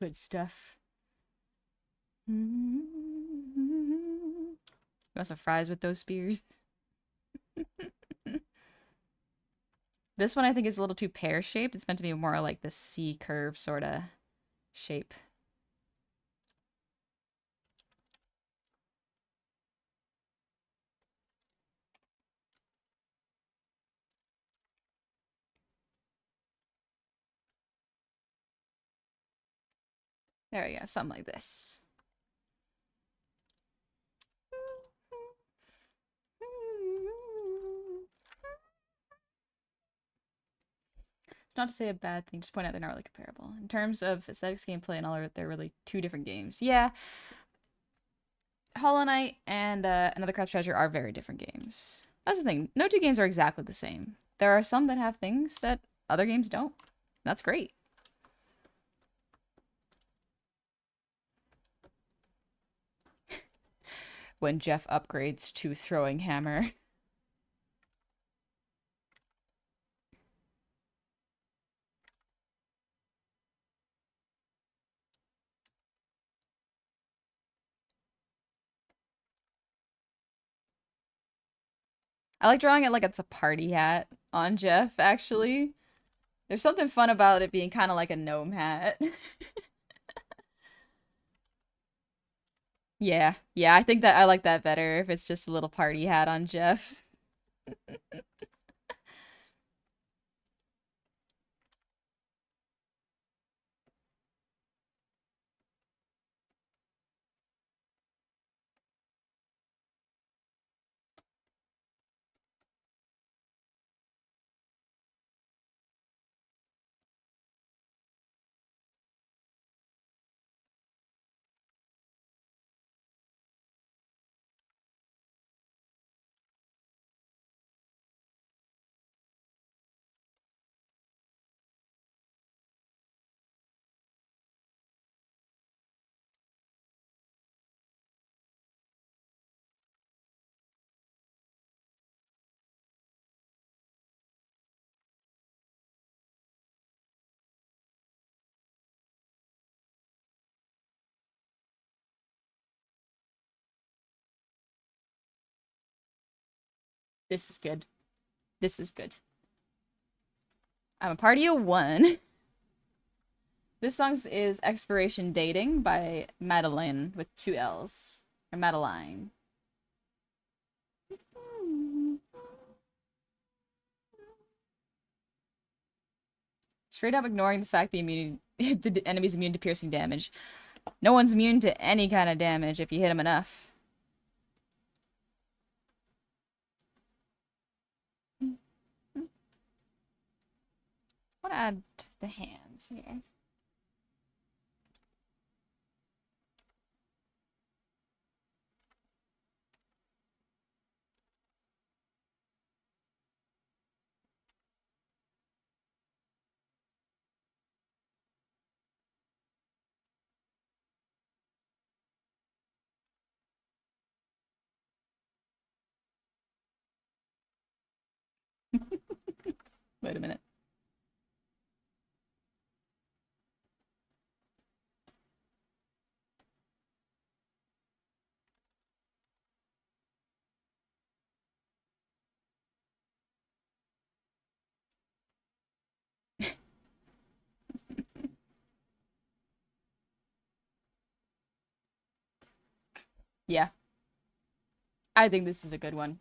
Good stuff. You want some fries with those spears? This one I think is a little too pear-shaped. It's meant to be more like the C curve sort of shape. There we go, something like this. It's not to say a bad thing, just point out they're not really comparable. In terms of aesthetics, gameplay, and all, they're really two different games. Yeah, Hollow Knight and Another Craft Treasure are very different games. That's the thing. No two games are exactly the same. There are some that have things that other games don't. That's great. When Jeff upgrades to throwing hammer. I like drawing it like it's a party hat on Jeff, actually. There's something fun about it being kind of like a gnome hat. Yeah, I think that I like that better if it's just a little party hat on Jeff. This is good. This is good. I'm a party of one. This song is Expiration Dating by Madeline with two L's. Or Madeline. Straight up ignoring the fact the the enemy's immune to piercing damage. No one's immune to any kind of damage if you hit him enough. I want to add the hands here. Wait a minute. Yeah. I think this is a good one.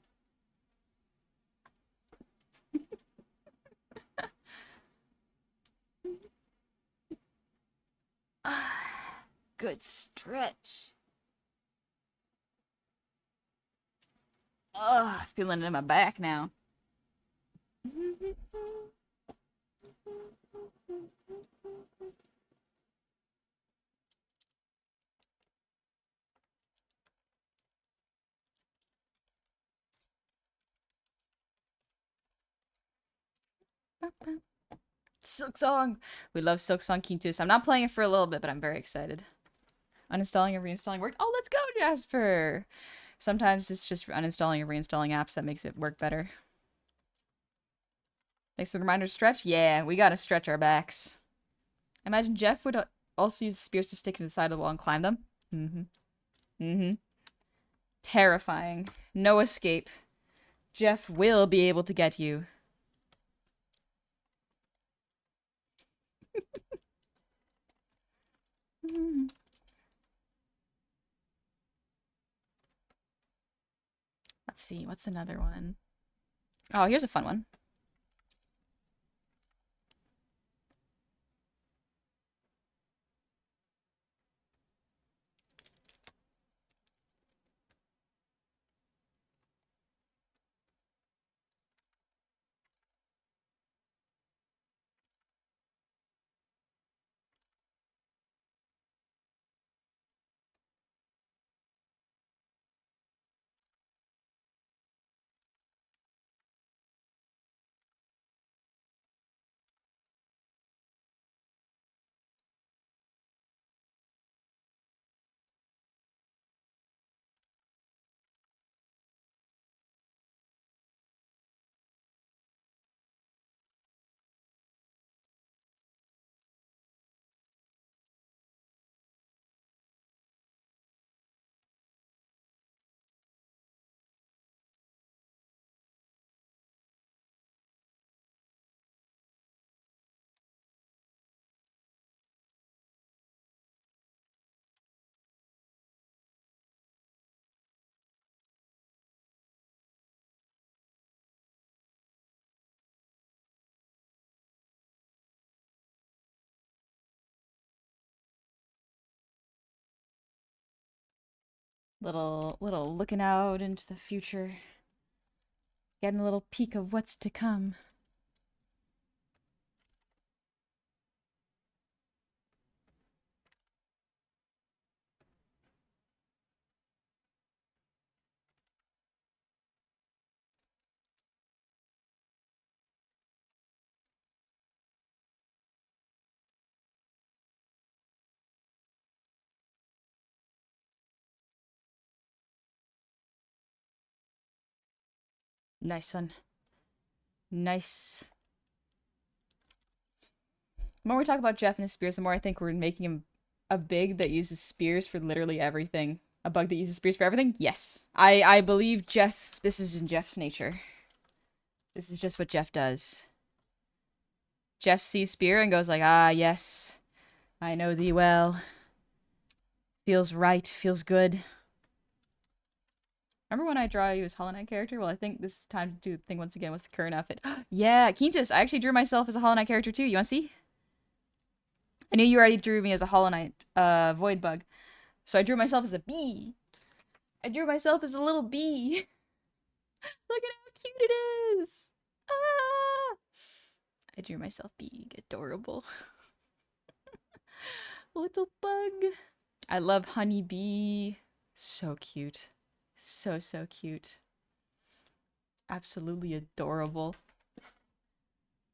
good stretch. Ugh, feeling it in my back now. Silksong! We love Silksong Quintus. I'm not playing it for a little bit, but I'm very excited. Uninstalling and reinstalling worked. Oh, let's go, Jasper! Sometimes it's just uninstalling and reinstalling apps that makes it work better. Thanks for the reminder to stretch. Yeah, we gotta stretch our backs. Imagine Jeff would also use the spears to stick to the side of the wall and climb them. Terrifying. No escape. Jeff will be able to get you. Let's see, what's another one? Oh, here's a fun one. Little looking out into the future. Getting a little peek of what's to come. Nice one. Nice. The more we talk about Jeff and his spears, the more I think we're making him a big that uses spears for literally everything. A bug that uses spears for everything? Yes. I believe Jeff, this is in Jeff's nature. This is just what Jeff does. Jeff sees spear and goes like, ah, yes. I know thee well. Feels right. Feels good. Remember when I draw you as Hollow Knight character? Well, I think this is time to do the thing once again with the current outfit. Yeah, Quintus, I actually drew myself as a Hollow Knight character too. You want to see? I knew you already drew me as a Hollow Knight Void Bug. So I drew myself as a bee. I drew myself as a little bee. Look at how cute it is. Ah! I drew myself being adorable. Little bug. I love Honeybee. So cute. So cute. Absolutely adorable.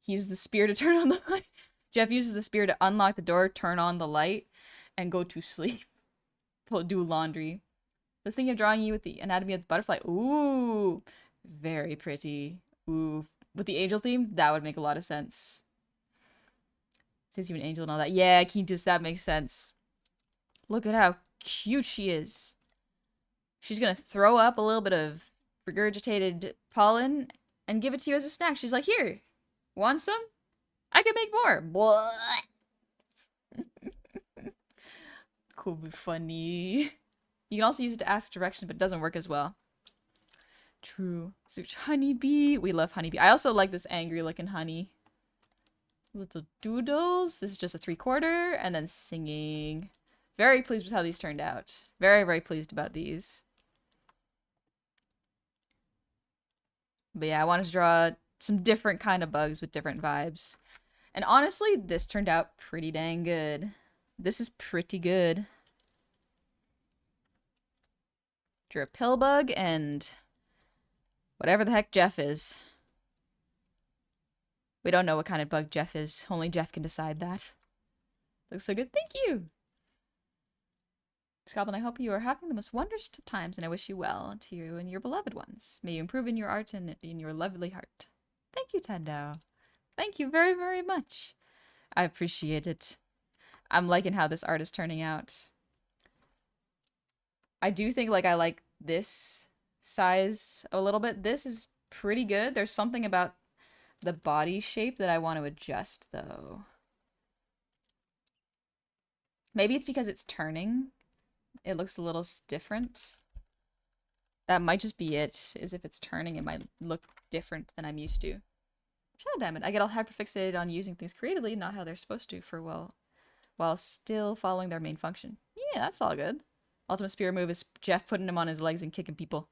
He used the spear to turn on the light. Jeff uses the spear to unlock the door, turn on the light, and go to sleep. Do laundry. This thing of drawing you with the anatomy of the butterfly. Ooh. Very pretty. Ooh. With the angel theme, that would make a lot of sense. Since you're an angel and all that. Yeah, Quintus, that makes sense. Look at how cute she is. She's gonna throw up a little bit of regurgitated pollen and give it to you as a snack. She's like, here, want some? I can make more. What? Could be funny. You can also use it to ask direction, but it doesn't work as well. True. So Honeybee. We love Honeybee. I also like this angry looking honey. Little doodles. This is just a 3/4 and then singing. Very pleased with how these turned out. Very, very pleased about these. But yeah, I wanted to draw some different kind of bugs with different vibes. And honestly, this turned out pretty dang good. This is pretty good. Drew a pill bug and whatever the heck Jeff is. We don't know what kind of bug Jeff is. Only Jeff can decide that. Looks so good. Thank you! Scalpel, I hope you are having the most wondrous of times, and I wish you well to you and your beloved ones. May you improve in your art and in your lovely heart. Thank you, Tendo. Thank you very, very much. I appreciate it. I'm liking how this art is turning out. I do think I like this size a little bit. This is pretty good. There's something about the body shape that I want to adjust, though. Maybe it's because it's turning. It looks a little different. That might just be it, is if it's turning, it might look different than I'm used to. Shadow damn it, I get all hyperfixated on using things creatively, not how they're supposed to, while still following their main function. Yeah, that's all good. Ultimate spear move is Jeff putting him on his legs and kicking people.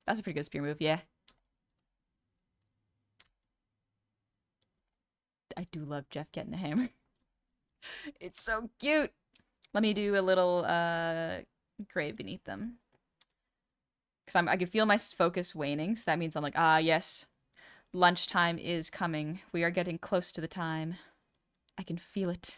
That's a pretty good spear move, yeah. I do love Jeff getting a hammer. It's so cute! Let me do a little, grave beneath them. Because I can feel my focus waning, so that means I'm like, ah, yes. Lunchtime is coming. We are getting close to the time. I can feel it.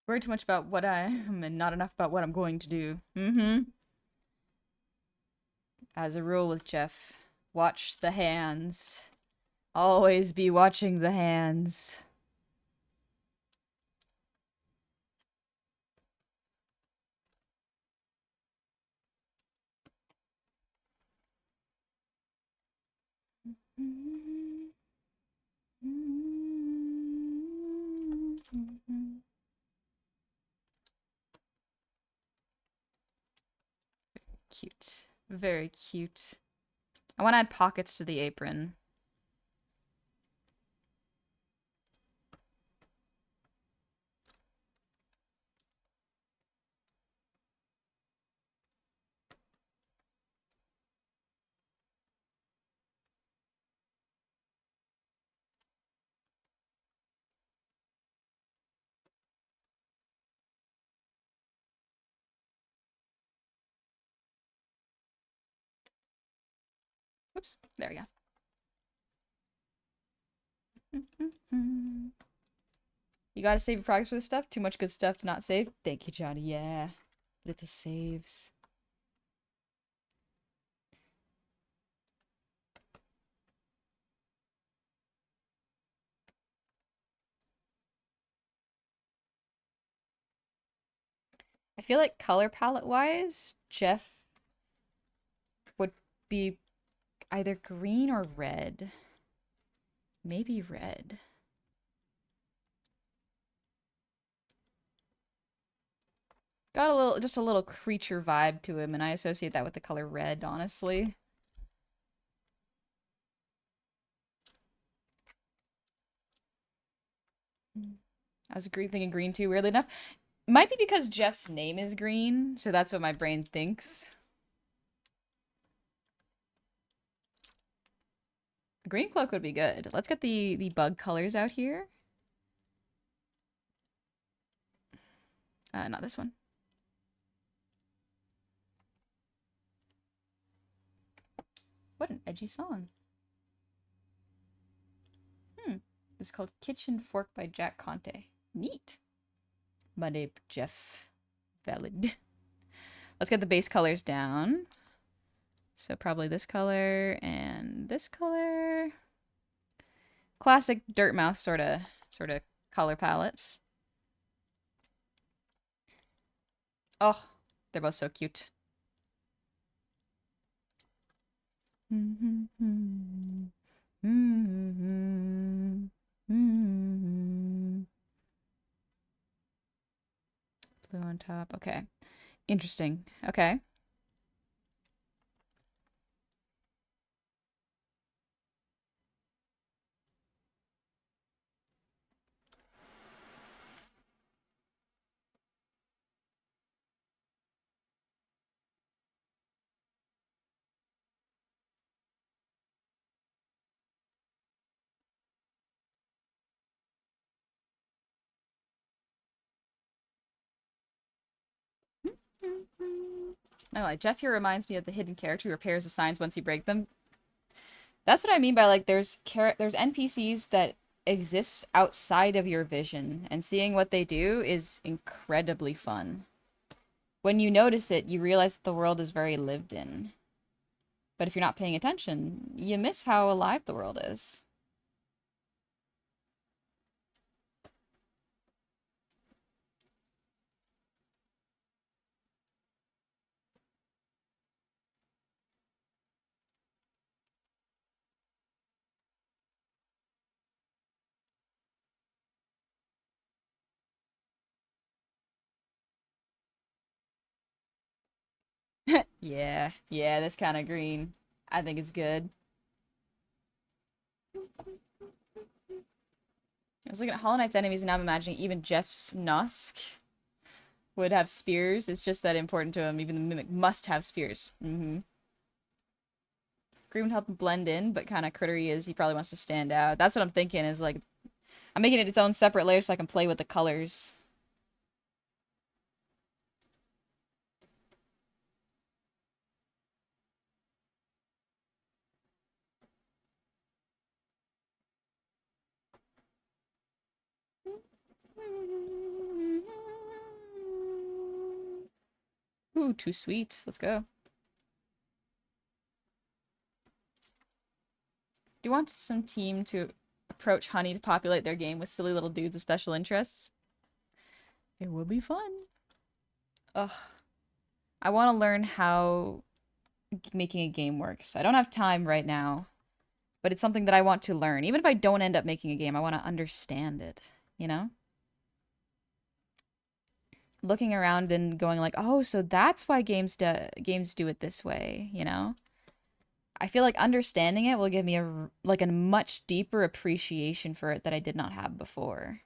Worry too much about what I am and not enough about what I'm going to do. As a rule with Jeff, watch the hands. Always be watching the hands. Cute. Very cute. I want to add pockets to the apron. Oops, there we go. You gotta save your progress for this stuff? Too much good stuff to not save? Thank you, Johnny. Yeah. Little saves. I feel like color palette wise, Jeff would be either green or red. Maybe red. Got just a little creature vibe to him, and I associate that with the color red, honestly. I was thinking green too, weirdly enough. Might be because Jeff's name is green, so that's what my brain thinks. Green cloak would be good. Let's get the bug colors out here. Not this one. What an edgy song. This is called Kitchen Fork by Jack Conte. Neat. My name Jeff. Valid. Let's get the base colors down. So probably this color and this color. Classic Dirtmouth sort of color palette. Oh, they're both so cute. Blue on top. Okay. Interesting. Okay. I like Jeff here reminds me of the hidden character who repairs the signs once you break them. That's what I mean by like there's NPCs that exist outside of your vision, and seeing what they do is incredibly fun. When you notice it, you realize that the world is very lived in. But if you're not paying attention, you miss how alive the world is. Yeah, yeah, this kind of green. I think it's good. I was looking at Hollow Knight's enemies and now I'm imagining even Jeff's Nosk would have spears. It's just that important to him. Even the Mimic must have spears. Green would help him blend in, but kind of crittery is he probably wants to stand out. That's what I'm thinking is like, I'm making it its own separate layer so I can play with the colors. Ooh, too sweet. Let's go. Do you want some team to approach Honey to populate their game with silly little dudes of special interests? It will be fun. Ugh. I want to learn how making a game works. I don't have time right now, but it's something that I want to learn. Even if I don't end up making a game, I want to understand it, you know? Looking around and going like, "Oh, so that's why games do it this way," you know? I feel like understanding it will give me a much deeper appreciation for it that I did not have before.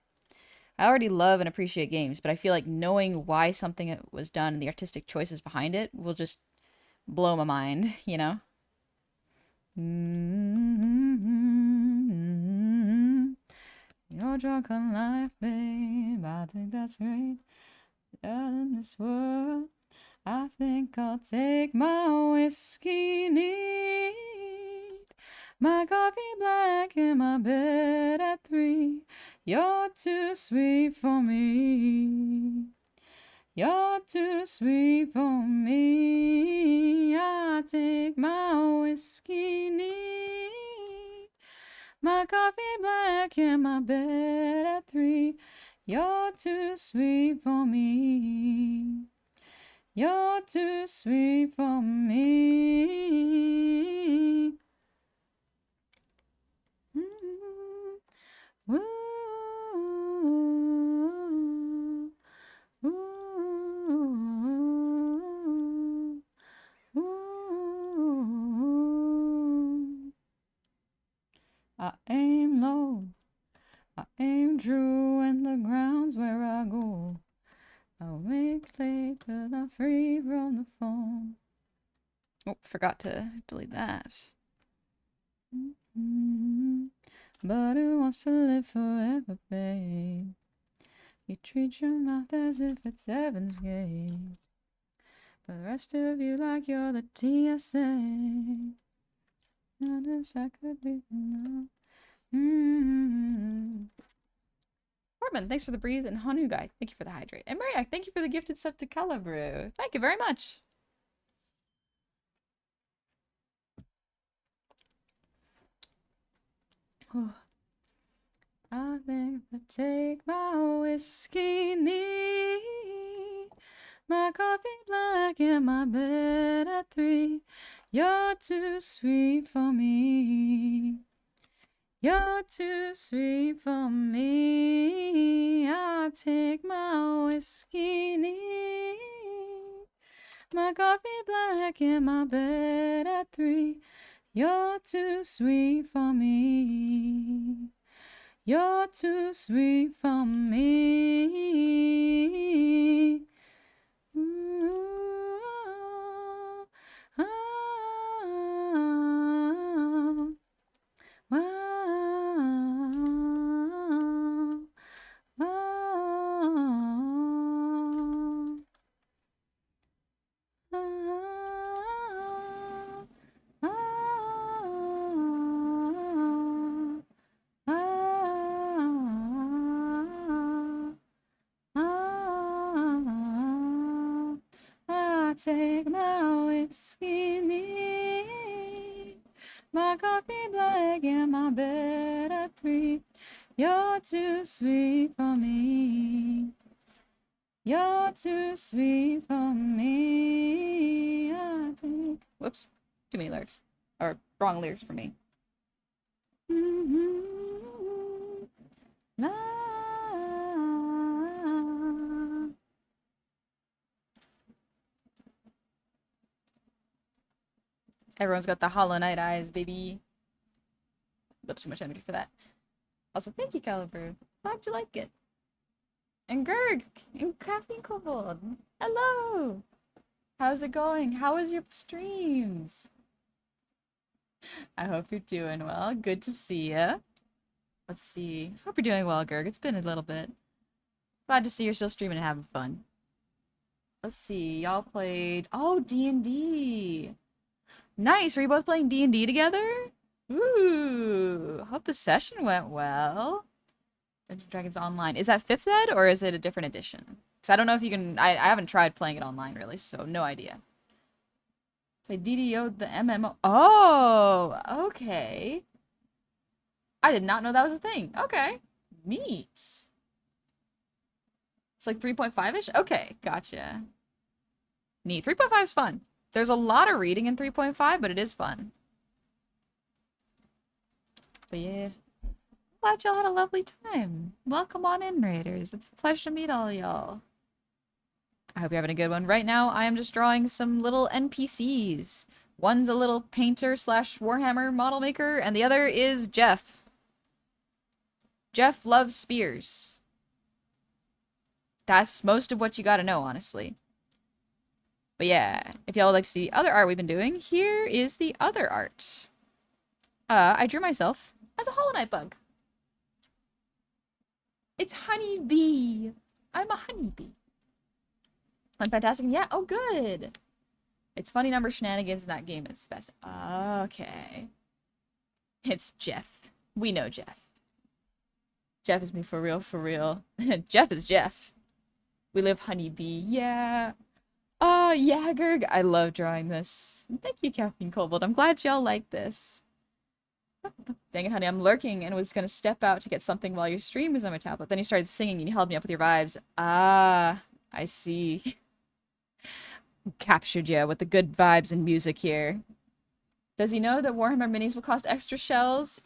I already love and appreciate games, but I feel like knowing why something was done and the artistic choices behind it will just blow my mind, you know? Your drunk on life, babe. I think that's great. In this world, I think I'll take my whiskey neat. My coffee black in my bed at 3. You're too sweet for me. You're too sweet for me. I take my whiskey neat. My coffee black in my bed at 3. You're too sweet for me. You're too sweet for me. Ooh, ooh, ooh. I aim low, I aim true, and the ground's where I go. I'll make play till I'm free from the phone. Oh, forgot to delete that. But who wants to live forever, babe? You treat your mouth as if it's heaven's gate. But the rest of you like you're the TSA. I wish I could be enough. Portman, thanks for the breathe, and Hanu guy, thank you for the hydrate. And Mariak, thank you for the gifted sub to Calibrew. Thank you very much. I think I'll take my whiskey neat. My coffee black in my bed at 3. You're too sweet for me. You're too sweet for me. I'll take my whiskey neat, my coffee black in my bed at 3. You're too sweet for me. You're too sweet for me. Ooh, oh, oh, oh, oh, oh, oh, oh, oh. I take my whiskey neat, my coffee black in my bed at 3. You're too sweet for me. You're too sweet for me. Whoops. Too many lyrics. Or wrong lyrics for me. La. Everyone's got the Hollow Knight eyes, baby. That's too much energy for that. Also, thank you, Caliber. Glad you like it. And Gerg! And Caffeine Kobold! Hello! How's it going? How was your streams? I hope you're doing well. Good to see ya. Let's see. Hope you're doing well, Gerg. It's been a little bit. Glad to see you're still streaming and having fun. Let's see. Y'all played... Oh, D&D! Nice! Were you both playing D&D together? Ooh! Hope the session went well. Dungeons & Dragons Online. Is that 5th ed, or is it a different edition? Because I don't know if you can... I haven't tried playing it online, really, so no idea. Play DDO, the MMO. Oh! Okay. I did not know that was a thing. Okay. Neat. It's like 3.5-ish? Okay, gotcha. Neat. 3.5 is fun. There's a lot of reading in 3.5, but it is fun. But yeah. Glad y'all had a lovely time. Welcome on in, Raiders. It's a pleasure to meet all y'all. I hope you're having a good one. Right now, I am just drawing some little NPCs. One's a little painter slash Warhammer model maker, and the other is Jeff. Jeff loves spears. That's most of what you gotta know, honestly. But yeah, if y'all would like to see other art we've been doing, here is the other art. I drew myself as a Hollow Knight bug. It's Honeybee. I'm a honeybee. I'm fantastic. Yeah, oh good. It's funny number shenanigans in that game. It's the best. Okay. It's Jeff. We know Jeff. Jeff is me for real, for real. Jeff is Jeff. We live Honeybee. Yeah. Yeah, Gerg. I love drawing this. Thank you, Caffeine Kobold. I'm glad y'all like this. Dang it, honey. I'm lurking and was gonna step out to get something while your stream was on my tablet. Then you started singing and you held me up with your vibes. Ah, I see. Captured you with the good vibes and music here. Does he know that Warhammer minis will cost extra shells?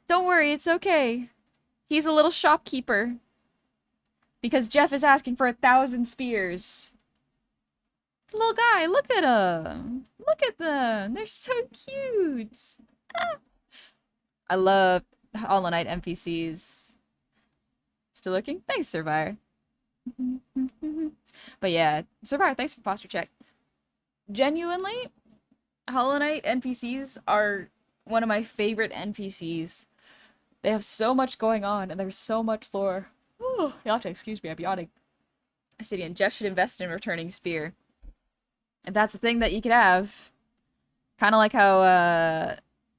Don't worry, it's okay. He's a little shopkeeper. Because Jeff is asking for 1,000 spears. Little guy, look at him. Look at them. They're so cute. Ah. I love Hollow Knight NPCs. Still looking? Thanks, Survivor. But yeah, Survivor, thanks for the posture check. Genuinely, Hollow Knight NPCs are one of my favorite NPCs. They have so much going on, and there's so much lore. Oh, you'll have to excuse me, I'm yawning. Obsidian, Jeff should invest in returning spear. If that's a thing that you could have. Kind of like how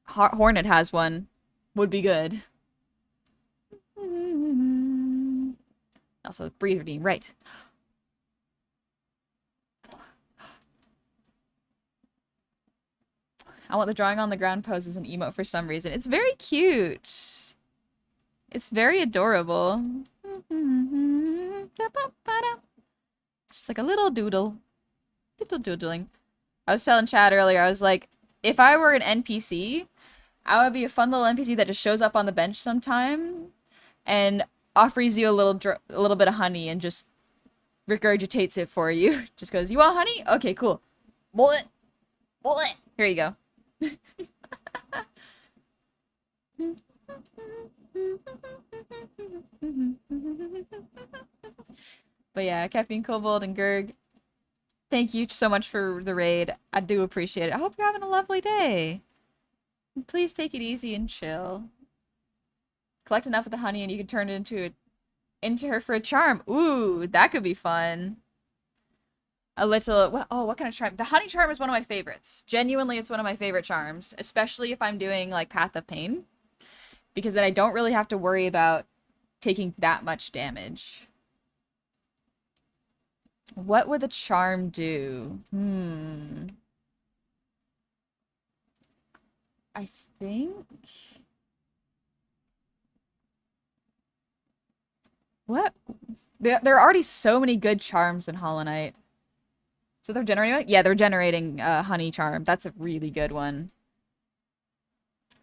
Hornet has one. Would be good. Also, breather team, right. I want the drawing on the ground pose as an emote for some reason. It's very cute. It's very adorable. Just like a little doodle. Little doodling. I was telling Chad earlier, I was like, if I were an NPC, I would be a fun little NPC that just shows up on the bench sometime and offers you a little bit of honey and just regurgitates it for you. Just goes, "You want honey? Okay, cool. Bullet, bullet. Here you go." But yeah, Caffeine Kobold and Gurg, thank you so much for the raid. I do appreciate it. I hope you're having a lovely day. Please take it easy and chill. Collect enough of the honey and you can turn it into her for a charm. Ooh, that could be fun. A little, well, oh, what kind of charm? The honey charm is one of my favorites. Genuinely, it's one of my favorite charms, especially if I'm doing like Path of Pain, because then I don't really have to worry about taking that much damage. What would the charm do? I think... What? There are already so many good charms in Hollow Knight. So they're generating... Yeah, they're generating honey charm. That's a really good one.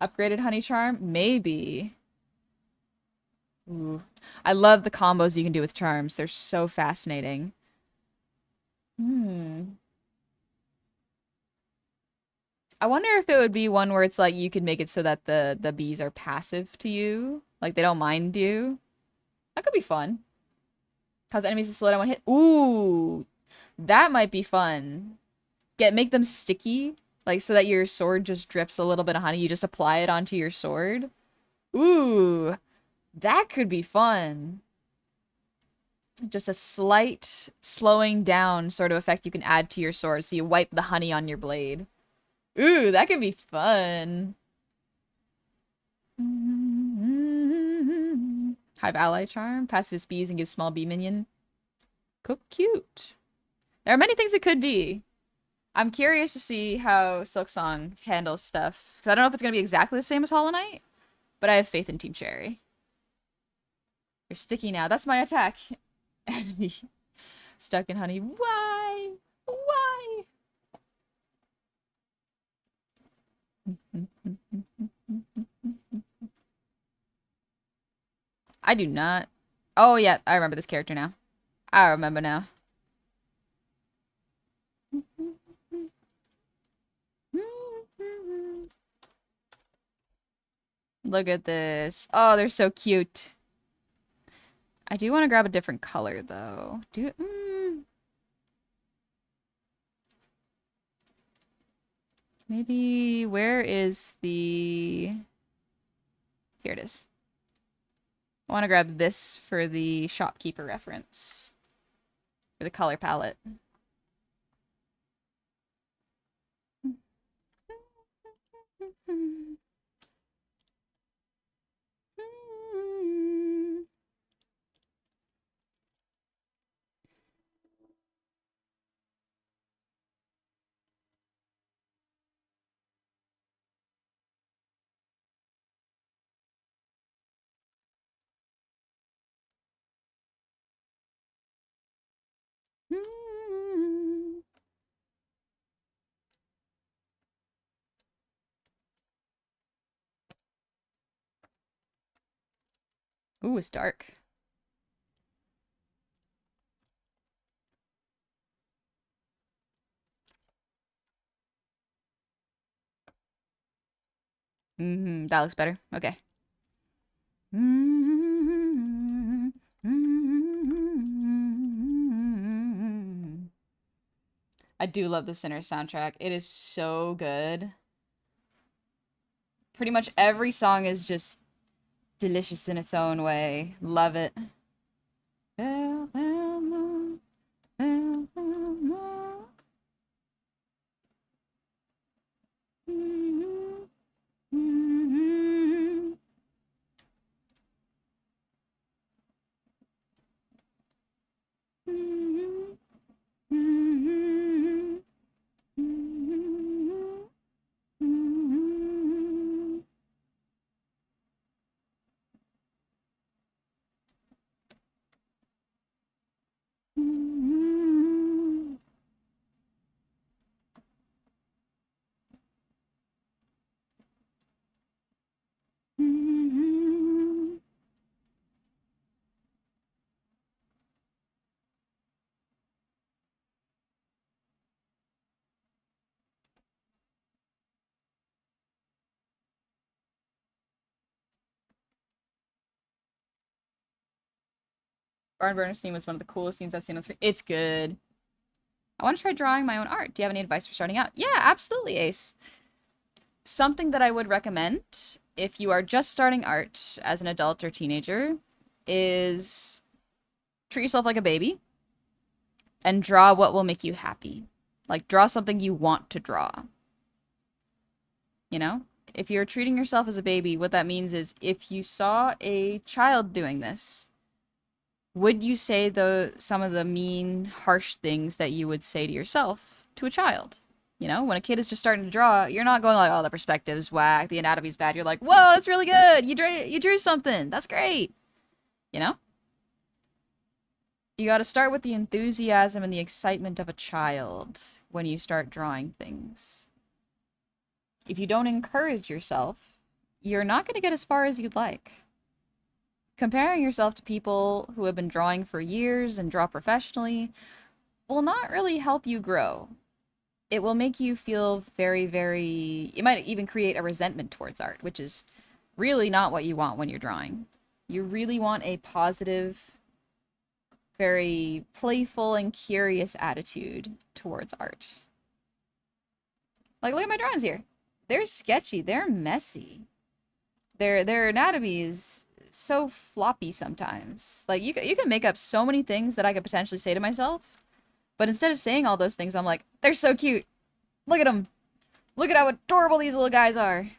Upgraded honey charm? Maybe. Ooh. I love the combos you can do with charms. They're so fascinating. I wonder if it would be one where it's like you could make it so that the bees are passive to you. Like they don't mind you. That could be fun. Cause enemies to slow down one hit. Ooh. That might be fun. Make them sticky. Like so that your sword just drips a little bit of honey. You just apply it onto your sword. Ooh. That could be fun. Just a slight slowing down sort of effect you can add to your sword. So you wipe the honey on your blade. Ooh, that could be fun. Hive ally charm. Passes bees and gives small bee minion. Cook cute. There are many things it could be. I'm curious to see how Silksong handles stuff. Because I don't know if it's going to be exactly the same as Hollow Knight. But I have faith in Team Cherry. You're sticky now. That's my attack. Enemy. Stuck in honey. Why? Why? I do not. Oh, yeah. I remember this character now. I remember now. Look at this. Oh, they're so cute. I do want to grab a different color, though. Maybe... Where is the... Here it is. I want to grab this for the shopkeeper reference. For the color palette. Ooh, it's dark. That looks better. Okay. I do love the Sinner soundtrack. It is so good. Pretty much every song is just delicious in its own way. Love it. Barn Burner scene was one of the coolest scenes I've seen on screen. It's good. I want to try drawing my own art. Do you have any advice for starting out? Yeah, absolutely, Ace. Something that I would recommend if you are just starting art as an adult or teenager is treat yourself like a baby and draw what will make you happy. Like, draw something you want to draw. You know? If you're treating yourself as a baby, what that means is if you saw a child doing this, would you say some of the mean, harsh things that you would say to yourself to a child? You know, when a kid is just starting to draw, you're not going like, "Oh, the perspective's whack, the anatomy's bad." You're like, "Whoa, that's really good. You drew something. That's great." You know? You got to start with the enthusiasm and the excitement of a child when you start drawing things. If you don't encourage yourself, you're not going to get as far as you'd like. Comparing yourself to people who have been drawing for years and draw professionally will not really help you grow. It will make you feel very, very... It might even create a resentment towards art, which is really not what you want when you're drawing. You really want a positive, very playful and curious attitude towards art. Like, look at my drawings here. They're sketchy. They're messy. Their anatomy is so floppy sometimes. Like, you can make up so many things that I could potentially say to myself, but instead of saying all those things, I'm like, they're so cute. Look at them. Look at how adorable these little guys are.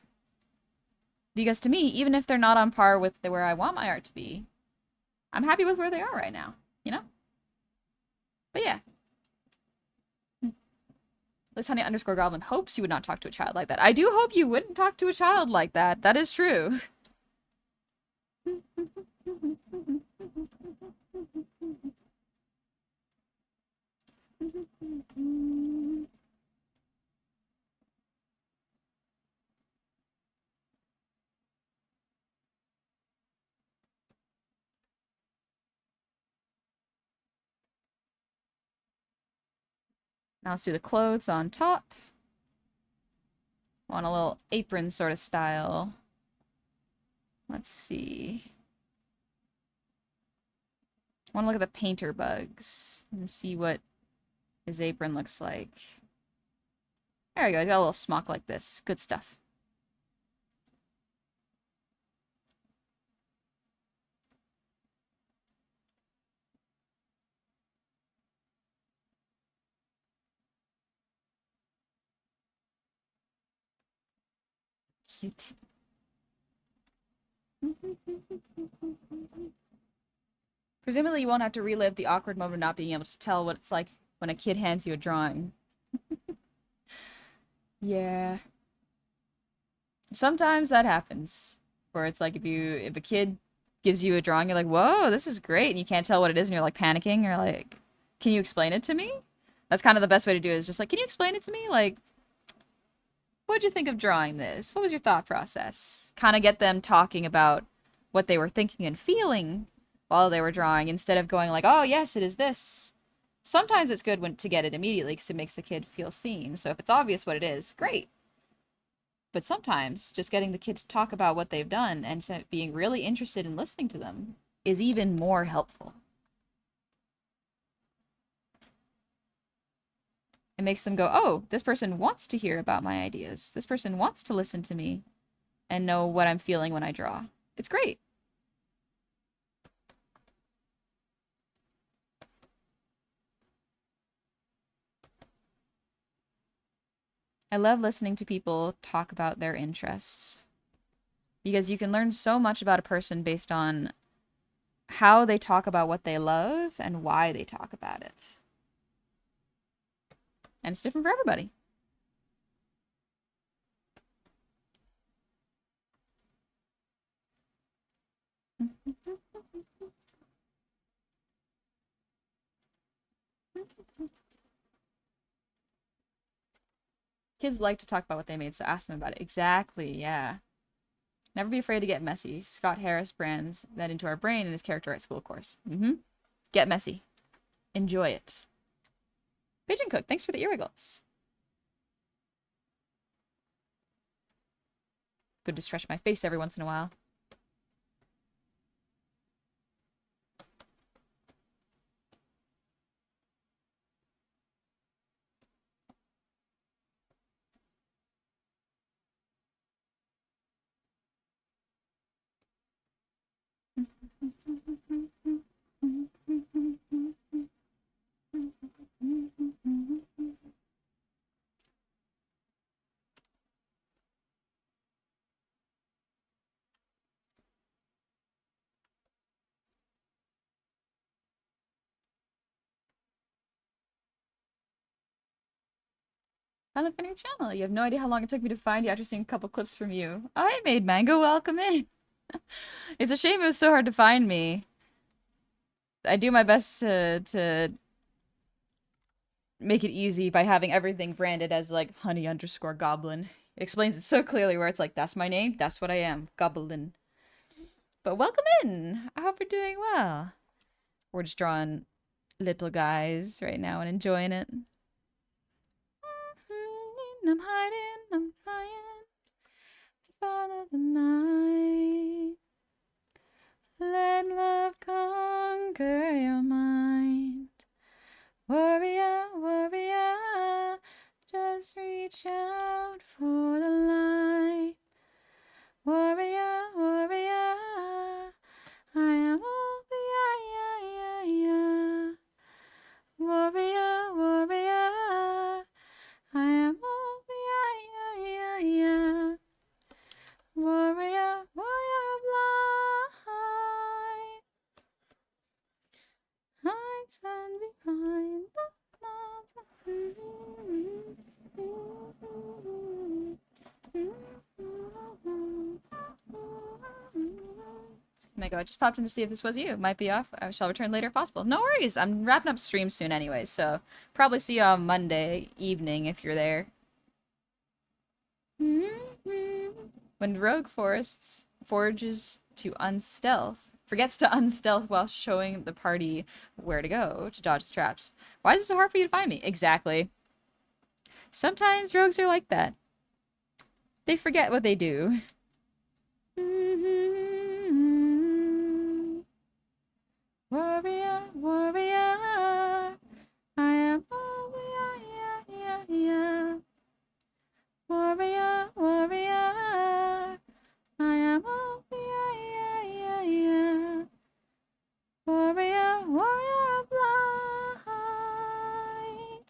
Because to me, even if they're not on par with where I want my art to be, I'm happy with where they are right now, you know? But yeah. Liz Honey underscore Goblin hopes you would not talk to a child like that. I do hope you wouldn't talk to a child like that. That is true. Now let's do the clothes on top. Want a little apron sort of style. Let's see. I want to look at the painter bugs and see what his apron looks like. There we go. He's got a little smock like this. Good stuff. Cute. Presumably you won't have to relive the awkward moment of not being able to tell what it's like when a kid hands you a drawing. Yeah. Sometimes that happens. Where it's like if a kid gives you a drawing, you're like, whoa, this is great, and you can't tell what it is, and you're like panicking, you're like, can you explain it to me? That's kind of the best way to do it, is just like, can you explain it to me? Like, what'd you think of drawing this? What was your thought process? Kind of get them talking about what they were thinking and feeling while they were drawing, instead of going like, oh yes, it is this. Sometimes it's good to get it immediately because it makes the kid feel seen. So if it's obvious what it is, great. But sometimes just getting the kid to talk about what they've done and being really interested in listening to them is even more helpful. It makes them go, oh, this person wants to hear about my ideas. This person wants to listen to me and know what I'm feeling when I draw. It's great. I love listening to people talk about their interests, because you can learn so much about a person based on how they talk about what they love and why they talk about it. And it's different for everybody. Kids like to talk about what they made, so ask them about it. Exactly, yeah. Never be afraid to get messy. Scott Harris brands that into our brain in his character at school course. Get messy. Enjoy it. Pigeon Cook, thanks for the earwiggles. Good to stretch my face every once in a while. Finally found your channel. You have no idea how long it took me to find you after seeing a couple clips from you. I made Mango, welcome in. It's a shame it was so hard to find me. I do my best to make it easy by having everything branded as like honey_goblin. It explains it so clearly where it's like, that's my name, that's what I am, goblin. But welcome in. I hope you're doing well. We're just drawing little guys right now and enjoying it. I'm hiding, I'm trying to follow the night. Let love conquer your mind. Warrior, warrior, just reach out for the light. Warrior, warrior, I am all the I. Warrior, warrior, I am all the I. Warrior, warrior of light. I stand behind Mego, I just popped in to see if this was you. Might be off. I shall return later if possible. No worries. I'm wrapping up stream soon anyway, so probably see you on Monday evening if you're there. When Rogue forges to unstealth, forgets to unstealth while showing the party where to go to dodge the traps. Why is it so hard for you to find me? Exactly. Sometimes rogues are like that. They forget what they do. Warrior, warrior, I am warrior. Warrior, warrior, I am warrior. Warrior, warrior of light.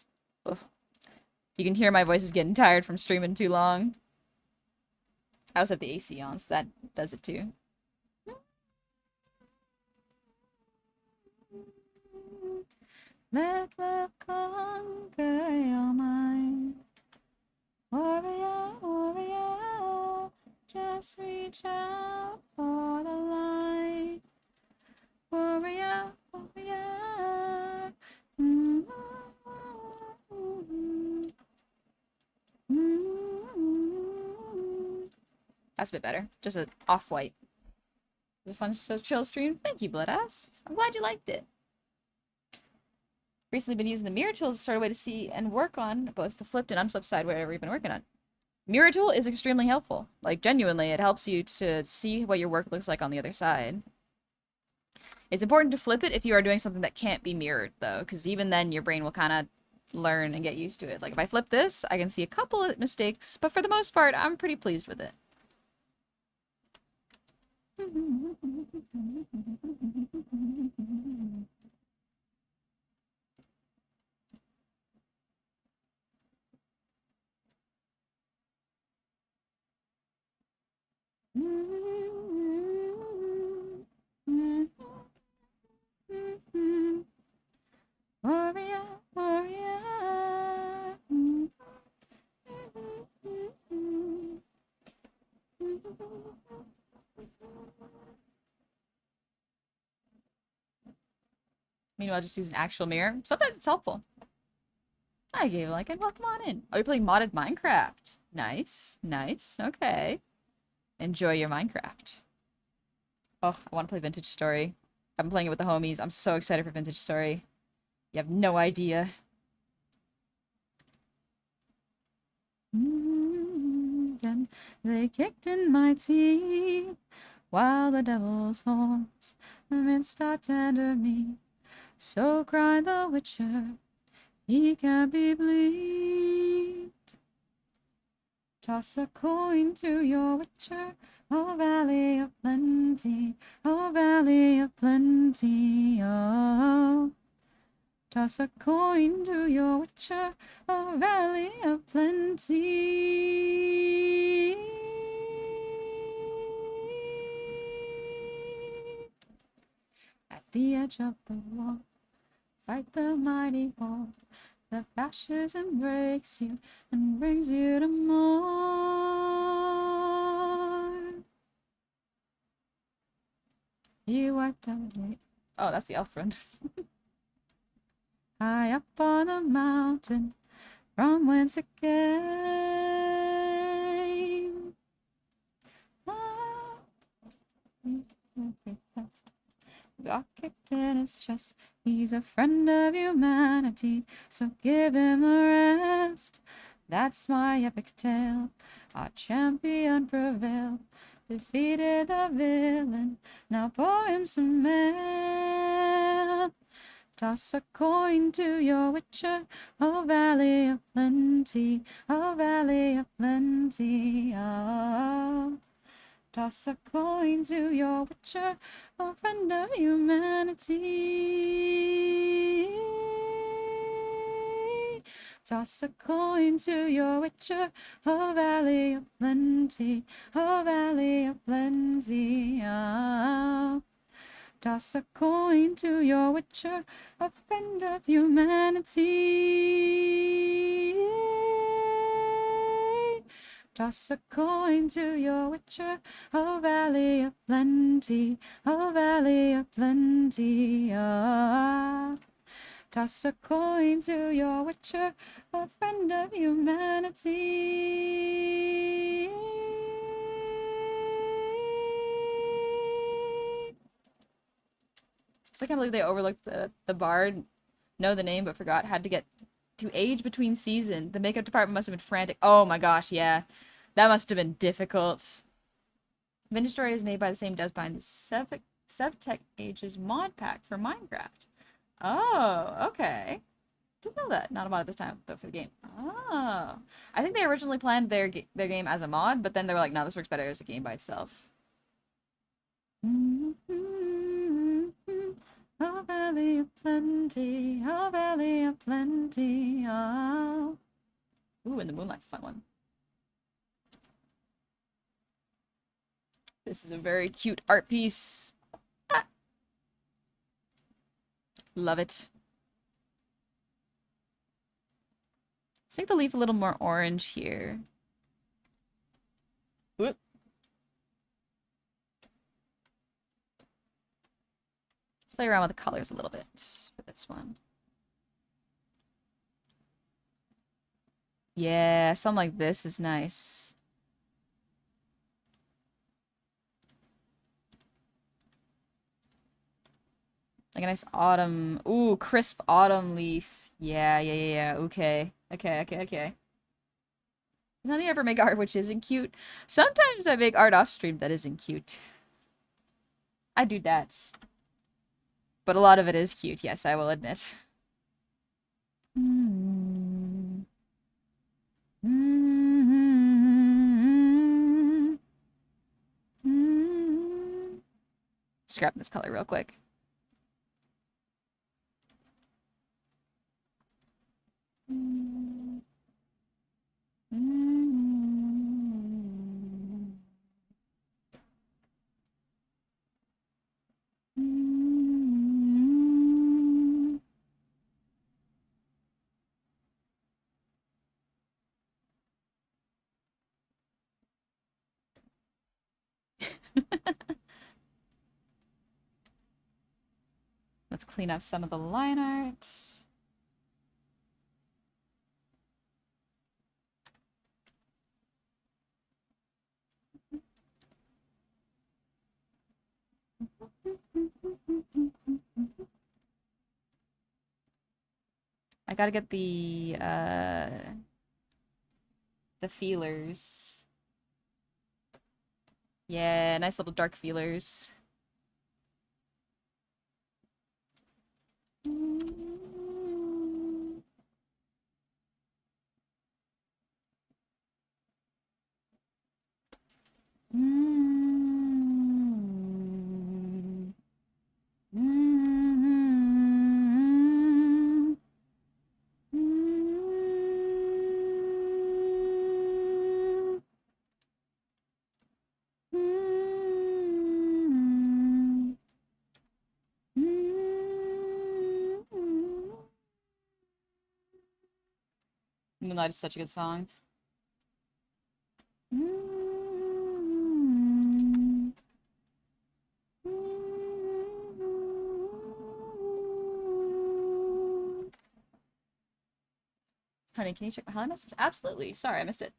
Oof. You can hear my voice is getting tired from streaming too long. I also have the AC on, so that does it too. Let love conquer your mind. Warrior, warrior, just reach out for the light. Warrior, warrior. That's a bit better. Just an off-white. It was a fun, so chill stream. Thank you, Bloodass. I'm glad you liked it. Recently been using the mirror tool as a sort of way to see and work on both the flipped and unflipped side, whatever you've been working on. Mirror tool is extremely helpful. Like, genuinely, it helps you to see what your work looks like on the other side. It's important to flip it if you are doing something that can't be mirrored, though, because even then your brain will kind of learn and get used to it. Like, if I flip this, I can see a couple of mistakes, but for the most part, I'm pretty pleased with it. Warrior, warrior. Meanwhile, just use an actual mirror. Sometimes it's helpful. Hi, Gable, and welcome on in. Oh, you're playing modded Minecraft. Nice, nice. Okay. Enjoy your Minecraft. Oh, I want to play Vintage Story. I've been playing it with the homies. I'm so excited for Vintage Story. You have no idea. Then they kicked in my teeth while the devil's horns minced our tender meat. So cried the witcher, he can't be bleed. Toss a coin to your witcher, oh valley of plenty, oh valley of plenty, oh. Toss a coin to your witcher, oh valley of plenty. At the edge of the wall, fight the mighty war. that crashes and breaks you and brings you to more. You wiped out me. Oh, that's the elf friend. High up on a mountain, from whence it came. Ah, got kicked in his chest. He's a friend of humanity, so give him the rest. That's my epic tale. Our champion prevailed, defeated the villain. Now pour him some ale. Toss a coin to your witcher, oh valley of plenty, oh valley of plenty, oh. Toss a coin to your witcher, oh friend of humanity. Toss a coin to your witcher, oh valley of plenty, oh valley of plenty, oh. Toss a coin to your witcher, a friend of humanity. Toss a coin to your witcher, oh valley of plenty, oh valley of plenty, ah. Toss a coin to your witcher, a friend of humanity. So I can't believe they overlooked the bard. Know the name but forgot. Had to get to age between season. The makeup department must have been frantic. Oh my gosh, yeah. That must have been difficult. Vintage Story is made by the same devs behind the Sevtech Ages mod pack for Minecraft. Oh, okay. Didn't know that. Not a mod at this time, but for the game. Oh. I think they originally planned their game as a mod, but then they were like, no, this works better as a game by itself. Oh, valley of plenty, oh, valley of plenty, oh. Ooh, and the moonlight's a fun one. This is a very cute art piece. Ah. Love it. Let's make the leaf a little more orange here. Whoop. Let's play around with the colors a little bit for this one. Yeah, something like this is nice. Like a nice autumn. Ooh, crisp autumn leaf. Yeah. Okay. Okay. None of you ever make art which isn't cute. Sometimes I make art off stream that isn't cute. I do that. But a lot of it is cute, yes, I will admit. Just grab this color real quick. Let's clean up some of the line art. I gotta get the feelers. Yeah, nice little dark feelers. Moonlight is such a good song. Honey, can you check my hello message? Absolutely. Sorry, I missed it.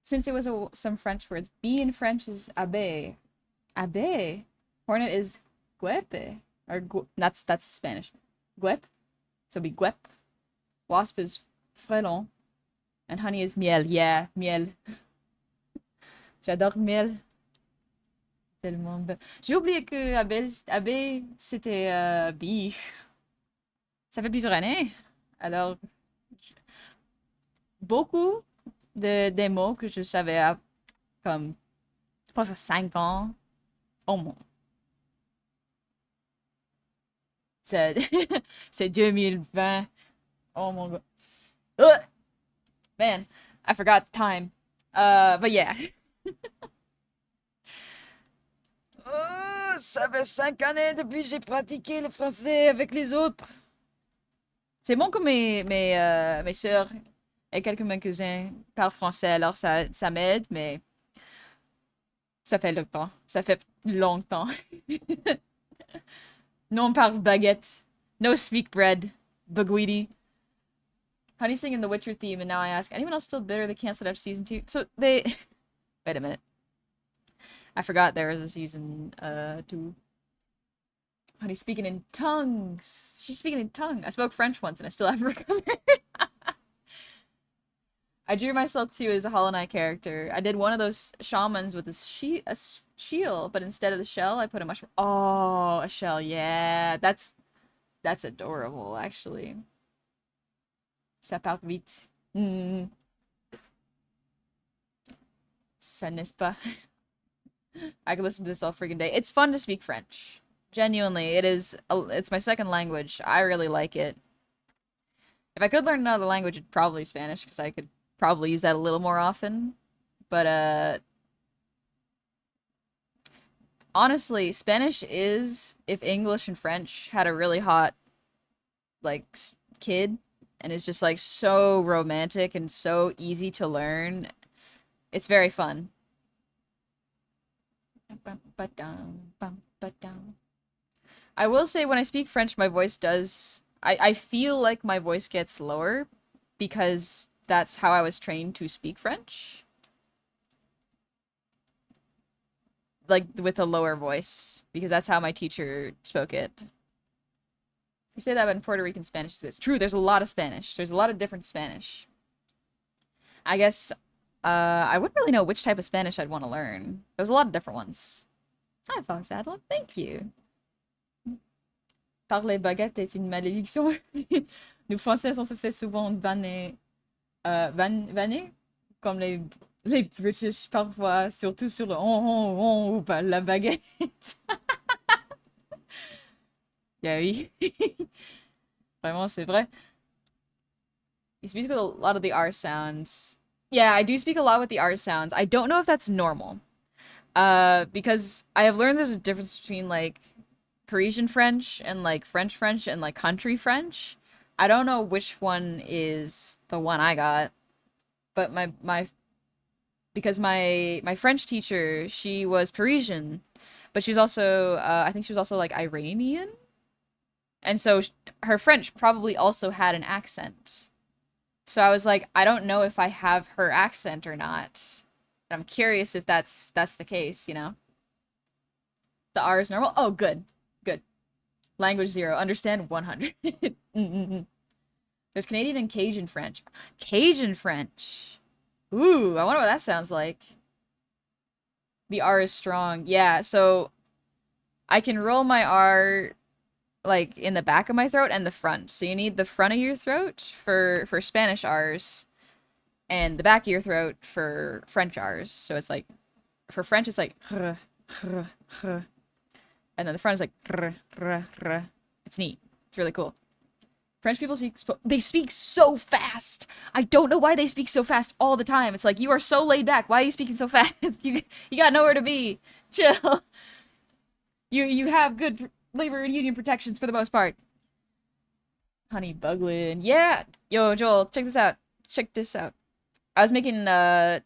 Since it was some French words, bee in French is abe. Abe. Hornet is guepe. Or that's Spanish. Guep. So be guep. Wasp is frelon. And honey is miel. Yeah, miel. J'adore miel. Tellement bon. J'ai oublié que abe c'était bee. Ça fait plusieurs années. Alors, beaucoup des mots que je savais comme, je pense à 5 ans. Oh mon. C'est 2020. Oh mon god. Ugh! Man, I forgot time. But yeah. Oh, ça fait 5 années depuis que j'ai pratiqué le français avec les autres. C'est bon que mes sœurs et quelques de mes cousins parlent français, alors ça m'aide, mais ça fait longtemps. Ça fait longtemps. No one parle baguette. No speak bread. Baguidi. Honey singing the Witcher theme, and now I ask, anyone else still bitter they canceled after season 2? So they... Wait a minute. I forgot there was a season 2. Honey speaking in tongues. She's speaking in tongue. I spoke French once and I still haven't recovered. I drew myself too as a Hollow Knight character. I did one of those shamans with a shield, but instead of the shell, I put a mushroom. Oh, a shell. Yeah, that's adorable, actually. Ça part vite. Ça n'est pas. I could listen to this all freaking day. It's fun to speak French. Genuinely, it is. It's my second language. I really like it. If I could learn another language, it'd probably Spanish, because I could probably use that a little more often. But, honestly, Spanish is if English and French had a really hot, like, kid, and is just, like, so romantic and so easy to learn. It's very fun. I will say when I speak French, my voice does... I feel like my voice gets lower because that's how I was trained to speak French. Like, with a lower voice, because that's how my teacher spoke it. You say that, but in Puerto Rican Spanish exists. True, there's a lot of Spanish. There's a lot of different Spanish. I guess, I wouldn't really know which type of Spanish I'd want to learn. There's a lot of different ones. Hi, Fox Adler. Thank you. Parler baguette est une malédiction. Nous Français, on se fait souvent vanner, comme les British parfois, surtout sur le on ou pas la baguette. Yeah, oui. Vraiment, c'est vrai. You speak with a lot of the R sounds. Yeah, I do speak a lot with the R sounds. I don't know if that's normal. Because I have learned there's a difference between, like, Parisian French and, like, French and, like, country French. I don't know which one is the one I got. But because my French teacher, she was Parisian. But she was also, I think she was also, like, Iranian? And so her French probably also had an accent. So I was like, I don't know if I have her accent or not. I'm curious if that's the case, you know? The R is normal? Oh, good. Good. Language 0. Understand 100. There's Canadian and Cajun French. Cajun French! Ooh, I wonder what that sounds like. The R is strong. Yeah, so I can roll my R, like, in the back of my throat and the front. So you need the front of your throat for Spanish R's, and the back of your throat for French R's. So it's like, for French, it's like, and then the front is like, it's neat. It's really cool. French people they speak so fast. I don't know why they speak so fast all the time. It's like, you are so laid back. Why are you speaking so fast? You got nowhere to be. Chill. You have good labor and union protections for the most part. Honey Buglin. Yeah. Yo, Joel, check this out. check this out. I was making Hollow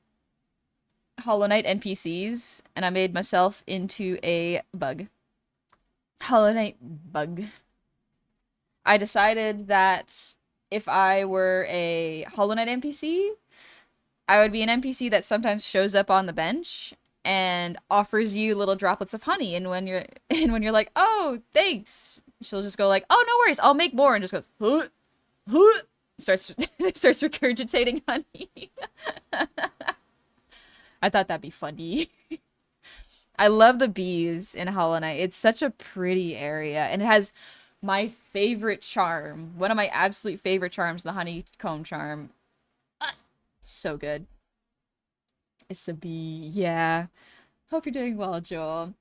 Knight NPCs, and I made myself into a bug. Hollow Knight bug. I decided that if I were a Hollow Knight NPC, I would be an NPC that sometimes shows up on the bench and offers you little droplets of honey, and when you're like, "Oh, thanks," she'll just go like, "Oh, no worries, I'll make more," and just goes, "Huh, huh," starts regurgitating honey. I thought that'd be funny. I love the bees in Hollow Knight. It's such a pretty area, and it has my favorite charm. One of my absolute favorite charms, the honeycomb charm. So good. It's a bee. Yeah. Hope you're doing well, Joel.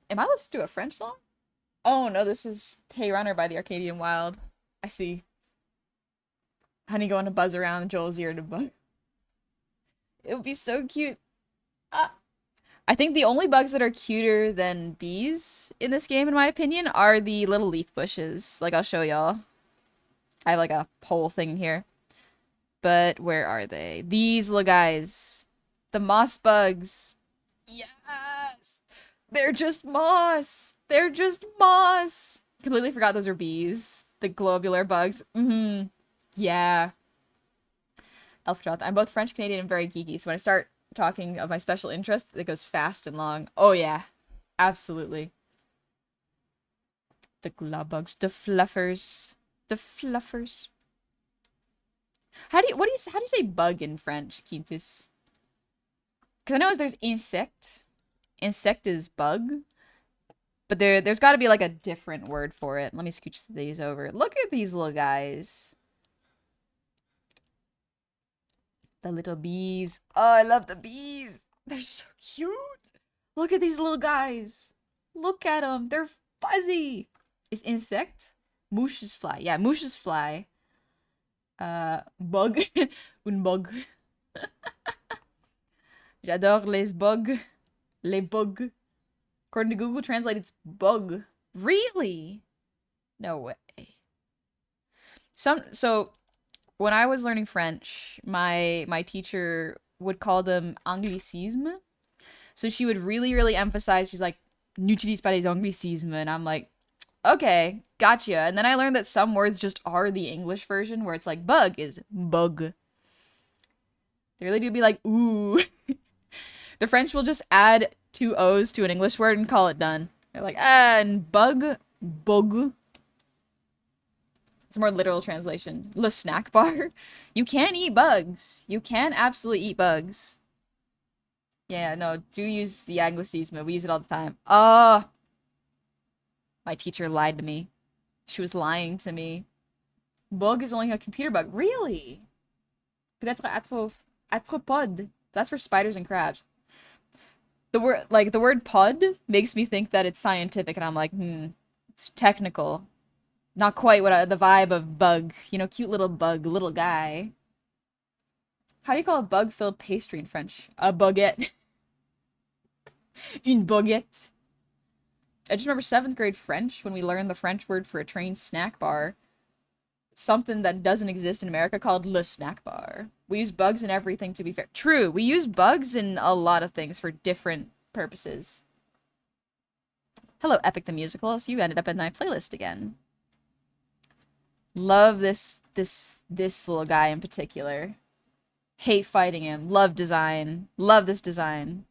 Am I listening to a French song? Oh no, this is Hey Runner by the Arcadian Wild. I see. Honey going to buzz around Joel's ear to bug. It would be so cute. I think the only bugs that are cuter than bees in this game, in my opinion, are the little leaf bushes. Like, I'll show y'all. I have like a whole thing here. But where are they? These little guys. The moss bugs. Yes! They're just moss! They're just moss! Completely forgot those are bees. The globular bugs. Mm-hmm. Yeah. Elftroth. I'm both French, Canadian, and very geeky, so when I start talking of my special interest, it goes fast and long. Oh yeah. Absolutely. The glowbugs. The fluffers. The fluffers. How do you say bug in French, Quintus? Because I know there's insect. Insect is bug. But there's got to be like a different word for it. Let me scooch these over. Look at these little guys. The little bees. Oh, I love the bees. They're so cute. Look at these little guys. Look at them. They're fuzzy. Is insect? Mouches fly. Yeah, mouches fly. Bug. Un bug. J'adore les bugs. Les bugs. According to Google Translate, it's bug. Really? No way. So when I was learning French, my teacher would call them anglicismes. So she would really emphasize, she's like, n'utilise pas les anglicismes. And I'm like, okay, gotcha. And then I learned that some words just are the English version, where it's like bug is bug. They really do be like, ooh. The French will just add 2 O's to an English word and call it done. They're like, and bug, bug. It's a more literal translation. Le snack bar. You can eat bugs. You can absolutely eat bugs. Yeah, no, do use the Anglicism. We use it all the time. Oh. My teacher lied to me. She was lying to me. Bug is only a computer bug. Really? Peut-être arthropode. That's for spiders and crabs. The word pod makes me think that it's scientific, and I'm like, it's technical. Not quite the vibe of bug. You know, cute little bug, little guy. How do you call a bug-filled pastry in French? A baguette. Une baguette. I just remember 7th grade French when we learned the French word for a train snack bar. Something that doesn't exist in America called le snack bar. We use bugs in everything, to be fair. True, we use bugs in a lot of things for different purposes. Hello, Epic the Musical. So you ended up in my playlist again. Love this little guy in particular. Hate fighting him. Love design. Love this design.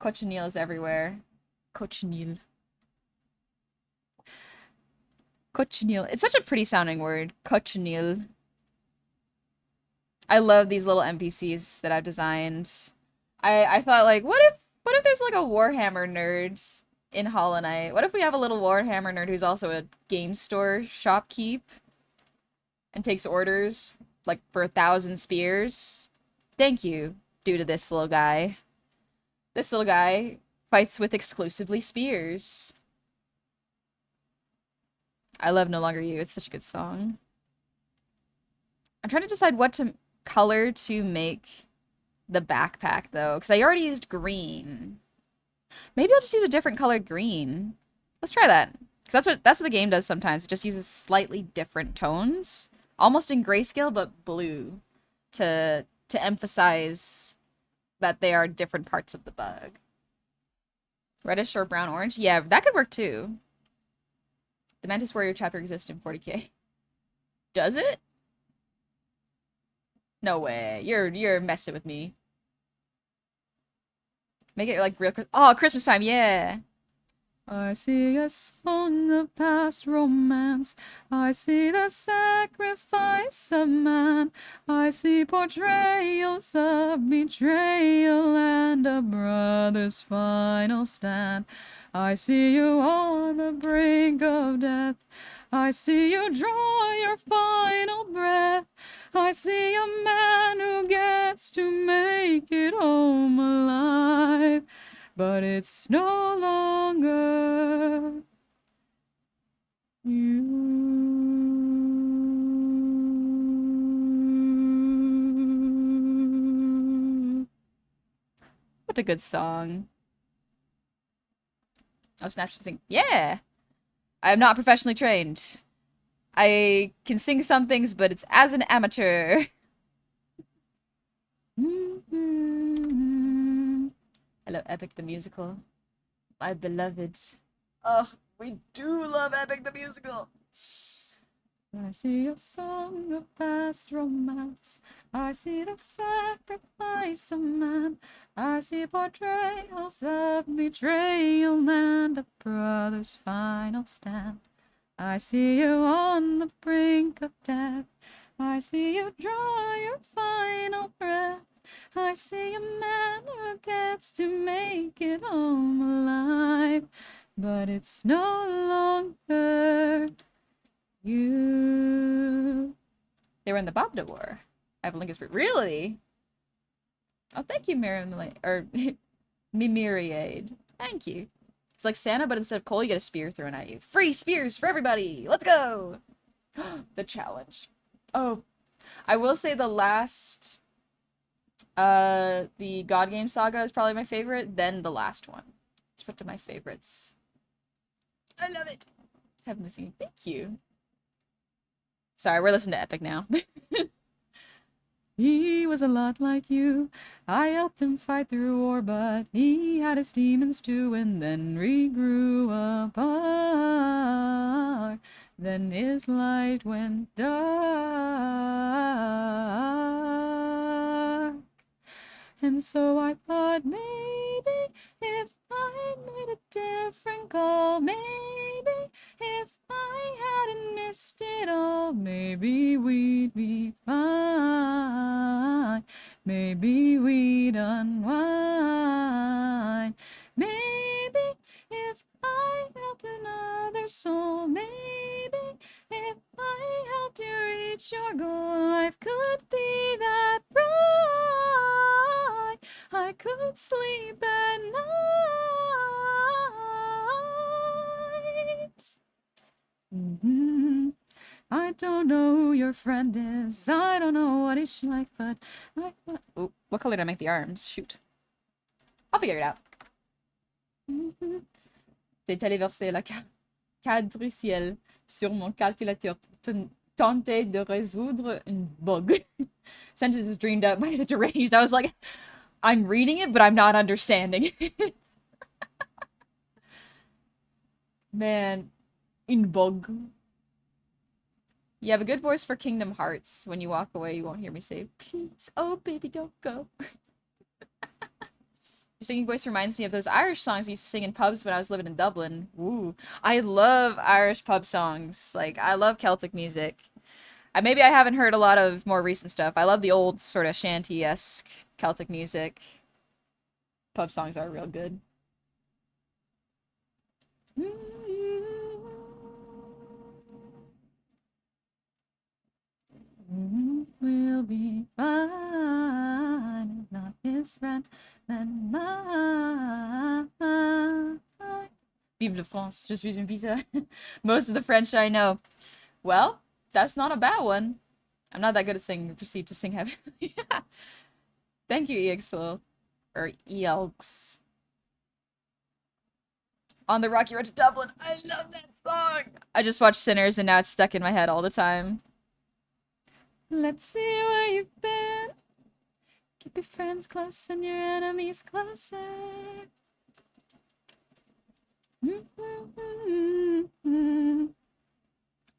Cochineal is everywhere. Cochineal. Cochineal. It's such a pretty sounding word. Cochineal. I love these little NPCs that I've designed. I thought, like, what if there's like a Warhammer nerd in Hollow Knight? What if we have a little Warhammer nerd who's also a game store shopkeep and takes orders, like, for 1,000 spears? Thank you, due to this little guy. This little guy fights with exclusively spears. I love No Longer You. It's such a good song. I'm trying to decide what color to make the backpack, though, because I already used green. Maybe I'll just use a different colored green. Let's try that. Because that's what the game does sometimes. It just uses slightly different tones, almost in grayscale but blue, to emphasize that they are different parts of the bug. Reddish or brown orange? Yeah, that could work too. The Mantis Warrior chapter exists in 40k. Does it? No way. You're messing with me. Make it like real oh, Christmas time, yeah. I see a song of past romance. I see the sacrifice of man. I see portrayals of betrayal and a brother's final stand. I see you on the brink of death. I see you draw your final breath. I see a man who gets to make it home alive. But it's no longer you. What a good song. I was naturally thinking, yeah! I am not professionally trained. I can sing some things, but it's as an amateur. Hello, Epic the Musical. My beloved. Oh, we do love Epic the Musical. I see a song of past romance. I see the sacrifice of man. I see portrayals of betrayal and a brother's final stand. I see you on the brink of death. I see you draw your final breath. I see a man who gets to make it home alive. But it's no longer you. They were in the Bobda War. I have a link. Really? Oh, thank you, Miriam. Or Mimiriade. Thank you. It's like Santa, but instead of coal, you get a spear thrown at you. Free spears for everybody! Let's go! The challenge. Oh, I will say the last... the God Game Saga is probably my favorite, then the last one. It's put to my favorites. I love it! Heavenly singing. Thank you. Sorry, we're listening to Epic now. He was a lot like you. I helped him fight through war, but he had his demons too, and then regrew apart. Then his light went dark. And so I thought maybe if I made a different call, maybe if I hadn't missed it all, maybe we'd be fine. Maybe we'd unwind. Maybe if I helped another soul, maybe if I helped you reach your goal, life could be that bright. I could sleep at night. I don't know who your friend is. I don't know what he's like, but I... Oh, what color did I make the arms? Shoot. I'll figure it out. C'est allé verser la quadriciel sur mon calculateur pour tenter de résoudre une bug. Sentences dreamed up by the deranged. I was like, I'm reading it, but I'm not understanding it. Man, une bug. You have a good voice for Kingdom Hearts. When you walk away, you won't hear me say, please, oh baby, don't go. Your singing voice reminds me of those Irish songs we used to sing in pubs when I was living in Dublin. Ooh, I love Irish pub songs. Like, I love Celtic music. Maybe I haven't heard a lot of more recent stuff. I love the old sort of shanty-esque Celtic music. Pub songs are real good. We'll be fine, not his friend, then mine. Vive la France, je suis une pizza. Most of the French I know. Well, that's not a bad one. I'm not that good at singing. Proceed to sing heavily. Yeah. Thank you, EXL. Or ELX. On the Rocky Road to Dublin. I love that song. I just watched Sinners and now it's stuck in my head all the time. Let's see where you've been. Keep your friends close and your enemies closer.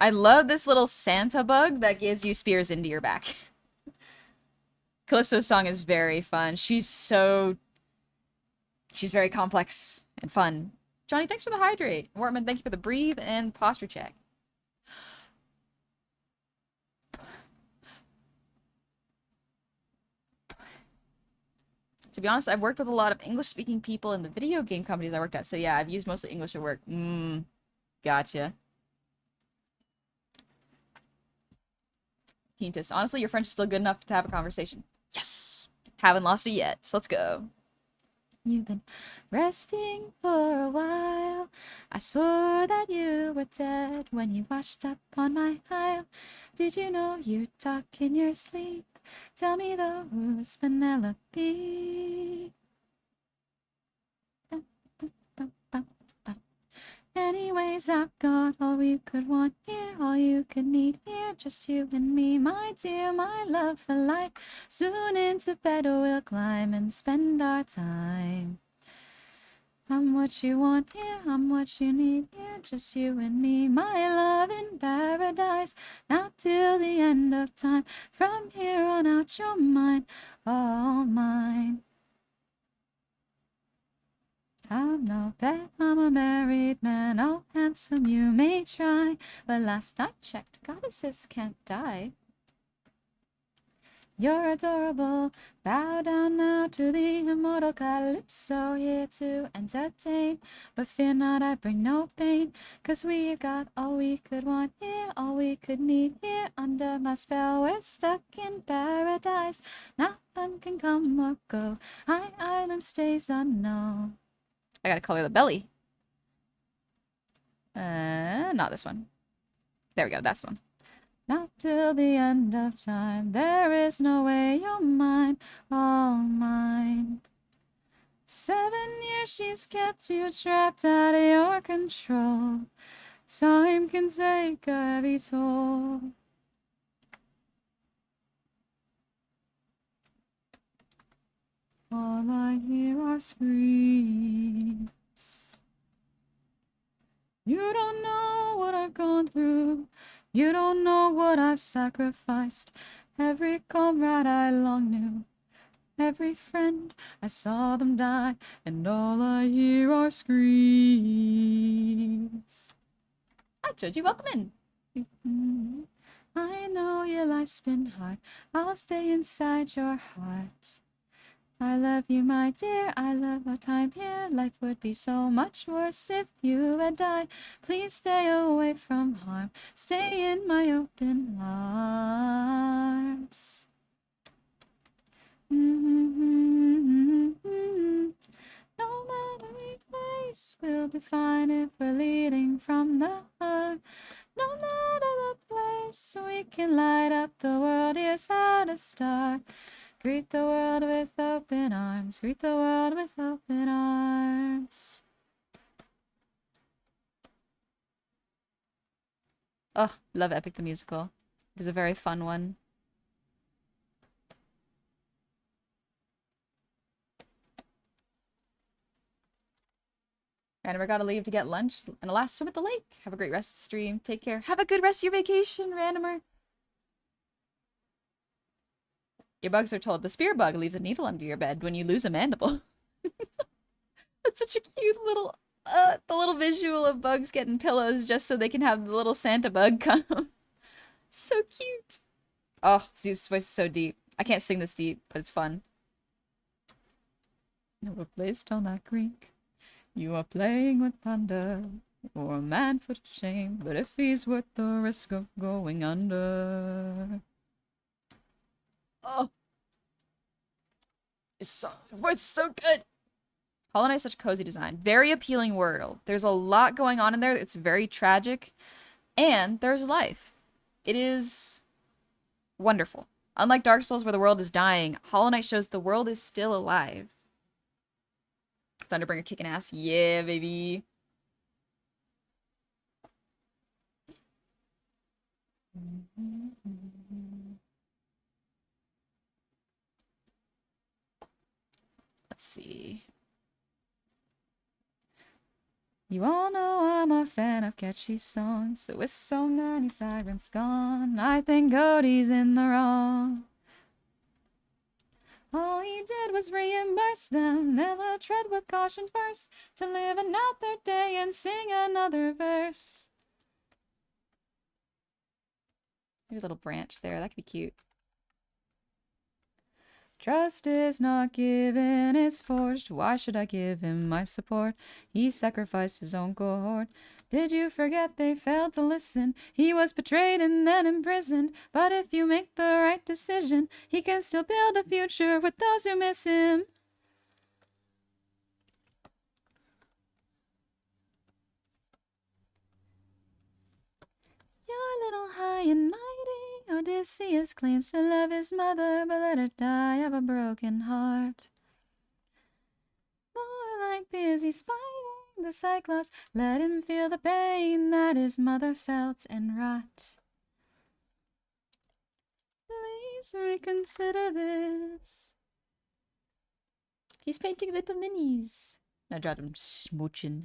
I love this little Santa bug that gives you spears into your back. Calypso's song is very fun. She's very complex and fun. Johnny, thanks for the hydrate. Wortman, thank you for the breathe and posture check. To be honest, I've worked with a lot of English-speaking people in the video game companies I worked at, so yeah, I've used mostly English at work. Gotcha. Quintus, honestly, your French is still good enough to have a conversation. Yes! Haven't lost it yet, so let's go. You've been resting for a while. I swore that you were dead when you washed up on my aisle. Did you know you talk in your sleep? Tell me though, who's Penelope? Anyways, I've got all we could want here, all you could need here, just you and me, my dear, my love for life. Soon into bed we'll climb and spend our time. I'm what you want here, I'm what you need here, just you and me, my love in paradise. Now till the end of time, from here on out you're mine, all mine. I'm no bet, I'm a married man, oh handsome you may try, but last I checked, goddesses can't die. You're adorable, bow down now to the immortal Calypso, here to entertain, but fear not, I bring no pain, 'cause we got all we could want here, all we could need here, under my spell, we're stuck in paradise, now none can come or go, High Island stays unknown. I gotta color the belly. Not this one. There we go, that's the one. Not till the end of time, there is no way you're mine, all mine. 7 years she's kept you trapped out of your control. Time can take a heavy toll. All I hear are screams. You don't know what I've gone through. You don't know what I've sacrificed. Every comrade I long knew, every friend, I saw them die, and all I hear are screams. Hi, Joji, welcome in. I know your life's been hard. I'll stay inside your heart. I love you, my dear, I love our time here. Life would be so much worse if you had died. Please stay away from harm. Stay in my open arms. No matter which place, we'll be fine if we're leading from the heart. No matter the place, we can light up the world. Here's how to start. Greet the world with open arms. Greet the world with open arms. Oh, love Epic the Musical. It is a very fun one. Randomer gotta leave to get lunch, and a last swim at the lake. Have a great rest of the stream. Take care. Have a good rest of your vacation, Randomer. Your bugs are told the spear bug leaves a needle under your bed when you lose a mandible. That's such a cute little, the little visual of bugs getting pillows just so they can have the little Santa bug come. So cute. Oh, Zeus' voice is so deep. I can't sing this deep, but it's fun. You were placed on that creek. You are playing with thunder. You're a man put to shame, but if he's worth the risk of going under. Oh. His voice is so good. Hollow Knight is such a cozy design. Very appealing world. There's a lot going on in there. It's very tragic. And there's life. It is wonderful. Unlike Dark Souls where the world is dying, Hollow Knight shows the world is still alive. Thunderbringer kicking ass. Yeah, baby. Let's see. You all know I'm a fan of catchy songs, so with so many sirens gone, I think Cody's in the wrong. All he did was reimburse them. They'll tread with caution first to live another day and sing another verse. Maybe a little branch there. That could be cute. Trust is not given, it's forged. Why should I give him my support? He sacrificed his own cohort. Did you forget they failed to listen? He was betrayed and then imprisoned. But if you make the right decision, he can still build a future with those who miss him. You're a little high and mighty. Odysseus claims to love his mother, but let her die of a broken heart. More like busy spiting the Cyclops, let him feel the pain that his mother felt and rot. Please reconsider this. He's painting little minis. I dropped him smooching.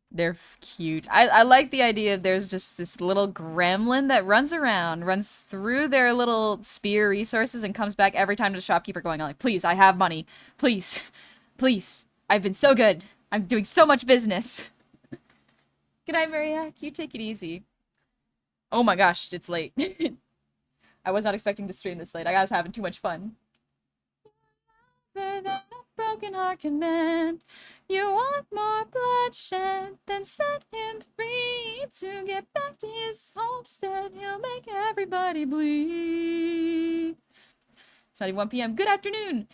They're cute. I like the idea of there's just this little gremlin that runs around, runs through their little spear resources and comes back every time to the shopkeeper going on like, please, I have money. Please. Please. I've been so good. I'm doing so much business. Good night, Mariac. You take it easy. Oh my gosh, it's late. I was not expecting to stream this late. I was having too much fun. Than a broken heart can mend. You want more bloodshed, then set him free. To get back to his homestead, he'll make everybody bleed. It's not even 1 p.m. Good afternoon!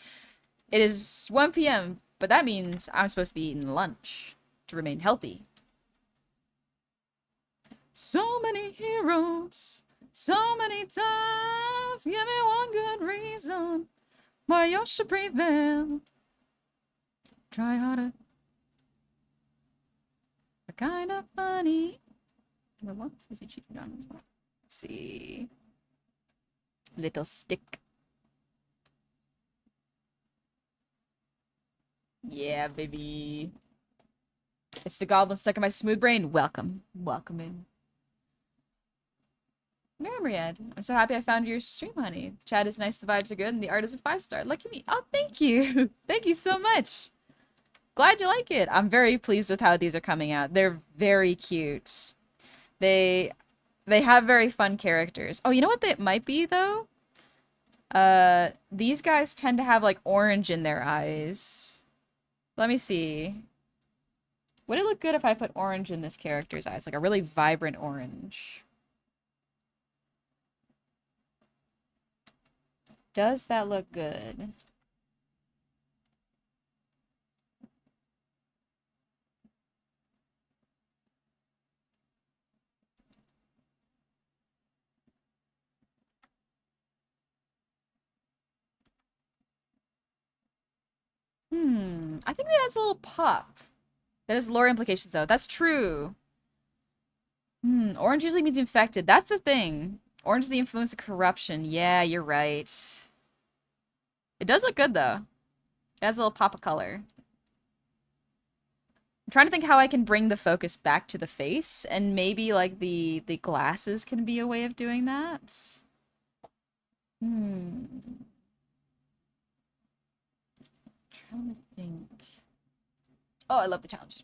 It is 1 p.m., but that means I'm supposed to be eating lunch to remain healthy. So many heroes, so many times. Give me one good reason why you should prevail. Try harder. We're kind of funny. Number one, is he cheating on as well? Let's see. Little stick. Yeah, baby. It's the goblin stuck in my smooth brain. Welcome. Welcome in. Myriad, I'm so happy I found your stream, honey. The chat is nice, the vibes are good, and the art is a 5-star. Lucky me. Oh, thank you. Thank you so much. Glad you like it. I'm very pleased with how these are coming out. They're very cute. They have very fun characters. Oh, you know what they might be, though? These guys tend to have, like, orange in their eyes. Let me see. Would it look good if I put orange in this character's eyes? Like a really vibrant orange. Does that look good? I think that adds a little pop. That has lore implications, though. That's true. Orange usually means infected. That's the thing. Orange is the influence of corruption. Yeah, you're right. It does look good, though. It adds a little pop of color. I'm trying to think how I can bring the focus back to the face, and maybe, like, the glasses can be a way of doing that. Trying to think. Oh, I love the challenge.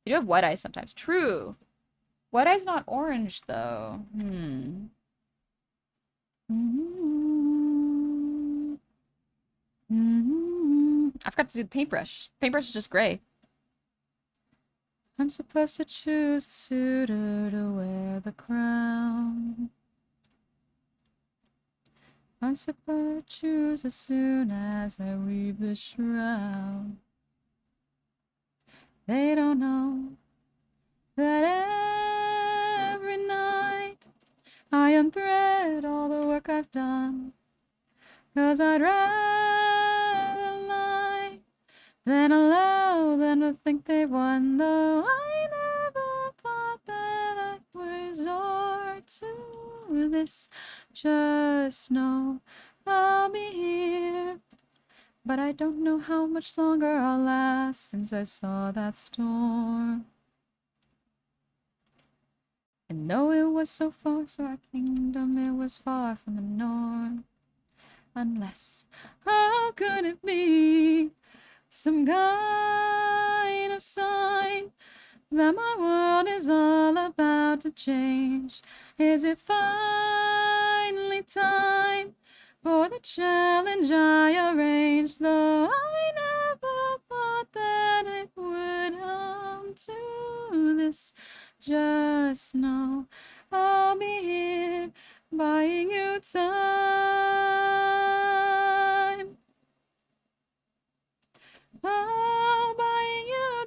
You do have white eyes sometimes. True. White eye's not orange, though. I forgot to do the paintbrush. Paintbrush is just gray. I'm supposed to choose a suitor to wear the crown. I'm supposed to choose as soon as I weave the shroud. They don't know that every night I unthread all the work I've done. 'Cause I'd rather lie than allow them to think they won. Though I never thought that I was to this. Just know I'll be here. But I don't know how much longer I'll last since I saw that storm. And though it was so far from our kingdom, it was far from the norm. Unless, how could it be some kind of sign that my world is all about to change? Is it finally time for the challenge I arranged? Though I never thought that it would come to this. Just know I'll be here buying you time. Oh, buying you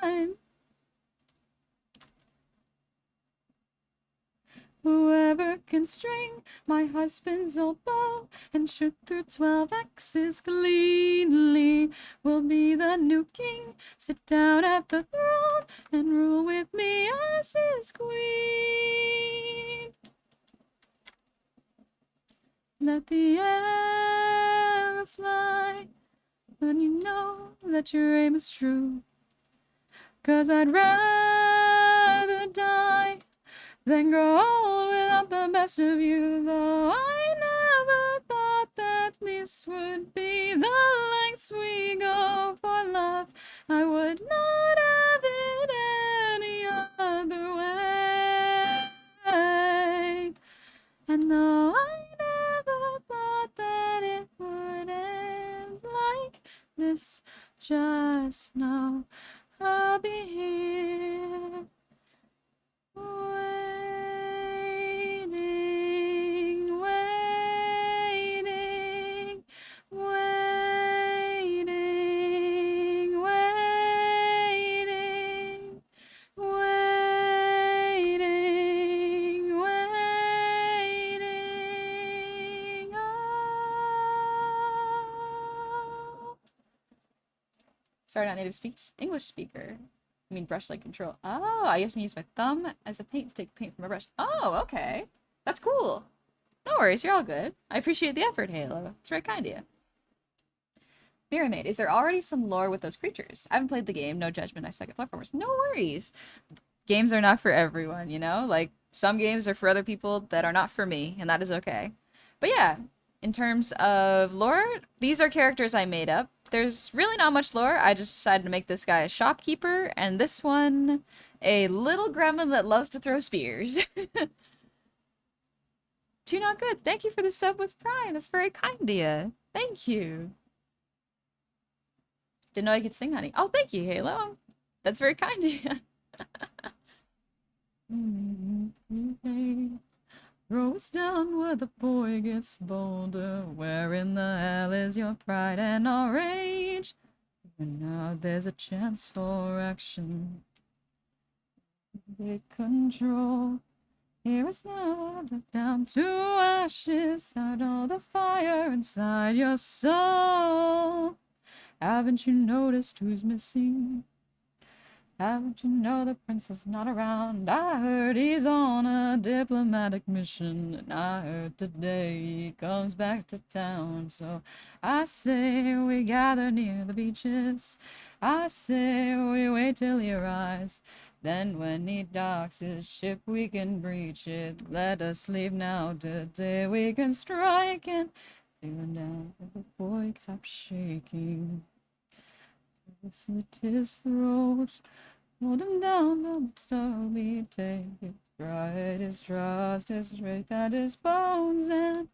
time. Whoever can string my husband's old bow and shoot through 12 X's cleanly will be the new king. Sit down at the throne and rule with me as his queen. Let the arrow fly when you know that your aim is true. 'Cause I'd rather die than grow old without the best of you. Though I never thought that this would be the lengths we go for love, I would not have it any other way. And though I never thought that it would end like this, just know I'll be here waiting, waiting, waiting, waiting, waiting, waiting. Oh. Sorry, not native speech. English speaker. I mean brush-like control. Oh, I used to use my thumb as a paint to take paint from a brush. Oh, okay. That's cool. No worries, you're all good. I appreciate the effort, Halo. It's very kind of you. Pyramid, is there already some lore with those creatures? I haven't played the game, no judgment, I suck at platformers. No worries. Games are not for everyone, you know? Like, some games are for other people that are not for me, and that is okay. But yeah, in terms of lore, these are characters I made up. There's really not much lore. I just decided to make this guy a shopkeeper, and this one a little gremlin that loves to throw spears. Too not good. Thank you for the sub with Prime. That's very kind of you. Thank you. Didn't know I could sing, honey. Oh, thank you, Halo. That's very kind of you. Throw us down where the boy gets bolder. Where in the hell is your pride and our rage? And now there's a chance for action. Take control. Here is now, down to ashes. Start all the fire inside your soul. Haven't you noticed who's missing? Haven't you know the prince is not around? I heard he's on a diplomatic mission, and I heard today he comes back to town. So I say we gather near the beaches. I say we wait till he arrives. Then when he docks his ship, we can breach it. Let us leave now, today we can strike and even down. The boy stops shaking. Slit his throat. Hold him down, don't slowly take his pride, his trust, his strength, and his bones and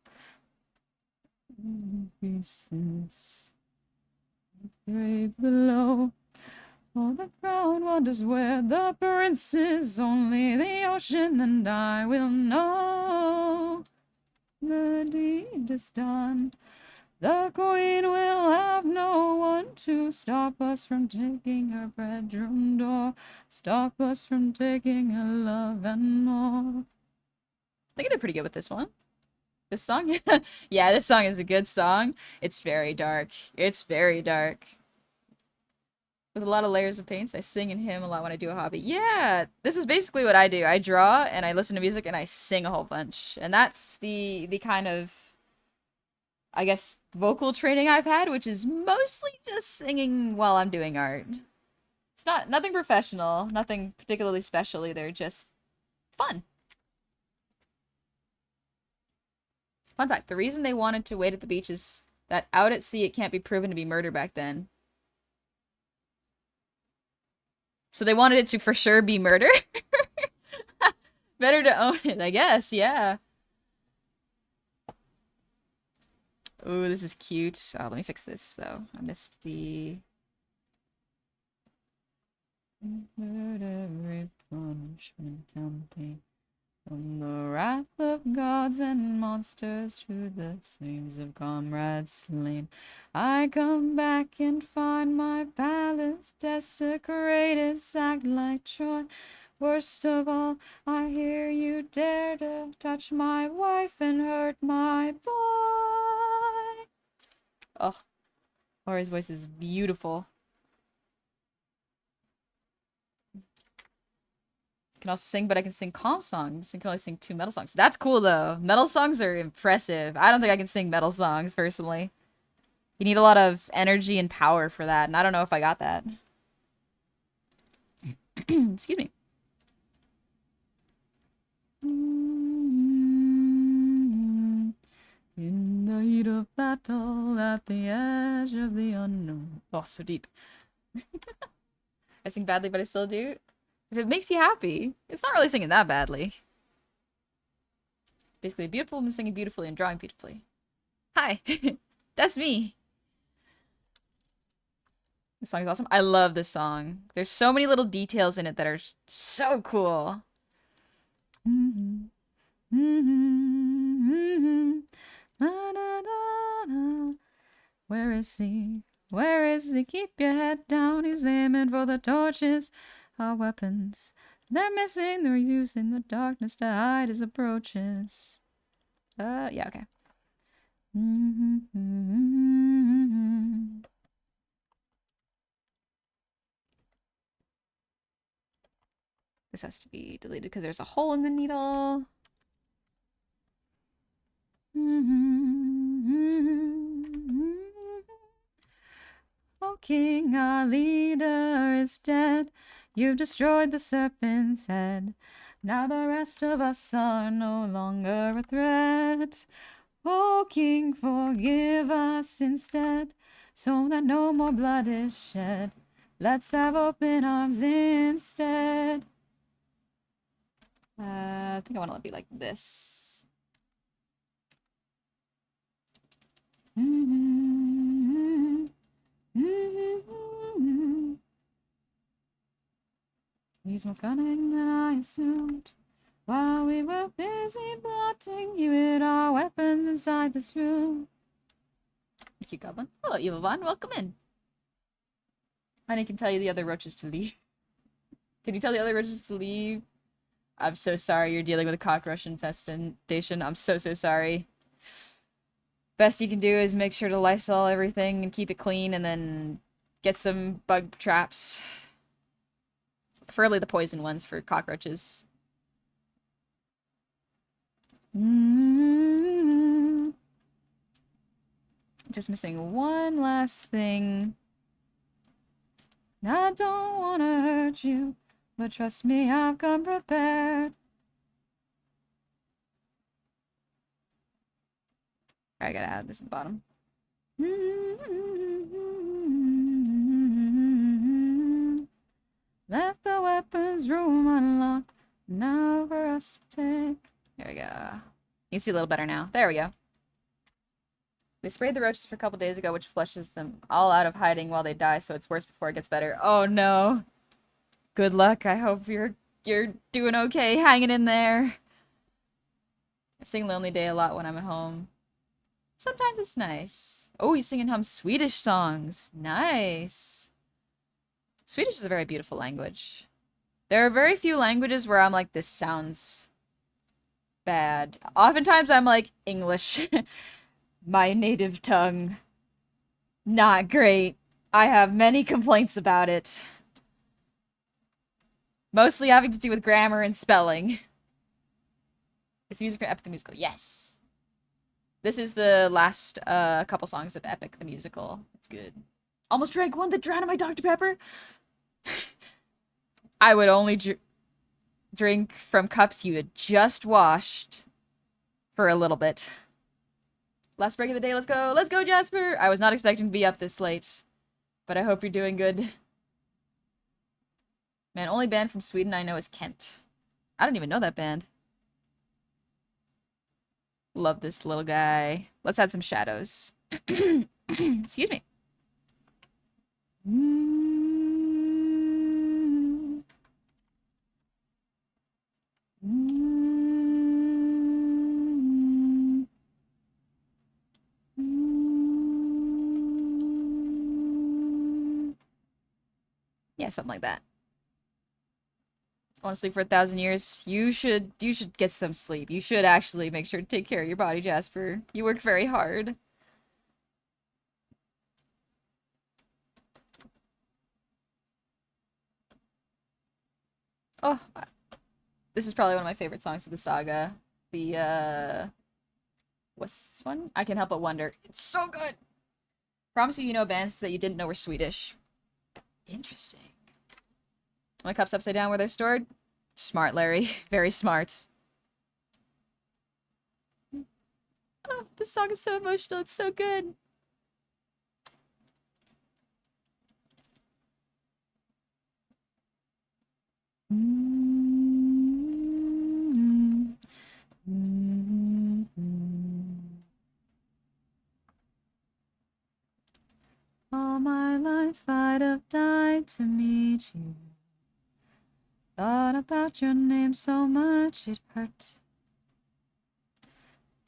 pieces. Grave below, all the crowd wonders where the prince is. Only the ocean and I will know. The deed is done. The queen will have no one to stop us from taking her bedroom door. Stop us from taking her love and more. I think I did pretty good with this one. This song? Yeah, this song is a good song. It's very dark. It's very dark. with a lot of layers of paints. I sing and hymn a lot when I do a hobby. Yeah, this is basically what I do. I draw and I listen to music and I sing a whole bunch. And that's the kind of, I guess, vocal training I've had, which is mostly just singing while I'm doing art. It's not nothing professional, nothing particularly special either, just fun. Fun fact, the reason they wanted to wait at the beach is that out at sea it can't be proven to be murder back then. So they wanted it to for sure be murder. Better to own it, I guess, yeah. Ooh, this is cute. Oh, let me fix this, though. I missed the... Every punishment and pain, from the wrath of gods and monsters to the slaves of comrades slain, I come back and find my palace desecrated, sacked like Troy. Worst of all, I hear you dare to touch my wife and hurt my boy. Oh, Ori's voice is beautiful. I can also sing, but I can sing calm songs. I can only sing 2 metal songs. That's cool, though. Metal songs are impressive. I don't think I can sing metal songs, personally. You need a lot of energy and power for that, and I don't know if I got that. Excuse me. In the heat of battle, at the edge of the unknown. Oh, so deep. I sing badly, but I still do. If it makes you happy, it's not really singing that badly. Basically, beautiful and singing beautifully and drawing beautifully. Hi, that's me. This song is awesome. I love this song. There's so many little details in it that are so cool. Where is he? Where is he? Keep your head down. He's aiming for the torches. Our weapons. They're missing. They're using the darkness to hide his approaches. Yeah, okay. This has to be deleted because there's a hole in the needle. Oh, King, our leader is dead. You've destroyed the serpent's head. Now the rest of us are no longer a threat. Oh, King, forgive us instead, so that no more blood is shed. Let's have open arms instead. I think I want to be like this. He's more cunning than I assumed. While we were busy plotting, you hid our weapons inside this room. Thank you, Goblin. Hello, Evil Von. Welcome in. Honey can tell you the other roaches to leave. Can you tell the other roaches to leave? I'm so sorry you're dealing with a cockroach infestation. I'm so sorry. Best you can do is make sure to Lysol everything and keep it clean, and then get some bug traps. Preferably the poison ones for cockroaches. Just missing one last thing. I don't want to hurt you, but trust me, I've come prepared. I gotta add this at the bottom. Left the weapons room unlocked, now for us to take. There we go. You can see a little better now. There we go. They sprayed the roaches for a couple days ago, which flushes them all out of hiding while they die, so it's worse before it gets better. Oh no. Good luck. I hope you're doing okay, hanging in there. I sing Lonely Day a lot when I'm at home. Sometimes it's nice. Oh, he's singing hum Swedish songs. Nice. Swedish is a very beautiful language. There are very few languages where I'm like, this sounds bad. Oftentimes I'm like, English. My native tongue. Not great. I have many complaints about it. Mostly having to do with grammar and spelling. Is the music for Epic the Musical? Yes. This is the last couple songs of Epic the Musical. It's good. Almost drank one that drowned in my Dr. Pepper. I would only drink from cups you had just washed for a little bit. Last break of the day, let's go. Let's go, Jasper! I was not expecting to be up this late, but I hope you're doing good. Man, only band from Sweden I know is Kent. I don't even know that band. Love this little guy. Let's add some shadows. Excuse me. Yeah, something like that. Want to sleep for 1,000 years? You should get some sleep. You should actually make sure to take care of your body, Jasper. You work very hard. Oh, this is probably one of my favorite songs of the saga. The, what's this one? I Can't Help But Wonder. It's so good! Promise you know bands that you didn't know were Swedish. Interesting. My cups upside down where they're stored? Smart, Larry. Very smart. Oh, this song is so emotional. It's so good. All my life I'd have died to meet you. Thought about your name so much it hurt.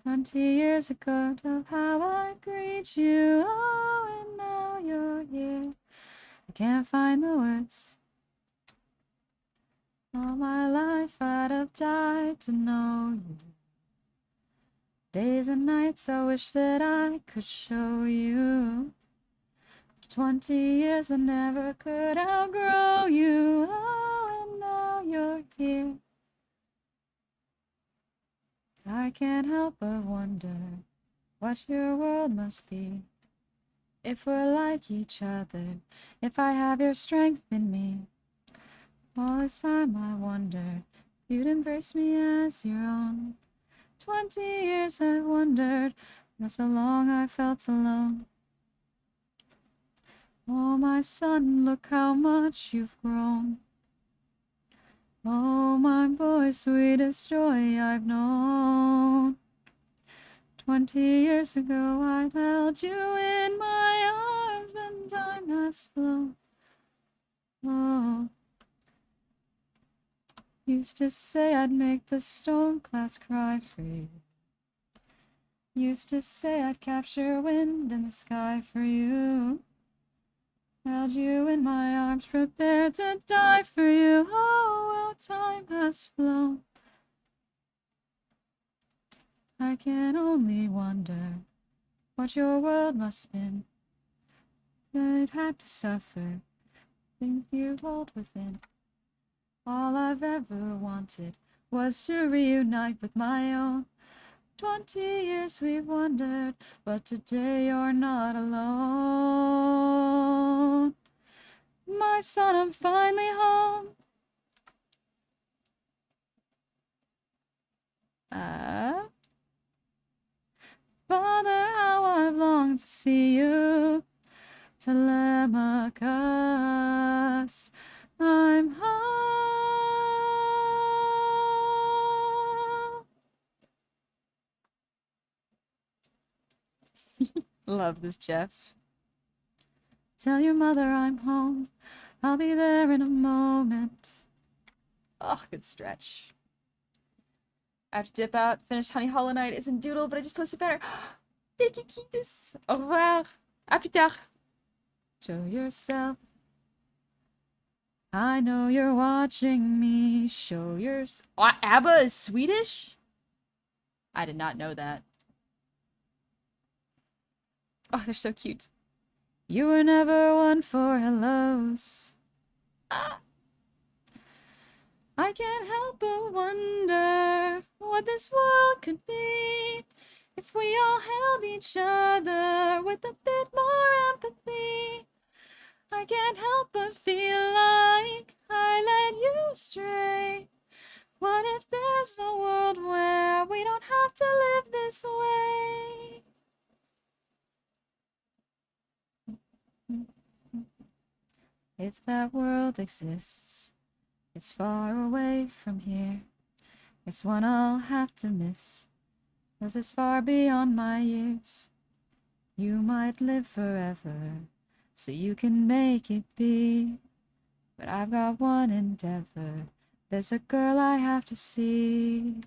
20 years ago of how I greet you. Oh, and now you're here. I can't find the words. All my life I'd have died to know you. Days and nights I wish that I could show you. 20 years I never could outgrow you. Oh, and now you're here. I can't help but wonder what your world must be. If we're like each other, if I have your strength in me. All this time I wondered if you'd embrace me as your own. 20 years I wondered, for so long I felt alone. Oh, my son, look how much you've grown. Oh, my boy, sweetest joy I've known. 20 years ago I held you in my arms when time has flown. Oh, used to say I'd make the storm clouds cry for you. Used to say I'd capture wind in the sky for you. Held you in my arms, prepared to die for you. Oh, how time has flown. I can only wonder what your world must have been. You'd had to suffer, think you hold within. All I've ever wanted was to reunite with my own. 20 years we've wondered, but today you're not alone. My son, I'm finally home. Father, how I've longed to see you. Telemachus, I'm home. Love this, Jeff. Tell your mother I'm home. I'll be there in a moment. Oh, good stretch. I have to dip out. Finish Honey Hollow Knight. It's in Doodle, but I just posted better. Thank you, Ketus. Au revoir. À plus tard. Show yourself. I know you're watching me. Show yourself. Oh, ABBA is Swedish? I did not know that. Oh, they're so cute. You were never one for hellos. Ah. I can't help but wonder what this world could be if we all held each other with a bit more empathy. I can't help but feel like I let you stray. What if there's a world where we don't have to live this way? If that world exists, it's far away from here. It's one I'll have to miss, 'cause it's far beyond my years. You might live forever, so you can make it be. But I've got one endeavor. There's a girl I have to see.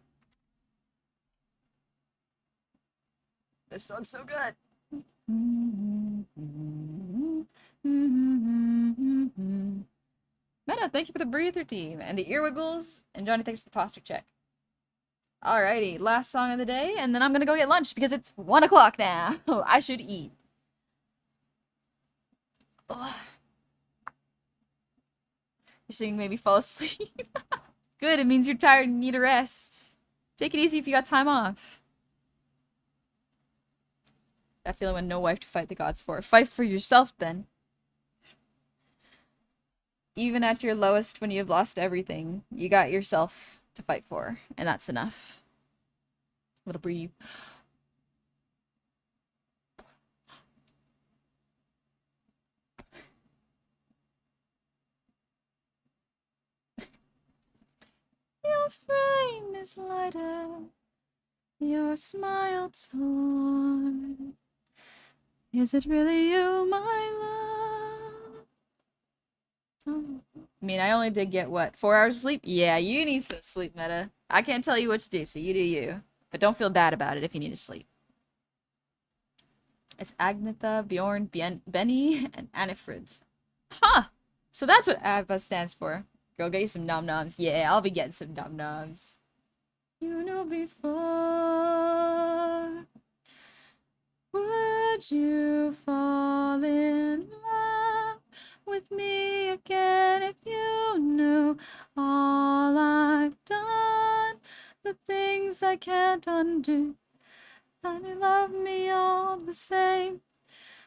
This song's so good. Meta, thank you for the breather team and the earwiggles. And Johnny, thanks for the posture check. Alrighty, last song of the day, and then I'm gonna go get lunch because it's 1 o'clock now. I should eat. Ugh. You're saying maybe fall asleep. Good, it means you're tired and need a rest. Take it easy if you got time off. That feeling when no wife to fight the gods for. Fight for yourself then. Even at your lowest when you've lost everything, you got yourself to fight for, and that's enough. A little breathe. Your frame is lighter, your smile torn. Is it really you, my love? Oh. I mean, I only did get, what, 4 hours of sleep? Yeah, you need some sleep, Meta. I can't tell you what to do, so you do you. But don't feel bad about it if you need to sleep. It's Agnetha, Bjorn, Benny, and Annifrid. Huh! So that's what ABBA stands for. Girl, get you some nom-noms. Yeah, I'll be getting some nom-noms. You knew before. Would you fall in love with me again if you knew all I've done? The things I can't undo. And you love me all the same.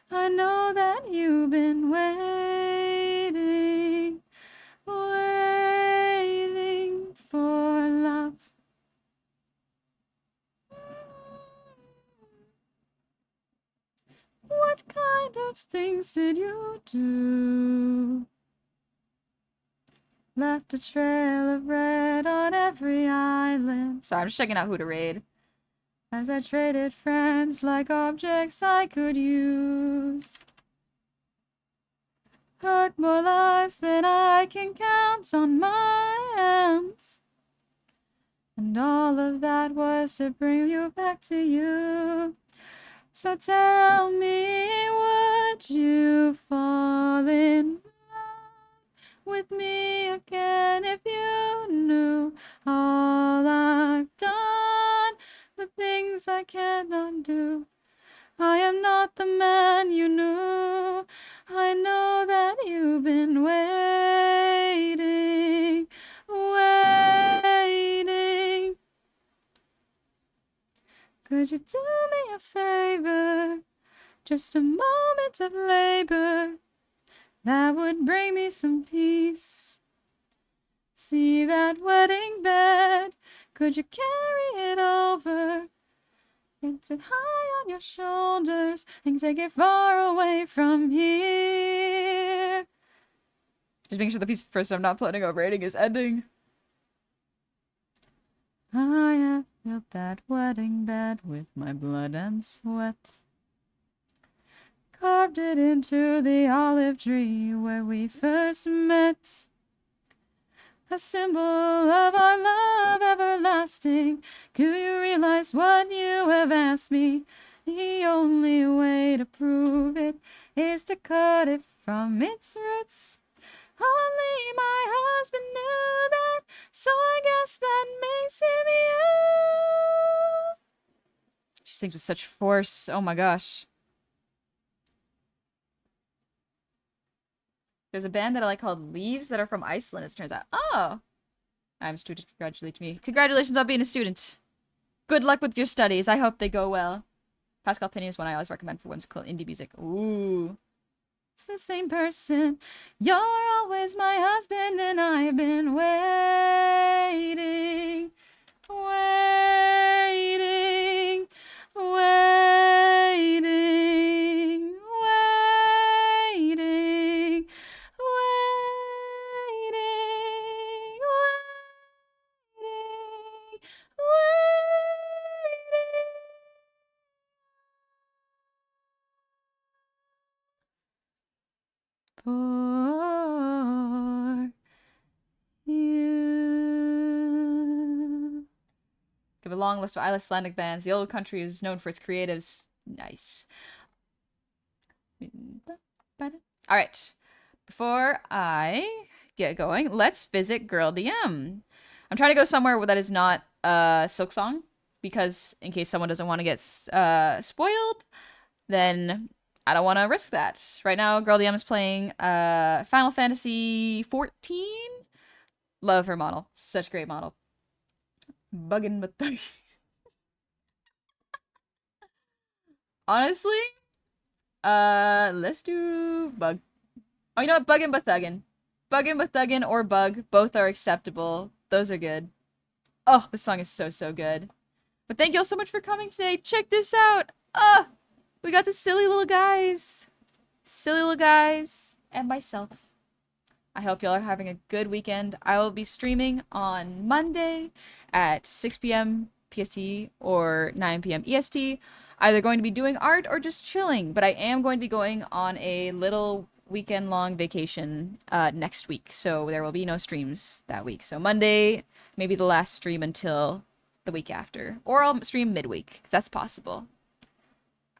I know that you've been waiting, waiting for love. What kind of things did you do? Left a trail of red on every island. Sorry, I'm just checking out who to raid. As I traded friends like objects I could use. Hurt more lives than I can count on my hands. And all of that was to bring you back to you. So tell me, would you fall in love with me again if you knew all I've done, the things I can't undo? I am not the man you knew. I know that you've been waiting, waiting. Could you do me a favor? Just a moment of labor that would bring me some peace. See that wedding bed? Could you carry it over? It's it high on your shoulders and take it far away from here. Just making sure the piece of person I'm not planning on rating is ending. I have built that wedding bed with my blood and sweat. Carved it into the olive tree where we first met. A symbol of our love everlasting. Do you realize what you have asked me? The only way to prove it is to cut it from its roots. Only my husband knew that, so I guess that makes him you. She sings with such force. Oh my gosh. There's a band that I like called Leaves that are from Iceland, as it turns out. Oh! I'm a student. Congratulate me. Congratulations on being a student. Good luck with your studies. I hope they go well. Pascal Penny is one I always recommend for whimsical indie music. Ooh. It's the same person. You're always my husband, and I've been waiting, waiting, waiting, waiting, waiting, waiting, waiting. For you. Give a long list of Icelandic bands. The old country is known for its creatives. Nice. Alright. Before I get going, let's visit Girl DM. I'm trying to go somewhere that is not Silk Song, because in case someone doesn't want to get spoiled, then I don't want to risk that. Right now, Girl DM is playing Final Fantasy 14. Love her model. Such a great model. Buggin' but honestly, let's do Bug. Oh, you know what? Buggin' but Thuggin'. Buggin' but Thuggin' or Bug. Both are acceptable. Those are good. Oh, this song is so, so good. But thank you all so much for coming today. Check this out. We got the silly little guys. Silly little guys. And myself. I hope y'all are having a good weekend. I will be streaming on Monday at 6 p.m. PST or 9 p.m. EST. Either going to be doing art or just chilling, but I am going to be going on a little weekend-long vacation next week, so there will be no streams that week. So Monday, maybe the last stream until the week after. Or I'll stream midweek. That's possible.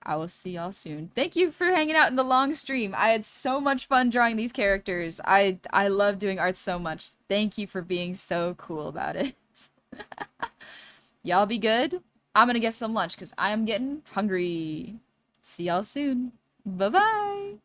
I will see y'all soon. Thank you for hanging out in the long stream. I had so much fun drawing these characters. I love doing art so much. Thank you for being so cool about it. Y'all be good. I'm gonna get some lunch because I am getting hungry. See y'all soon. Bye-bye.